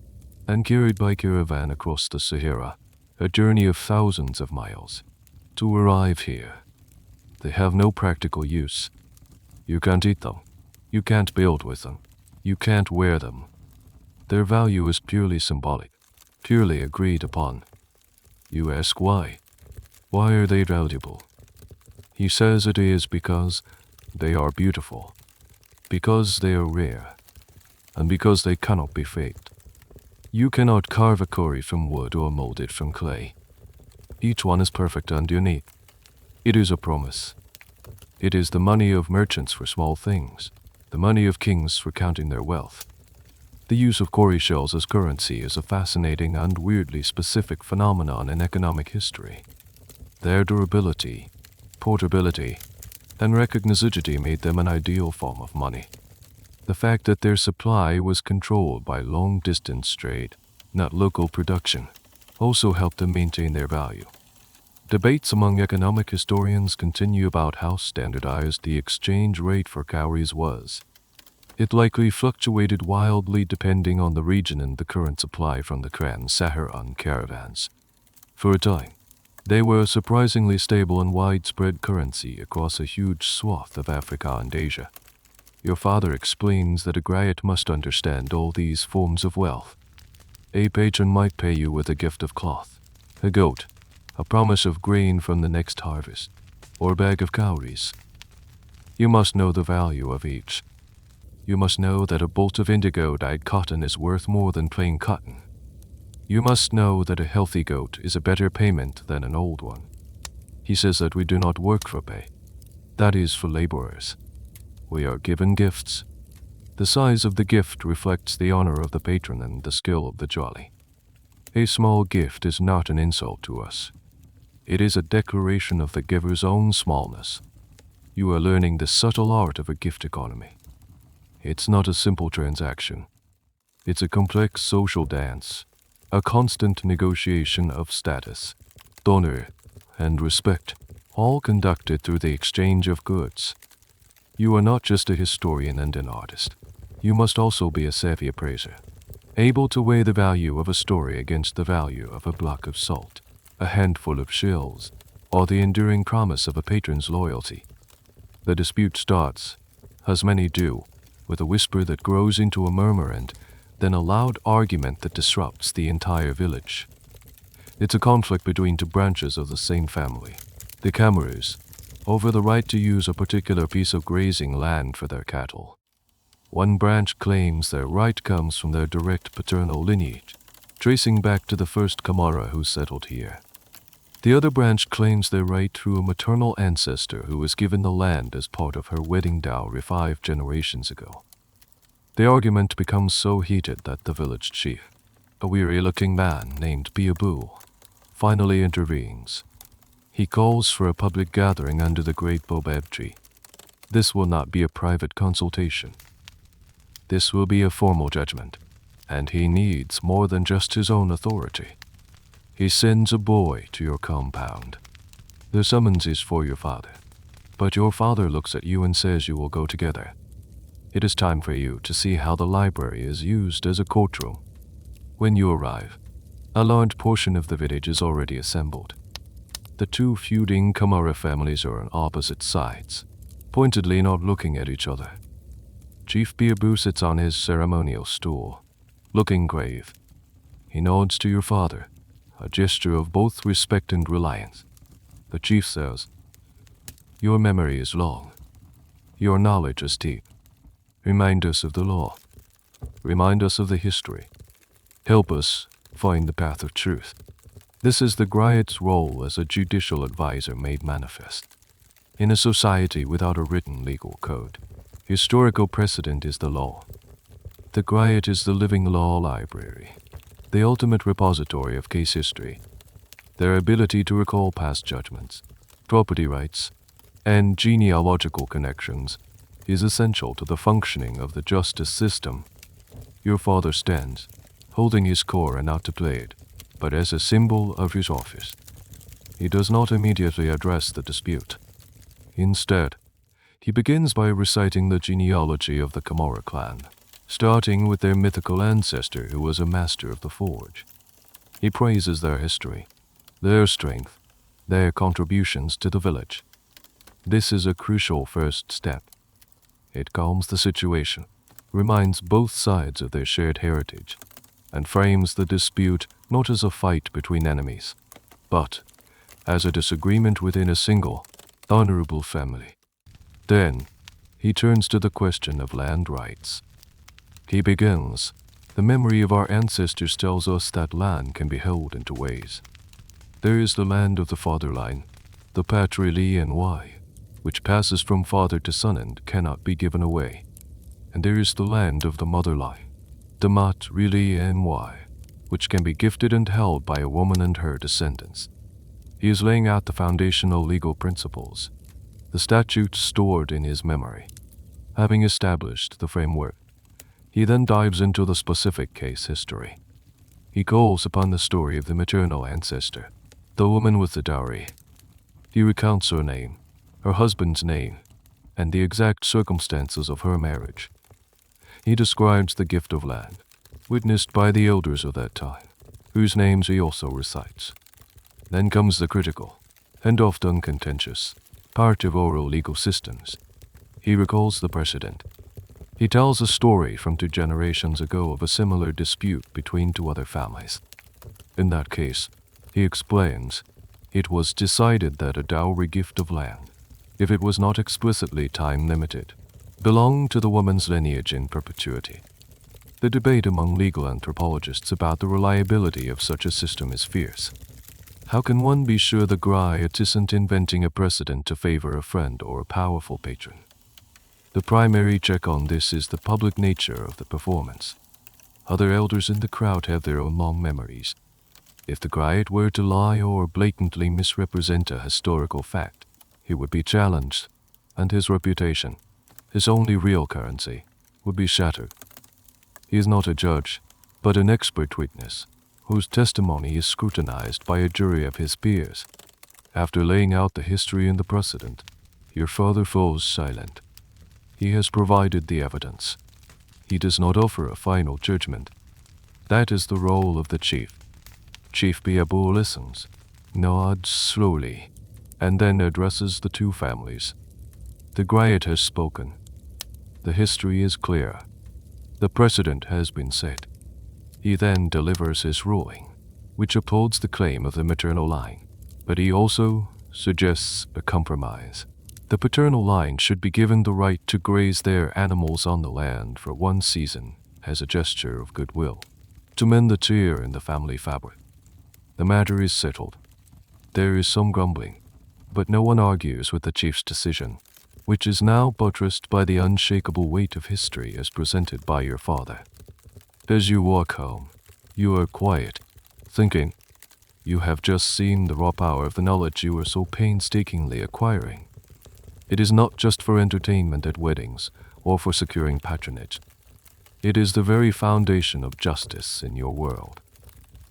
and carried by caravan across the Sahara, a journey of thousands of miles, to arrive here. They have no practical use. You can't eat them. You can't build with them. You can't wear them. Their value is purely symbolic, purely agreed upon. You ask why. Why are they valuable? He says it is because they are beautiful, because they are rare, and because they cannot be faked. You cannot carve a cowrie from wood or mold it from clay. Each one is perfect and unique. It is a promise. It is the money of merchants for small things, the money of kings for counting their wealth. The use of cowrie shells as currency is a fascinating and weirdly specific phenomenon in economic history. Their durability, portability, and recognizability made them an ideal form of money. The fact that their supply was controlled by long-distance trade, not local production, also helped them maintain their value. Debates among economic historians continue about how standardized the exchange rate for cowries was. It likely fluctuated wildly depending on the region and the current supply from the trans-Saharan caravans. For a time, they were a surprisingly stable and widespread currency across a huge swath of Africa and Asia. Your father explains that a griot must understand all these forms of wealth. A patron might pay you with a gift of cloth, a goat, a promise of grain from the next harvest, or a bag of cowries. You must know the value of each. You must know that a bolt of indigo-dyed cotton is worth more than plain cotton. You must know that a healthy goat is a better payment than an old one. He says that we do not work for pay. That is for laborers. We are given gifts. The size of the gift reflects the honor of the patron and the skill of the Jali. A small gift is not an insult to us. It is a declaration of the giver's own smallness. You are learning the subtle art of a gift economy. It's not a simple transaction. It's a complex social dance, a constant negotiation of status, honor, and respect, all conducted through the exchange of goods. You are not just a historian and an artist. You must also be a savvy appraiser, able to weigh the value of a story against the value of a block of salt, a handful of shells, or the enduring promise of a patron's loyalty. The dispute starts, as many do, with a whisper that grows into a murmur and then a loud argument that disrupts the entire village. It's a conflict between two branches of the same family, the Camerous, over the right to use a particular piece of grazing land for their cattle. One branch claims their right comes from their direct paternal lineage, tracing back to the first Camara who settled here. The other branch claims their right through a maternal ancestor who was given the land as part of her wedding dowry 5 generations ago. The argument becomes so heated that the village chief, a weary-looking man named Biabu, finally intervenes. He calls for a public gathering under the great baobab tree. This will not be a private consultation. This will be a formal judgment, and he needs more than just his own authority. He sends a boy to your compound. The summons is for your father, but your father looks at you and says you will go together. It is time for you to see how the library is used as a courtroom. When you arrive, a large portion of the village is already assembled. The two feuding Camara families are on opposite sides, pointedly not looking at each other. Chief Biabu sits on his ceremonial stool, looking grave. He nods to your father, a gesture of both respect and reliance. The chief says, "Your memory is long. Your knowledge is deep. Remind us of the law. Remind us of the history. Help us find the path of truth." This is the griot's role as a judicial advisor made manifest. In a society without a written legal code, historical precedent is the law. The griot is the living law library, the ultimate repository of case history. Their ability to recall past judgments, property rights, and genealogical connections is essential to the functioning of the justice system. Your father stands, holding his Kora not to play it, but as a symbol of his office. He does not immediately address the dispute. Instead, he begins by reciting the genealogy of the Camara clan, starting with their mythical ancestor who was a master of the forge. He praises their history, their strength, their contributions to the village. This is a crucial first step. It calms the situation, reminds both sides of their shared heritage, and frames the dispute not as a fight between enemies, but as a disagreement within a single, honorable family. Then, he turns to the question of land rights. He begins, "The memory of our ancestors tells us that land can be held in two ways. There is the land of the fatherline, The patrilineal, which passes from father to son and cannot be given away. And there is the land of the motherline, the matrilineal, which can be gifted and held by a woman and her descendants. He is laying out the foundational legal principles, the statutes stored in his memory. Having established the framework, he then dives into the specific case history. He calls upon the story of the maternal ancestor, the woman with the dowry. He recounts her name, her husband's name, and the exact circumstances of her marriage. He describes the gift of land, witnessed by the elders of that time, whose names he also recites. Then comes the critical, and often contentious, part of oral legal systems. He recalls the precedent. He tells a story from 2 generations ago of a similar dispute between 2 other families. In that case, he explains, it was decided that a dowry gift of land, if it was not explicitly time-limited, belonged to the woman's lineage in perpetuity. The debate among legal anthropologists about the reliability of such a system is fierce. How can one be sure the Griot isn't inventing a precedent to favor a friend or a powerful patron? The primary check on this is the public nature of the performance. Other elders in the crowd have their own long memories. If the Griot were to lie or blatantly misrepresent a historical fact, he would be challenged, and his reputation, his only real currency, would be shattered. He is not a judge, but an expert witness, whose testimony is scrutinized by a jury of his peers. After laying out the history and the precedent, your father falls silent. He has provided the evidence. He does not offer a final judgment. That is the role of the chief. Chief Biabu listens, nods slowly, and then addresses the 2 families. The Griot has spoken. The history is clear. The precedent has been set. He then delivers his ruling, which upholds the claim of the maternal line, but he also suggests a compromise. The paternal line should be given the right to graze their animals on the land for 1 season as a gesture of goodwill, to mend the tear in the family fabric. The matter is settled. There is some grumbling, but no one argues with the chief's decision, which is now buttressed by the unshakable weight of history as presented by your father. As you walk home, you are quiet, thinking, you have just seen the raw power of the knowledge you are so painstakingly acquiring. It is not just for entertainment at weddings or for securing patronage. It is the very foundation of justice in your world.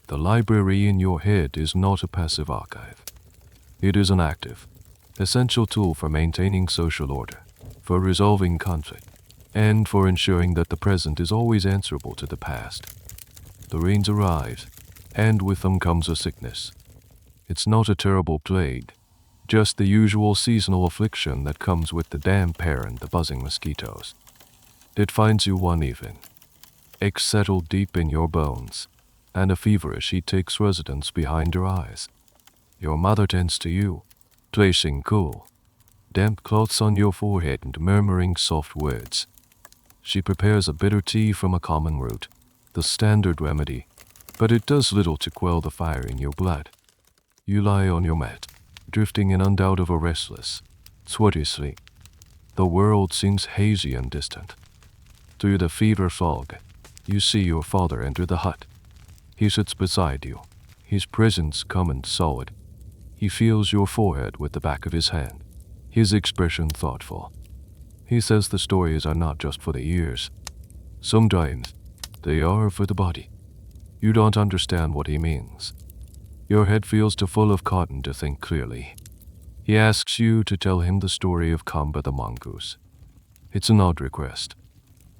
The library in your head is not a passive archive. It is an active, essential tool for maintaining social order, for resolving conflict, and for ensuring that the present is always answerable to the past. The rains arrive, and with them comes a sickness. It's not a terrible plague, just the usual seasonal affliction that comes with the damp air and the buzzing mosquitoes. It finds you one evening, aches settled deep in your bones, and a feverish heat takes residence behind your eyes. Your mother tends to you, placing cool, damp cloths on your forehead and murmuring soft words. She prepares a bitter tea from a common root, the standard remedy, but it does little to quell the fire in your blood. You lie on your mat, drifting in and out of a restless, sweaty sleep. The world seems hazy and distant. Through the fever fog, you see your father enter the hut. He sits beside you, his presence calm and solid. He feels your forehead with the back of his hand, his expression thoughtful. He says the stories are not just for the ears. Sometimes they are for the body. You don't understand what he means. Your head feels too full of cotton to think clearly. He asks you to tell him the story of Kamba the mongoose. It's an odd request.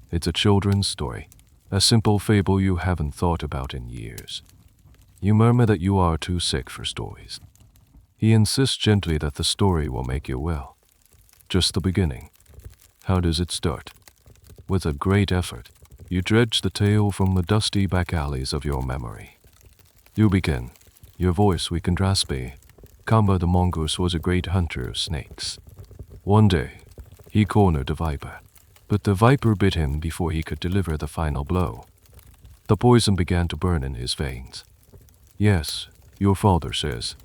It's a children's story, a simple fable you haven't thought about in years. You murmur that you are too sick for stories. He insists gently that the story will make you well. Just the beginning. How does it start? With a great effort, you dredge the tale from the dusty back alleys of your memory. You begin, your voice weak and raspy. Kamba the mongoose was a great hunter of snakes. One day, he cornered a viper, but the viper bit him before he could deliver the final blow. The poison began to burn in his veins. Yes, your father says.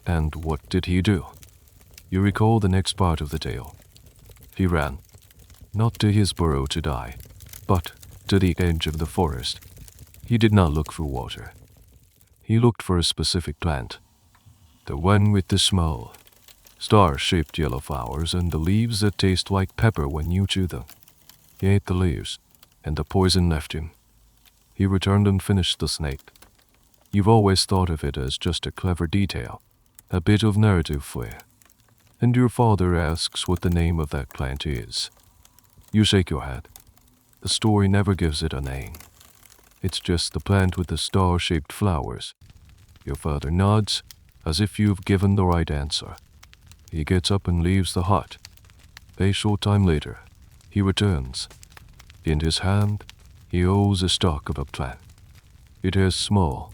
And what did he do? You recall the next part of the tale. He ran, not to his burrow to die, but to the edge of the forest. He did not look for water. He looked for a specific plant, the one with the small, star-shaped yellow flowers and the leaves that taste like pepper when you chew them. He ate the leaves, and the poison left him. He returned and finished the snake. You've always thought of it as just a clever detail, a bit of narrative flair. And your father asks what the name of that plant is. You shake your head. The story never gives it a name. It's just the plant with the star-shaped flowers. Your father nods, as if you've given the right answer. He gets up and leaves the hut. A short time later, he returns. In his hand, he holds a stalk of a plant. It has small,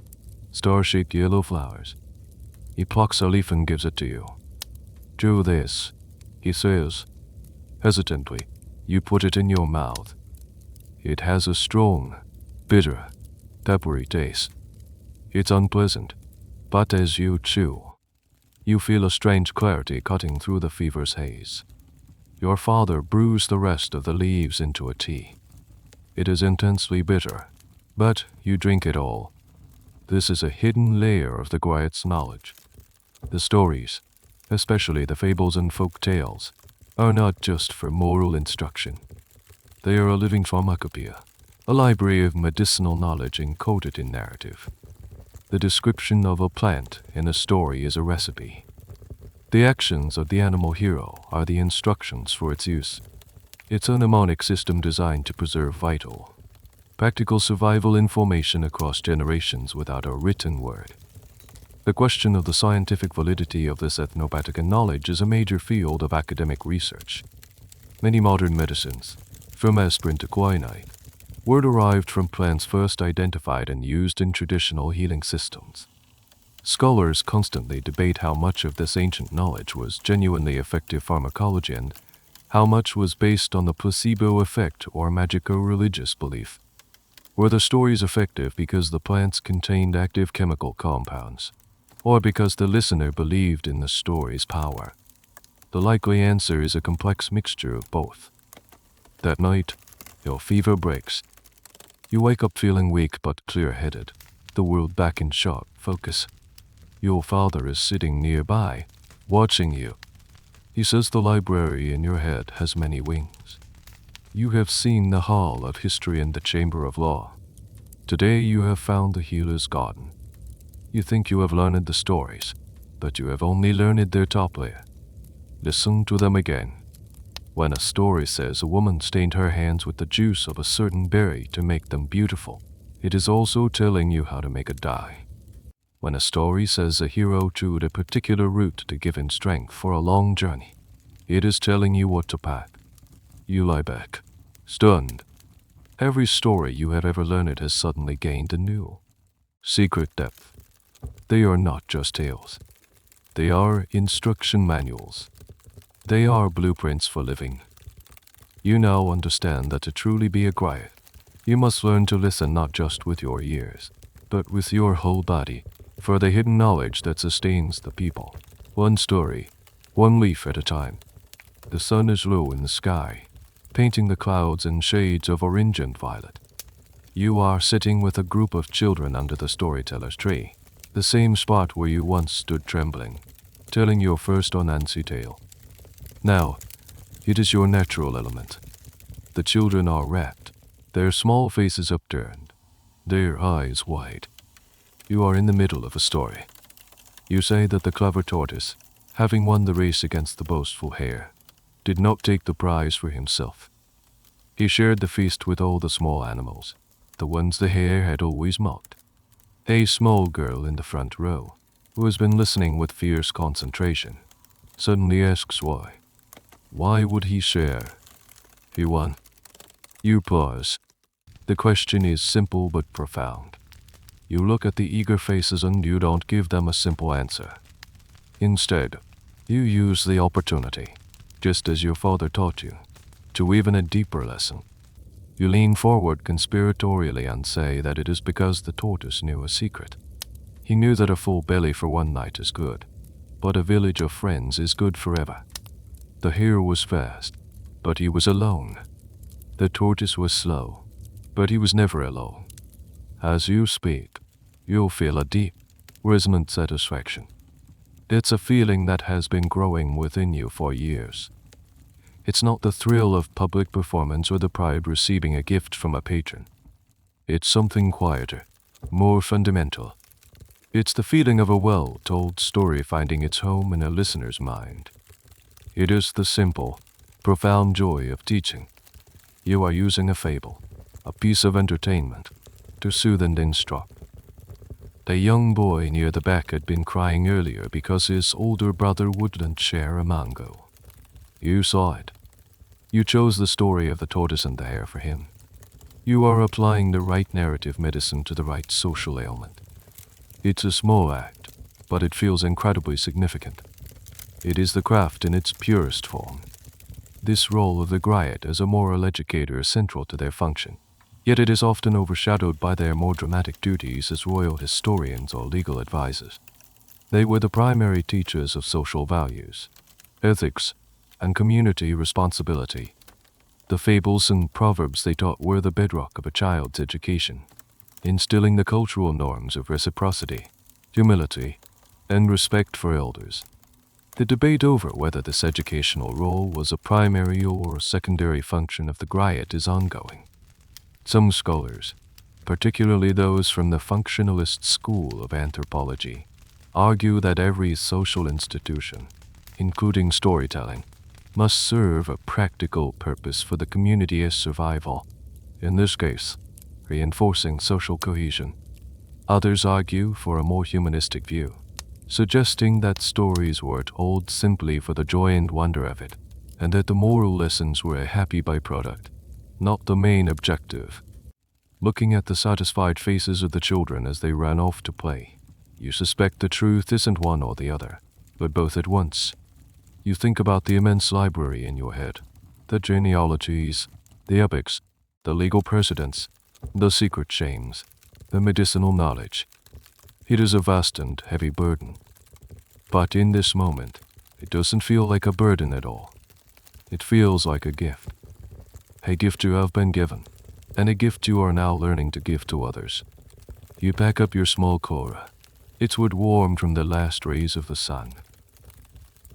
star-shaped yellow flowers. He plucks a leaf and gives it to you. "Chew this," he says. Hesitantly, you put it in your mouth. It has a strong, bitter, peppery taste. It's unpleasant, but as you chew, you feel a strange clarity cutting through the fever's haze. Your father brews the rest of the leaves into a tea. It is intensely bitter, but you drink it all. This is a hidden layer of the Griot's knowledge. The stories, especially the fables and folk tales, are not just for moral instruction. They are a living pharmacopoeia, a library of medicinal knowledge encoded in narrative. The description of a plant in a story is a recipe. The actions of the animal hero are the instructions for its use. It's a mnemonic system designed to preserve vital, practical survival information across generations without a written word. The question of the scientific validity of this ethnopathic knowledge is a major field of academic research. Many modern medicines, from aspirin to quinine, were derived from plants first identified and used in traditional healing systems. Scholars constantly debate how much of this ancient knowledge was genuinely effective pharmacology and how much was based on the placebo effect or magico-religious belief. Were the stories effective because the plants contained active chemical compounds, or because the listener believed in the story's power? The likely answer is a complex mixture of both. That night, your fever breaks. You wake up feeling weak but clear-headed, the world back in sharp focus. Your father is sitting nearby, watching you. He says the library in your head has many wings. You have seen the Hall of History and the Chamber of Law. Today you have found the Healer's Garden. You think you have learned the stories, but you have only learned their top layer. Listen to them again. When a story says a woman stained her hands with the juice of a certain berry to make them beautiful, it is also telling you how to make a dye. When a story says a hero chewed a particular root to give him strength for a long journey, it is telling you what to pack. You lie back, stunned. Every story you have ever learned has suddenly gained a new, secret depth. They are not just tales. They are instruction manuals. They are blueprints for living. You now understand that to truly be a Griot, you must learn to listen not just with your ears, but with your whole body, for the hidden knowledge that sustains the people. One story, one leaf at a time. The sun is low in the sky, painting the clouds in shades of orange and violet. You are sitting with a group of children under the storyteller's tree, the same spot where you once stood trembling, telling your first Onansi tale. Now, it is your natural element. The children are rapt, their small faces upturned, their eyes wide. You are in the middle of a story. You say that the clever tortoise, having won the race against the boastful hare, did not take the prize for himself. He shared the feast with all the small animals, the ones the hare had always mocked. A small girl in the front row, who has been listening with fierce concentration, suddenly asks why. Why would he share? He won. You pause. The question is simple but profound. You look at the eager faces and you don't give them a simple answer. Instead, you use the opportunity, just as your father taught you, to weave in a deeper lesson. You lean forward conspiratorially and say that it is because the tortoise knew a secret. He knew that a full belly for one night is good. but a village of friends is good forever. The hare was fast, but he was alone. The tortoise was slow, but he was never alone. As you speak, you'll feel a deep, resonant satisfaction. It's a feeling that has been growing within you for years. It's not the thrill of public performance or the pride receiving a gift from a patron. It's something quieter, more fundamental. It's the feeling of a well-told story finding its home in a listener's mind. It is the simple, profound joy of teaching. You are using a fable, a piece of entertainment, to soothe and instruct. The young boy near the back had been crying earlier because his older brother wouldn't share a mango. You saw it. You chose the story of the tortoise and the hare for him. You are applying the right narrative medicine to the right social ailment. It's a small act, but it feels incredibly significant. It is the craft in its purest form. This role of the griot as a moral educator is central to their function, yet it is often overshadowed by their more dramatic duties as royal historians or legal advisors. They were the primary teachers of social values, ethics, and community responsibility. The fables and proverbs they taught were the bedrock of a child's education, instilling the cultural norms of reciprocity, humility, and respect for elders. The debate over whether this educational role was a primary or secondary function of the griot is ongoing. Some scholars, particularly those from the functionalist school of anthropology, argue that every social institution, including storytelling, must serve a practical purpose for the community's survival, in this case, reinforcing social cohesion. Others argue for a more humanistic view, suggesting that stories were told simply for the joy and wonder of it, and that the moral lessons were a happy byproduct, not the main objective. Looking at the satisfied faces of the children as they ran off to play, you suspect the truth isn't one or the other, but both at once. You think about the immense library in your head, the genealogies, the epics, the legal precedents, the secret shames, the medicinal knowledge. It is a vast and heavy burden. But in this moment, it doesn't feel like a burden at all. It feels like a gift you have been given, and a gift you are now learning to give to others. You pack up your small Kora, its wood warmed from the last rays of the sun.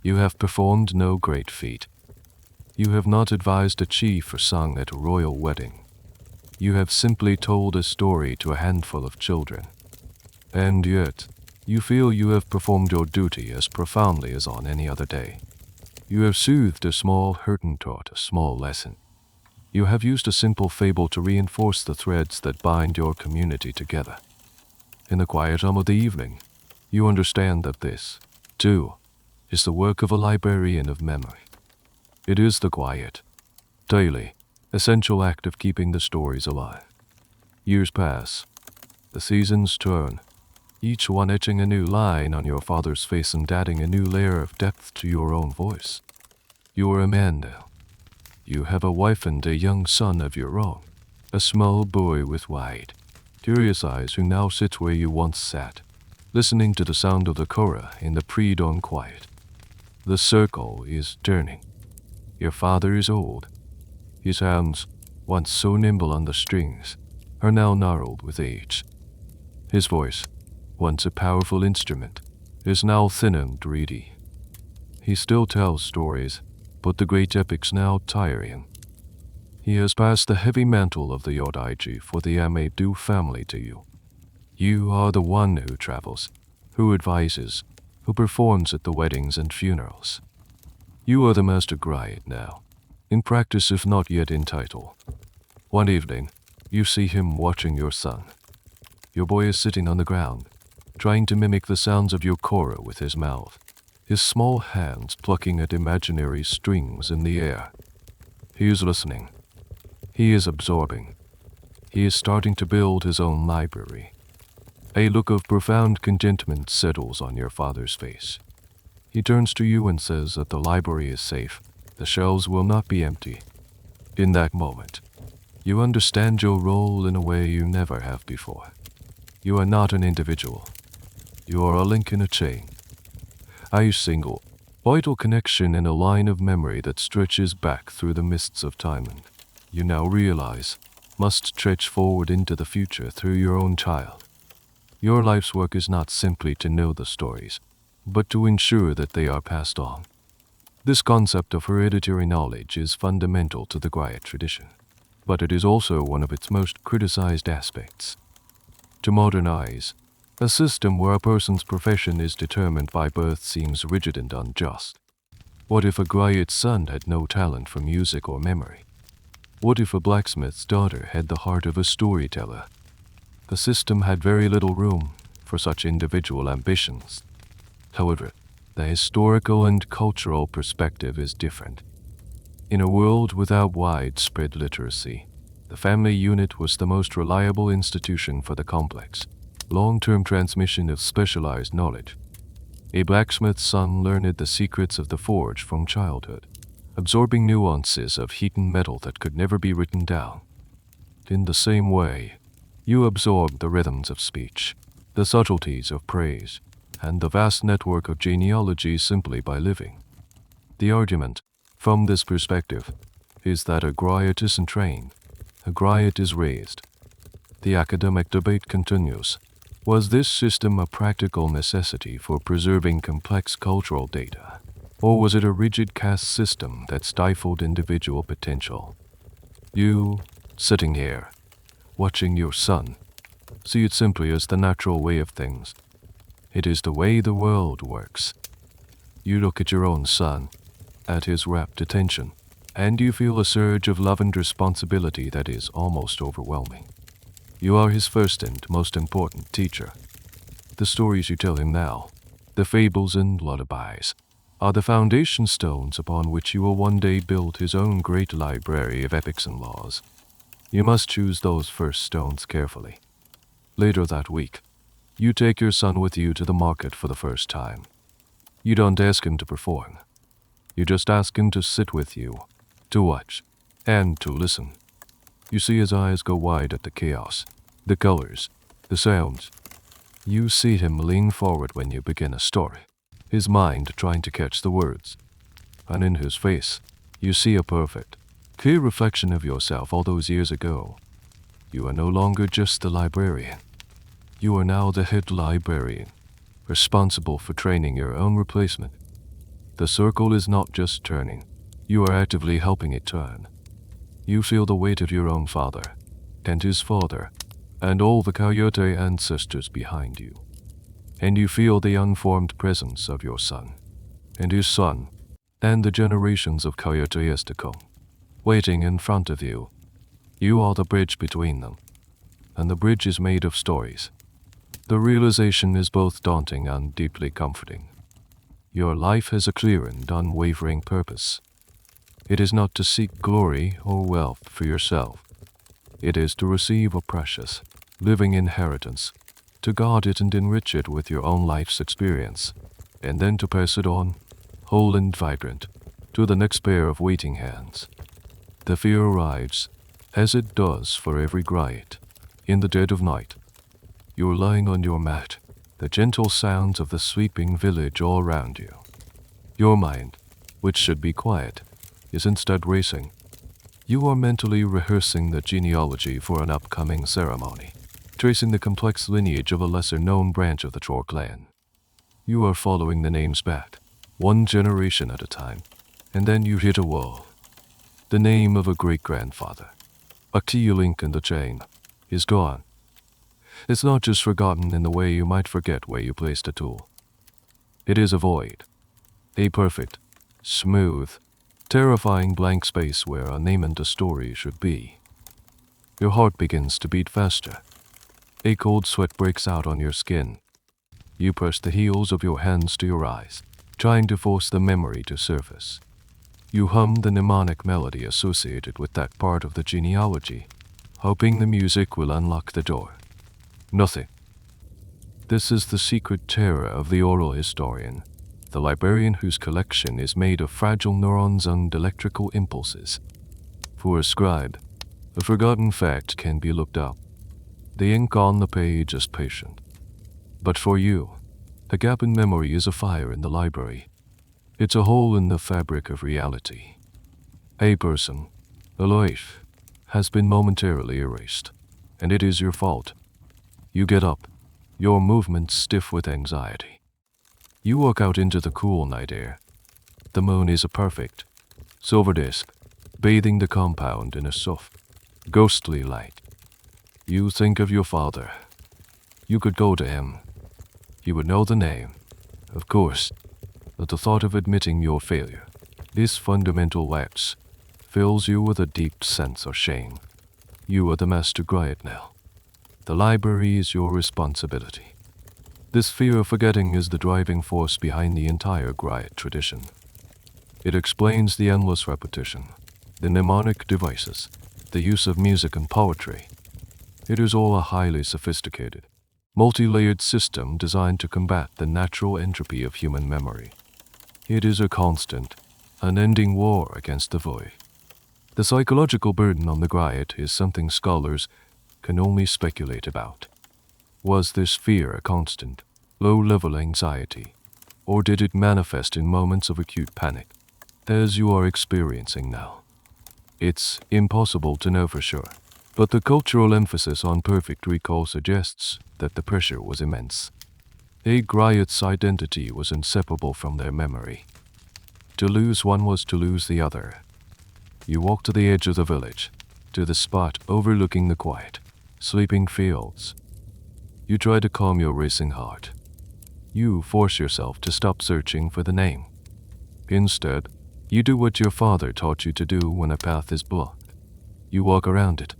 You have performed no great feat. You have not advised a chief or sung at a royal wedding. You have simply told a story to a handful of children. And yet, you feel you have performed your duty as profoundly as on any other day. You have soothed a small hurt and taught a small lesson. You have used a simple fable to reinforce the threads that bind your community together. In the quiet hum of the evening, you understand that this, too, is the work of a librarian of memory. It is the quiet, daily, essential act of keeping the stories alive. Years pass. The seasons turn, each one etching a new line on your father's face and adding a new layer of depth to your own voice. You are a man now. You have a wife and a young son of your own, a small boy with wide, curious eyes who now sits where you once sat, listening to the sound of the Kora in the pre-dawn quiet. The circle is turning. Your father is old. His hands, once so nimble on the strings, are now gnarled with age. His voice, once a powerful instrument, is now thin and reedy. He still tells stories, but the great epics now tire him. He has passed the heavy mantle of the Yodaiji for the Amedu family to you. You are the one who travels, who advises, who performs at the weddings and funerals. You are the master griot now, in practice if not yet in title. One evening, you see him watching your son. Your boy is sitting on the ground, trying to mimic the sounds of your Kora with his mouth, his small hands plucking at imaginary strings in the air. He is listening. He is absorbing. He is starting to build his own library. A look of profound contentment settles on your father's face. He turns to you and says that the library is safe. The shelves will not be empty. In that moment, you understand your role in a way you never have before. You are not an individual. You are a link in a chain. A single, vital connection in a line of memory that stretches back through the mists of time and, you now realize, must stretch forward into the future through your own child. Your life's work is not simply to know the stories, but to ensure that they are passed on. This concept of hereditary knowledge is fundamental to the Griot tradition, but it is also one of its most criticized aspects. To modern eyes, a system where a person's profession is determined by birth seems rigid and unjust. What if a Griot's son had no talent for music or memory? What if a blacksmith's daughter had the heart of a storyteller? The system had very little room for such individual ambitions. However, the historical and cultural perspective is different. In a world without widespread literacy, the family unit was the most reliable institution for the complex, long-term transmission of specialized knowledge. A blacksmith's son learned the secrets of the forge from childhood, absorbing nuances of heat and metal that could never be written down. In the same way, you absorb the rhythms of speech, the subtleties of praise, and the vast network of genealogies simply by living. The argument, from this perspective, is that a Griot isn't trained, a Griot is raised. The academic debate continues. Was this system a practical necessity for preserving complex cultural data, or was it a rigid caste system that stifled individual potential? You, sitting here, watching your son, see it simply as the natural way of things. It is the way the world works. You look at your own son, at his rapt attention, and you feel a surge of love and responsibility that is almost overwhelming. You are his first and most important teacher. The stories you tell him now, the fables and lullabies, are the foundation stones upon which you will one day build his own great library of epics and laws. You must choose those first stones carefully. Later that week, you take your son with you to the market for the first time. You don't ask him to perform. You just ask him to sit with you, to watch, and to listen. You see his eyes go wide at the chaos, the colors, the sounds. You see him lean forward when you begin a story, his mind trying to catch the words. And in his face, you see a perfect, clear reflection of yourself all those years ago. You are no longer just the librarian. You are now the head librarian, responsible for training your own replacement. The circle is not just turning, you are actively helping it turn. You feel the weight of your own father, and his father, and all the Kouyaté ancestors behind you. And you feel the unformed presence of your son, and his son, and the generations of Kouyatés to come, waiting in front of you. You are the bridge between them, and the bridge is made of stories. The realization is both daunting and deeply comforting. Your life has a clear and unwavering purpose. It is not to seek glory or wealth for yourself. It is to receive a precious, living inheritance, to guard it and enrich it with your own life's experience, and then to pass it on, whole and vibrant, to the next pair of waiting hands. The fear arrives, as it does for every Griot, in the dead of night. You're lying on your mat, the gentle sounds of the sweeping village all around you. Your mind, which should be quiet, is instead racing. You are mentally rehearsing the genealogy for an upcoming ceremony, tracing the complex lineage of a lesser-known branch of the Chor clan. You are following the names back, one generation at a time, and then you hit a wall. The name of a great-grandfather, a key link in the chain, is gone. It's not just forgotten in the way you might forget where you placed a tool. It is a void, a perfect, smooth, terrifying blank space where a name and a story should be. Your heart begins to beat faster. A cold sweat breaks out on your skin. You press the heels of your hands to your eyes, trying to force the memory to surface. You hum the mnemonic melody associated with that part of the genealogy, hoping the music will unlock the door. Nothing. This is the secret terror of the oral historian, the librarian whose collection is made of fragile neurons and electrical impulses. For a scribe, a forgotten fact can be looked up. The ink on the page is patient. But for you, A gap in memory is a fire in the library. It's a hole in the fabric of reality. A person, a life, has been momentarily erased, and it is your fault. You get up, your movements stiff with anxiety. You walk out into the cool night air. The moon is a perfect silver disk, bathing the compound in a soft, ghostly light. You think of your father. You could go to him. You would know the name, of course, but the thought of admitting your failure, this fundamental lapse, fills you with a deep sense of shame. You are the Master Griot now. The library is your responsibility. This fear of forgetting is the driving force behind the entire Griot tradition. It explains the endless repetition, the mnemonic devices, the use of music and poetry. It is all a highly sophisticated, multi-layered system designed to combat the natural entropy of human memory. It is a constant, unending war against the void. The psychological burden on the Griot is something scholars can only speculate about. Was this fear a constant, low-level anxiety, or did it manifest in moments of acute panic, as you are experiencing now? It's impossible to know for sure, but the cultural emphasis on perfect recall suggests that the pressure was immense. A Griot's identity was inseparable from their memory. To lose one was to lose the other. You walk to the edge of the village, to the spot overlooking the quiet, sleeping fields. You try to calm your racing heart. You force yourself to stop searching for the name. Instead, you do what your father taught you to do when a path is blocked. You walk around it.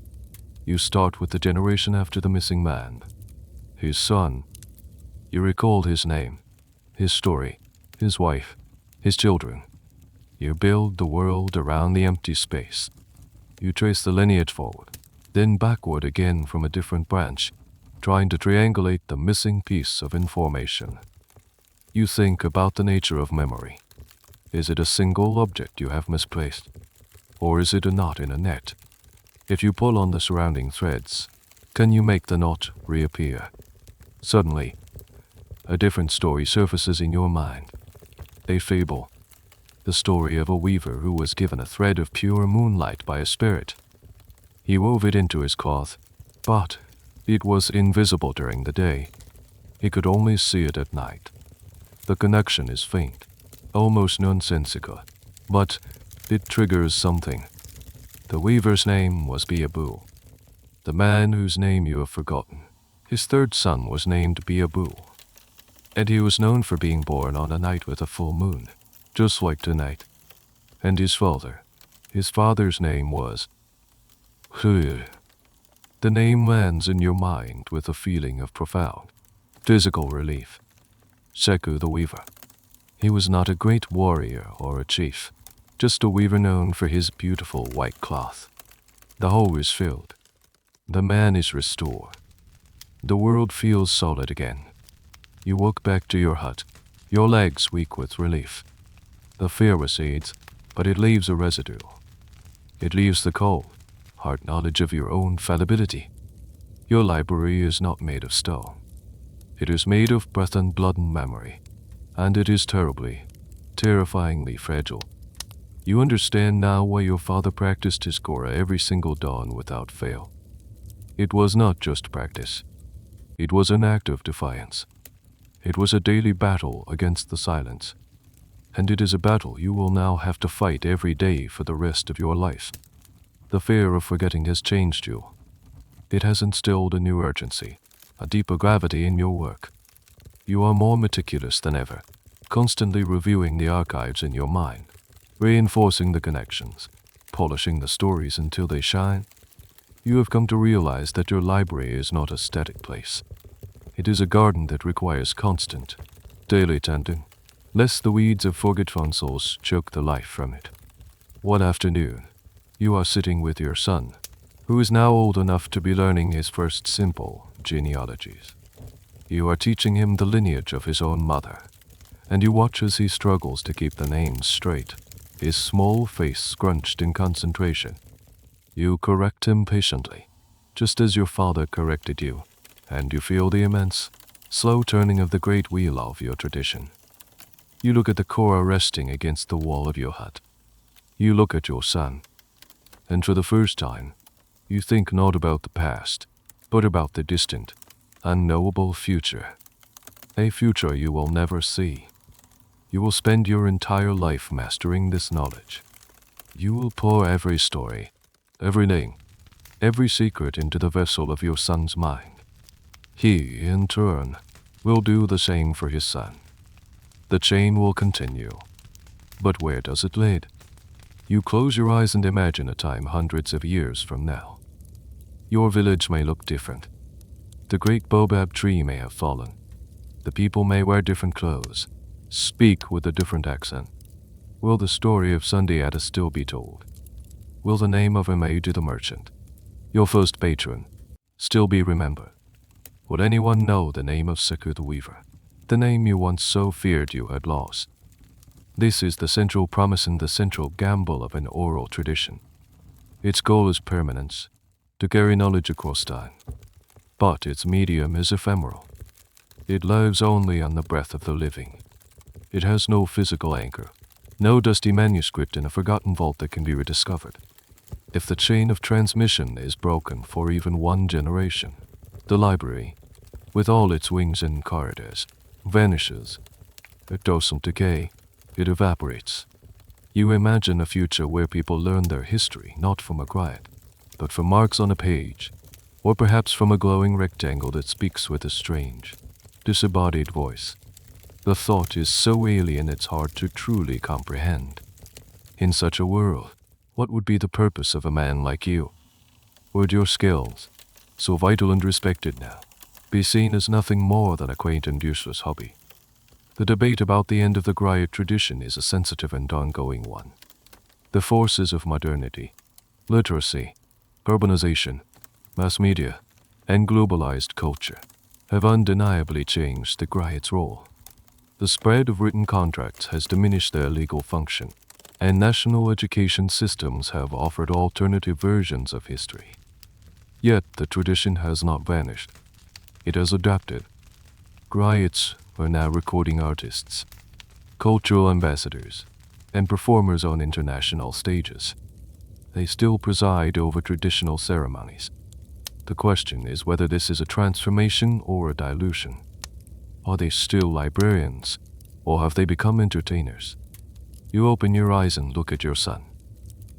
You start with the generation after the missing man. His son. You recall his name, his story, his wife, his children. You build the world around the empty space. You trace the lineage forward, then backward again from a different branch, trying to triangulate the missing piece of information. You think about the nature of memory. Is it a single object you have misplaced? Or is it a knot in a net? If you pull on the surrounding threads, can you make the knot reappear? Suddenly, a different story surfaces in your mind. A fable. The story of a weaver who was given a thread of pure moonlight by a spirit. He wove it into his cloth, but it was invisible during the day. He could only see it at night. The connection is faint, almost nonsensical, but it triggers something. The weaver's name was Beaboo, the man whose name you have forgotten. His third son was named Beaboo, and he was known for being born on a night with a full moon, just like tonight. And his father's name was Kouyaté. The name lands in your mind with a feeling of profound physical relief. Sekou the Weaver. He was not a great warrior or a chief, just a weaver known for his beautiful white cloth. The hole is filled. The man is restored. The world feels solid again. You walk back to your hut, your legs weak with relief. The fear recedes, but it leaves a residue. It leaves the cold, hard knowledge of your own fallibility. Your library is not made of stone. It is made of breath and blood and memory, and it is terribly, terrifyingly fragile. You understand now why your father practiced his Kora every single dawn without fail. It was not just practice. It was an act of defiance. It was a daily battle against the silence. And it is a battle you will now have to fight every day for the rest of your life. The fear of forgetting has changed you. It has instilled a new urgency, a deeper gravity in your work. You are more meticulous than ever, constantly reviewing the archives in your mind, reinforcing the connections, polishing the stories until they shine. You have come to realize that your library is not a static place. It is a garden that requires constant, daily tending, lest the weeds of forgetful choke the life from it. One afternoon, you are sitting with your son, who is now old enough to be learning his first simple genealogies. You are teaching him the lineage of his own mother, and you watch as he struggles to keep the names straight, his small face scrunched in concentration. You correct him patiently, just as your father corrected you, and you feel the immense, slow turning of the great wheel of your tradition. You look at the Kora resting against the wall of your hut. You look at your son, and for the first time, you think not about the past, but about the distant, unknowable future. A future you will never see. You will spend your entire life mastering this knowledge. You will pour every story, every name, every secret into the vessel of your son's mind. He, in turn, will do the same for his son. The chain will continue. But where does it lead? You close your eyes and imagine a time hundreds of years from now. Your village may look different. The great baobab tree may have fallen. The people may wear different clothes, speak with a different accent. Will the story of Sundiata still be told? Will the name of Imaidu the merchant, your first patron, still be remembered? Would anyone know the name of Seku the weaver, the name you once so feared you had lost? This is the central promise and the central gamble of an oral tradition. Its goal is permanence, to carry knowledge across time. But its medium is ephemeral. It lives only on the breath of the living. It has no physical anchor, no dusty manuscript in a forgotten vault that can be rediscovered. If the chain of transmission is broken for even one generation, the library, with all its wings and corridors, vanishes. It doesn't decay, it evaporates. You imagine a future where people learn their history not from a griot, but from marks on a page, or perhaps from a glowing rectangle that speaks with a strange, disembodied voice. The thought is so alien it's hard to truly comprehend. In such a world, what would be the purpose of a man like you? Would your skills, so vital and respected now, be seen as nothing more than a quaint and useless hobby? The debate about the end of the griot tradition is a sensitive and ongoing one. The forces of modernity, literacy, urbanization, mass media, and globalized culture have undeniably changed the griot's role. The spread of written contracts has diminished their legal function, and national education systems have offered alternative versions of history. Yet the tradition has not vanished. It has adapted. Griots are now recording artists, cultural ambassadors, and performers on international stages. They still preside over traditional ceremonies. The question is whether this is a transformation or a dilution. Are they still librarians, or have they become entertainers? You open your eyes and look at your son.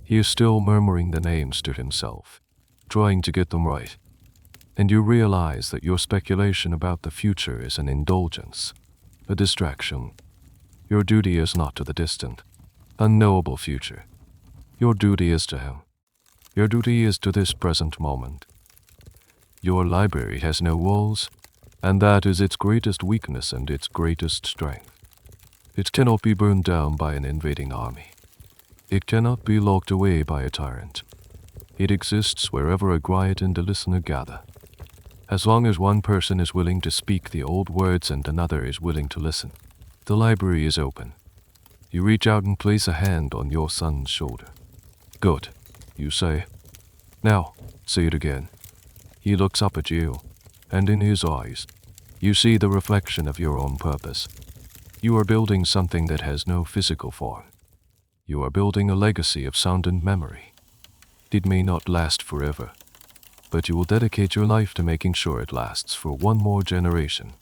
He is still murmuring the names to himself, trying to get them right. And you realize that your speculation about the future is an indulgence, a distraction. Your duty is not to the distant, unknowable future. Your duty is to him. Your duty is to this present moment. Your library has no walls, and that is its greatest weakness and its greatest strength. It cannot be burned down by an invading army. It cannot be locked away by a tyrant. It exists wherever a griot and a listener gather. As long as one person is willing to speak the old words and another is willing to listen, the library is open. You reach out and place a hand on your son's shoulder. Good, you say. Now, say it again. He looks up at you, and in his eyes, you see the reflection of your own purpose. You are building something that has no physical form. You are building a legacy of sound and memory. It may not last forever, but you will dedicate your life to making sure it lasts for one more generation.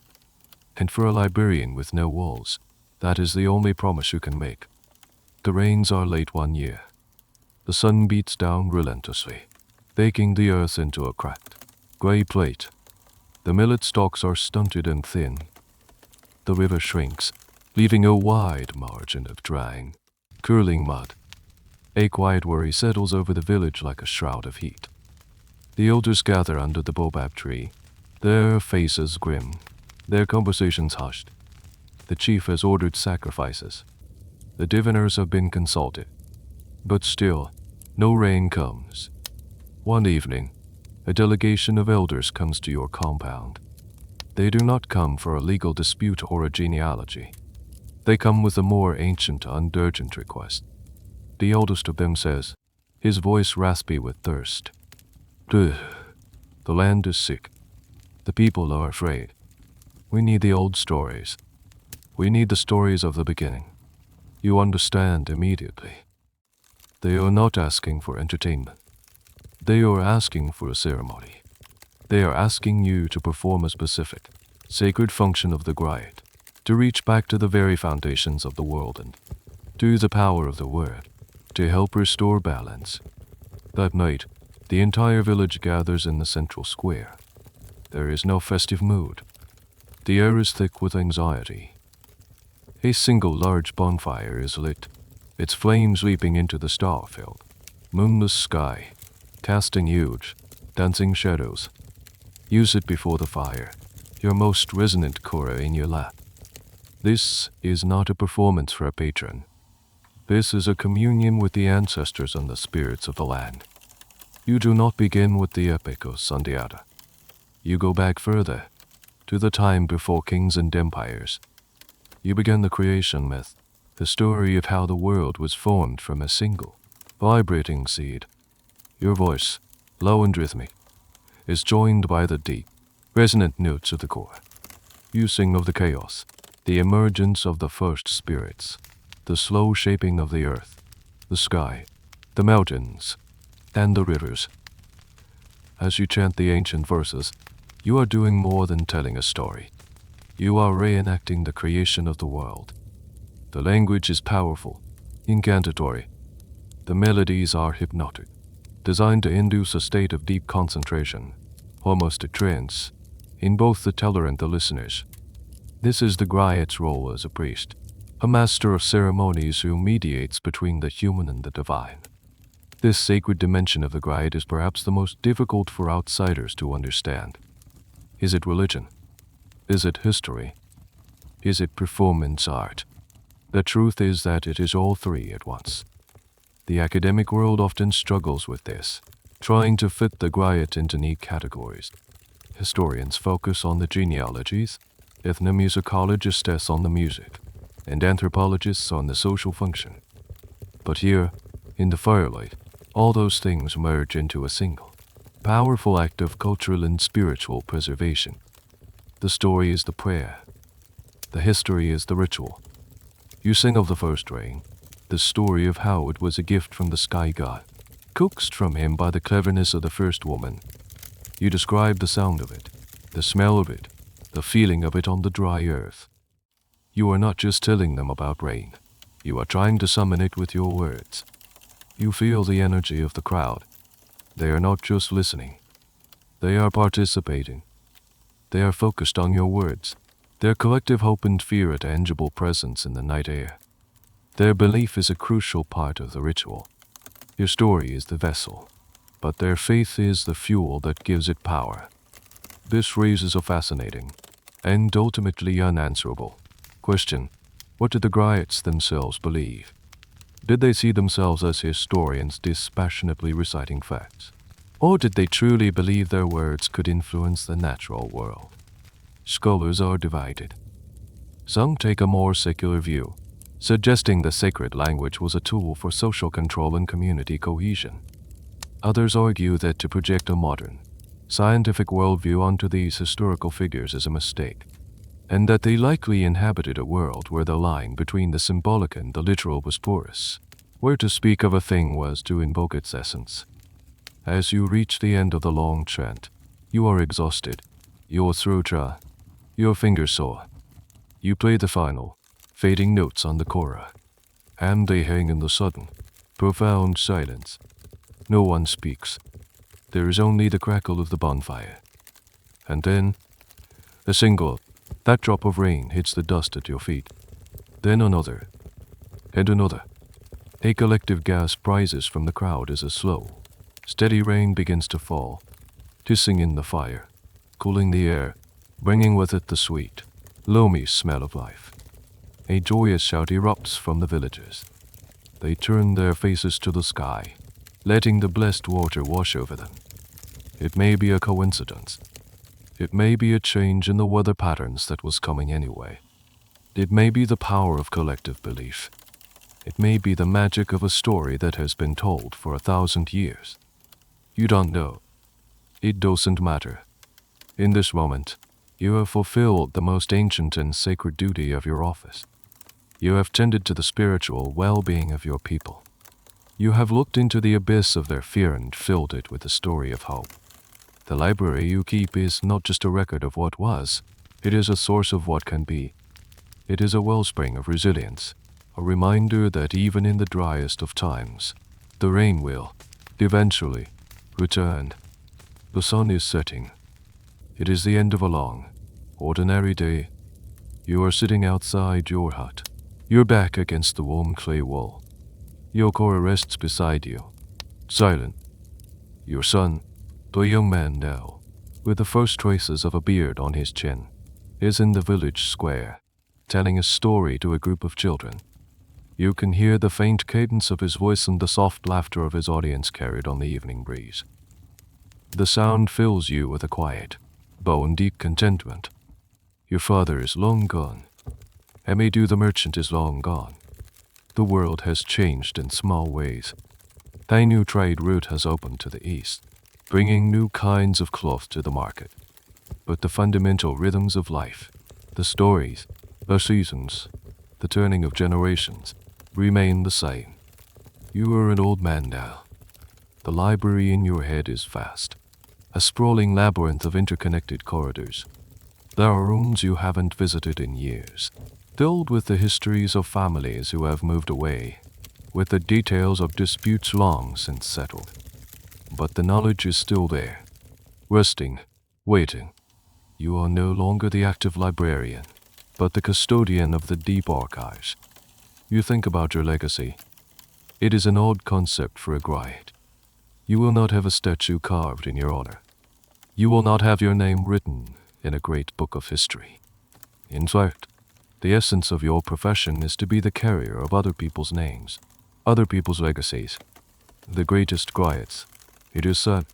And for a librarian with no walls, that is the only promise you can make. The rains are late one year. The sun beats down relentlessly, baking the earth into a cracked, gray plate. The millet stalks are stunted and thin. The river shrinks, leaving a wide margin of drying, curling mud. A quiet worry settles over the village like a shroud of heat. The elders gather under the baobab tree, their faces grim, their conversations hushed. The chief has ordered sacrifices. The diviners have been consulted. But still, no rain comes. One evening, a delegation of elders comes to your compound. They do not come for a legal dispute or a genealogy. They come with a more ancient and urgent request. The oldest of them says, his voice raspy with thirst, "The land is sick. The people are afraid. We need the old stories. We need the stories of the beginning. You understand immediately. They are not asking for entertainment. They are asking for a ceremony. They are asking you to perform a specific, sacred function of the Griot, to reach back to the very foundations of the world and to the power of the word, to help restore balance. That night, the entire village gathers in the central square. There is no festive mood. The air is thick with anxiety. A single large bonfire is lit, its flames leaping into the star-filled, moonless sky, casting huge, dancing shadows. You sit before the fire, your most resonant Kora in your lap. This is not a performance for a patron. This is a communion with the ancestors and the spirits of the land. You do not begin with the epic of Sundiata. You go back further, to the time before kings and empires. You begin the creation myth, the story of how the world was formed from a single, vibrating seed. Your voice, low and rhythmic, is joined by the deep, resonant notes of the core. You sing of the chaos, the emergence of the first spirits, the slow shaping of the earth, the sky, the mountains, and the rivers. As you chant the ancient verses, you are doing more than telling a story. You are reenacting the creation of the world. The language is powerful, incantatory. The melodies are hypnotic, designed to induce a state of deep concentration, almost a trance, in both the teller and the listeners. This is the Griot's role as a priest, a master of ceremonies who mediates between the human and the divine. This sacred dimension of the Griot is perhaps the most difficult for outsiders to understand. Is it religion? Is it history? Is it performance art? The truth is that it is all three at once. The academic world often struggles with this, trying to fit the Griot into neat categories. Historians focus on the genealogies, ethnomusicologists on the music, and anthropologists on the social function. But here, in the firelight, all those things merge into a single, powerful act of cultural and spiritual preservation. The story is the prayer. The history is the ritual. You sing of the first rain, the story of how it was a gift from the sky god, coaxed from him by the cleverness of the first woman. You describe the sound of it, the smell of it, the feeling of it on the dry earth. You are not just telling them about rain. You are trying to summon it with your words. You feel the energy of the crowd. They are not just listening. They are participating. They are focused on your words. Their collective hope and fear a tangible presence in the night air. Their belief is a crucial part of the ritual. Your story is the vessel, but their faith is the fuel that gives it power. This raises a fascinating, and ultimately unanswerable, question. What did the Griots themselves believe? Did they see themselves as historians dispassionately reciting facts? Or did they truly believe their words could influence the natural world? Scholars are divided. Some take a more secular view, suggesting the sacred language was a tool for social control and community cohesion. Others argue that to project a modern, scientific worldview onto these historical figures is a mistake, and that they likely inhabited a world where the line between the symbolic and the literal was porous, where to speak of a thing was to invoke its essence. As you reach the end of the long chant, you are exhausted, your throat dry, your fingers sore. You play the final, fading notes on the Kora, and they hang in the sudden, profound silence. No one speaks. There is only the crackle of the bonfire. And then, a single, that drop of rain hits the dust at your feet. Then another, and another. A collective gasp rises from the crowd as a slow, steady rain begins to fall, hissing in the fire, cooling the air, bringing with it the sweet, loamy smell of life. A joyous shout erupts from the villagers. They turn their faces to the sky, letting the blessed water wash over them. It may be a coincidence. It may be a change in the weather patterns that was coming anyway. It may be the power of collective belief. It may be the magic of a story that has been told for 1,000 years. You don't know. It doesn't matter. In this moment, You have fulfilled the most ancient and sacred duty of your office. You have tended to the spiritual well-being of your people. You have looked into the abyss of their fear and filled it with the story of hope. The library you keep is not just a record of what was, it is a source of what can be. It is a wellspring of resilience, a reminder that even in the driest of times, the rain will, eventually, return. The sun is setting. It is the end of a long, ordinary day. You are sitting outside your hut, your back against the warm clay wall. Your Kora rests beside you, silent. Your son, the young man now, with the first traces of a beard on his chin, is in the village square, telling a story to a group of children. You can hear the faint cadence of his voice and the soft laughter of his audience carried on the evening breeze. The sound fills you with a quiet, bone-deep contentment. Your father is long gone. Amadou the merchant is long gone. The world has changed in small ways. A new trade route has opened to the east, bringing new kinds of cloth to the market. But the fundamental rhythms of life, the stories, the seasons, the turning of generations, remain the same. You are an old man now. The library in your head is vast, a sprawling labyrinth of interconnected corridors. There are rooms you haven't visited in years, filled with the histories of families who have moved away, with the details of disputes long since settled. But the knowledge is still there, resting, waiting. You are no longer the active librarian, but the custodian of the deep archives. You think about your legacy. It is an odd concept for a Griot. You will not have a statue carved in your honor. You will not have your name written in a great book of history. In fact, the essence of your profession is to be the carrier of other people's names, other people's legacies. The greatest Griots, it is said,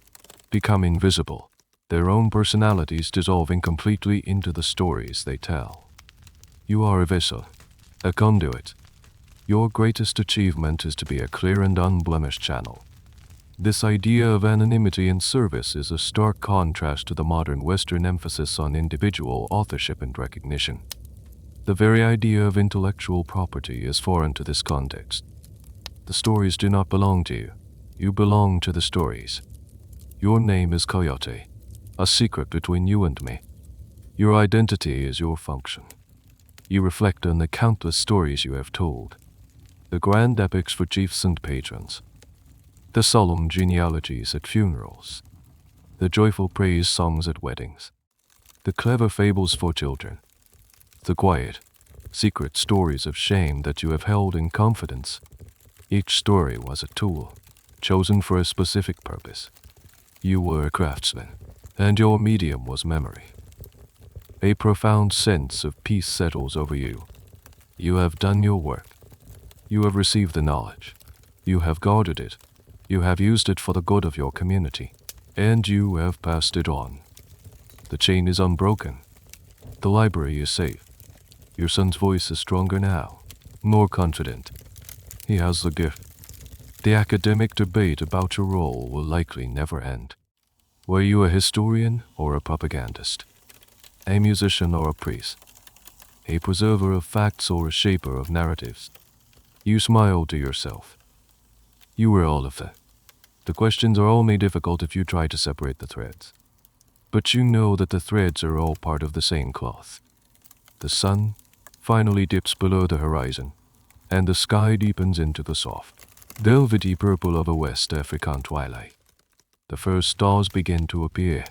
become invisible, their own personalities dissolving completely into the stories they tell. You are a vessel, a conduit. Your greatest achievement is to be a clear and unblemished channel. This idea of anonymity in service is a stark contrast to the modern Western emphasis on individual authorship and recognition. The very idea of intellectual property is foreign to this context. The stories do not belong to you. You belong to the stories. Your name is Kouyaté, a secret between you and me. Your identity is your function. You reflect on the countless stories you have told, the grand epics for chiefs and patrons, the solemn genealogies at funerals, the joyful praise songs at weddings, the clever fables for children, the quiet, secret stories of shame that you have held in confidence. Each story was a tool, chosen for a specific purpose. You were a craftsman, and your medium was memory. A profound sense of peace settles over you. You have done your work. You have received the knowledge. You have guarded it. You have used it for the good of your community, and you have passed it on. The chain is unbroken. The library is safe. Your son's voice is stronger now, more confident. He has the gift. The academic debate about your role will likely never end. Were you a historian or a propagandist? A musician or a priest? A preserver of facts or a shaper of narratives? You smiled to yourself. You were all of that. The questions are only difficult if you try to separate the threads. But you know that the threads are all part of the same cloth. The sun finally dips below the horizon, and the sky deepens into the soft, velvety purple of a West African twilight. The first stars begin to appear.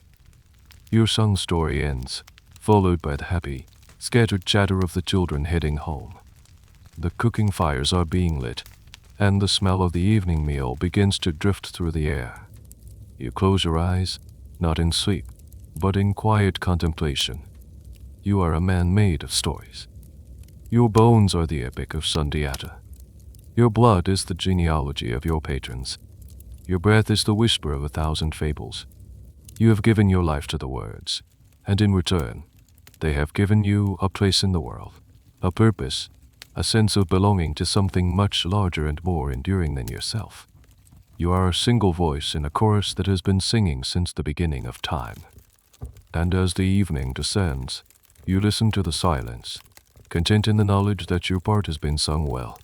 Your song story ends, followed by the happy, scattered chatter of the children heading home. The cooking fires are being lit, and the smell of the evening meal begins to drift through the air. You close your eyes, not in sleep, but in quiet contemplation. You are a man made of stories. Your bones are the epic of Sundiata. Your blood is the genealogy of your patrons. Your breath is the whisper of 1,000 fables. You have given your life to the words, and in return, they have given you a place in the world, a purpose, a sense of belonging to something much larger and more enduring than yourself. You are a single voice in a chorus that has been singing since the beginning of time. And as the evening descends, you listen to the silence, content in the knowledge that your part has been sung well.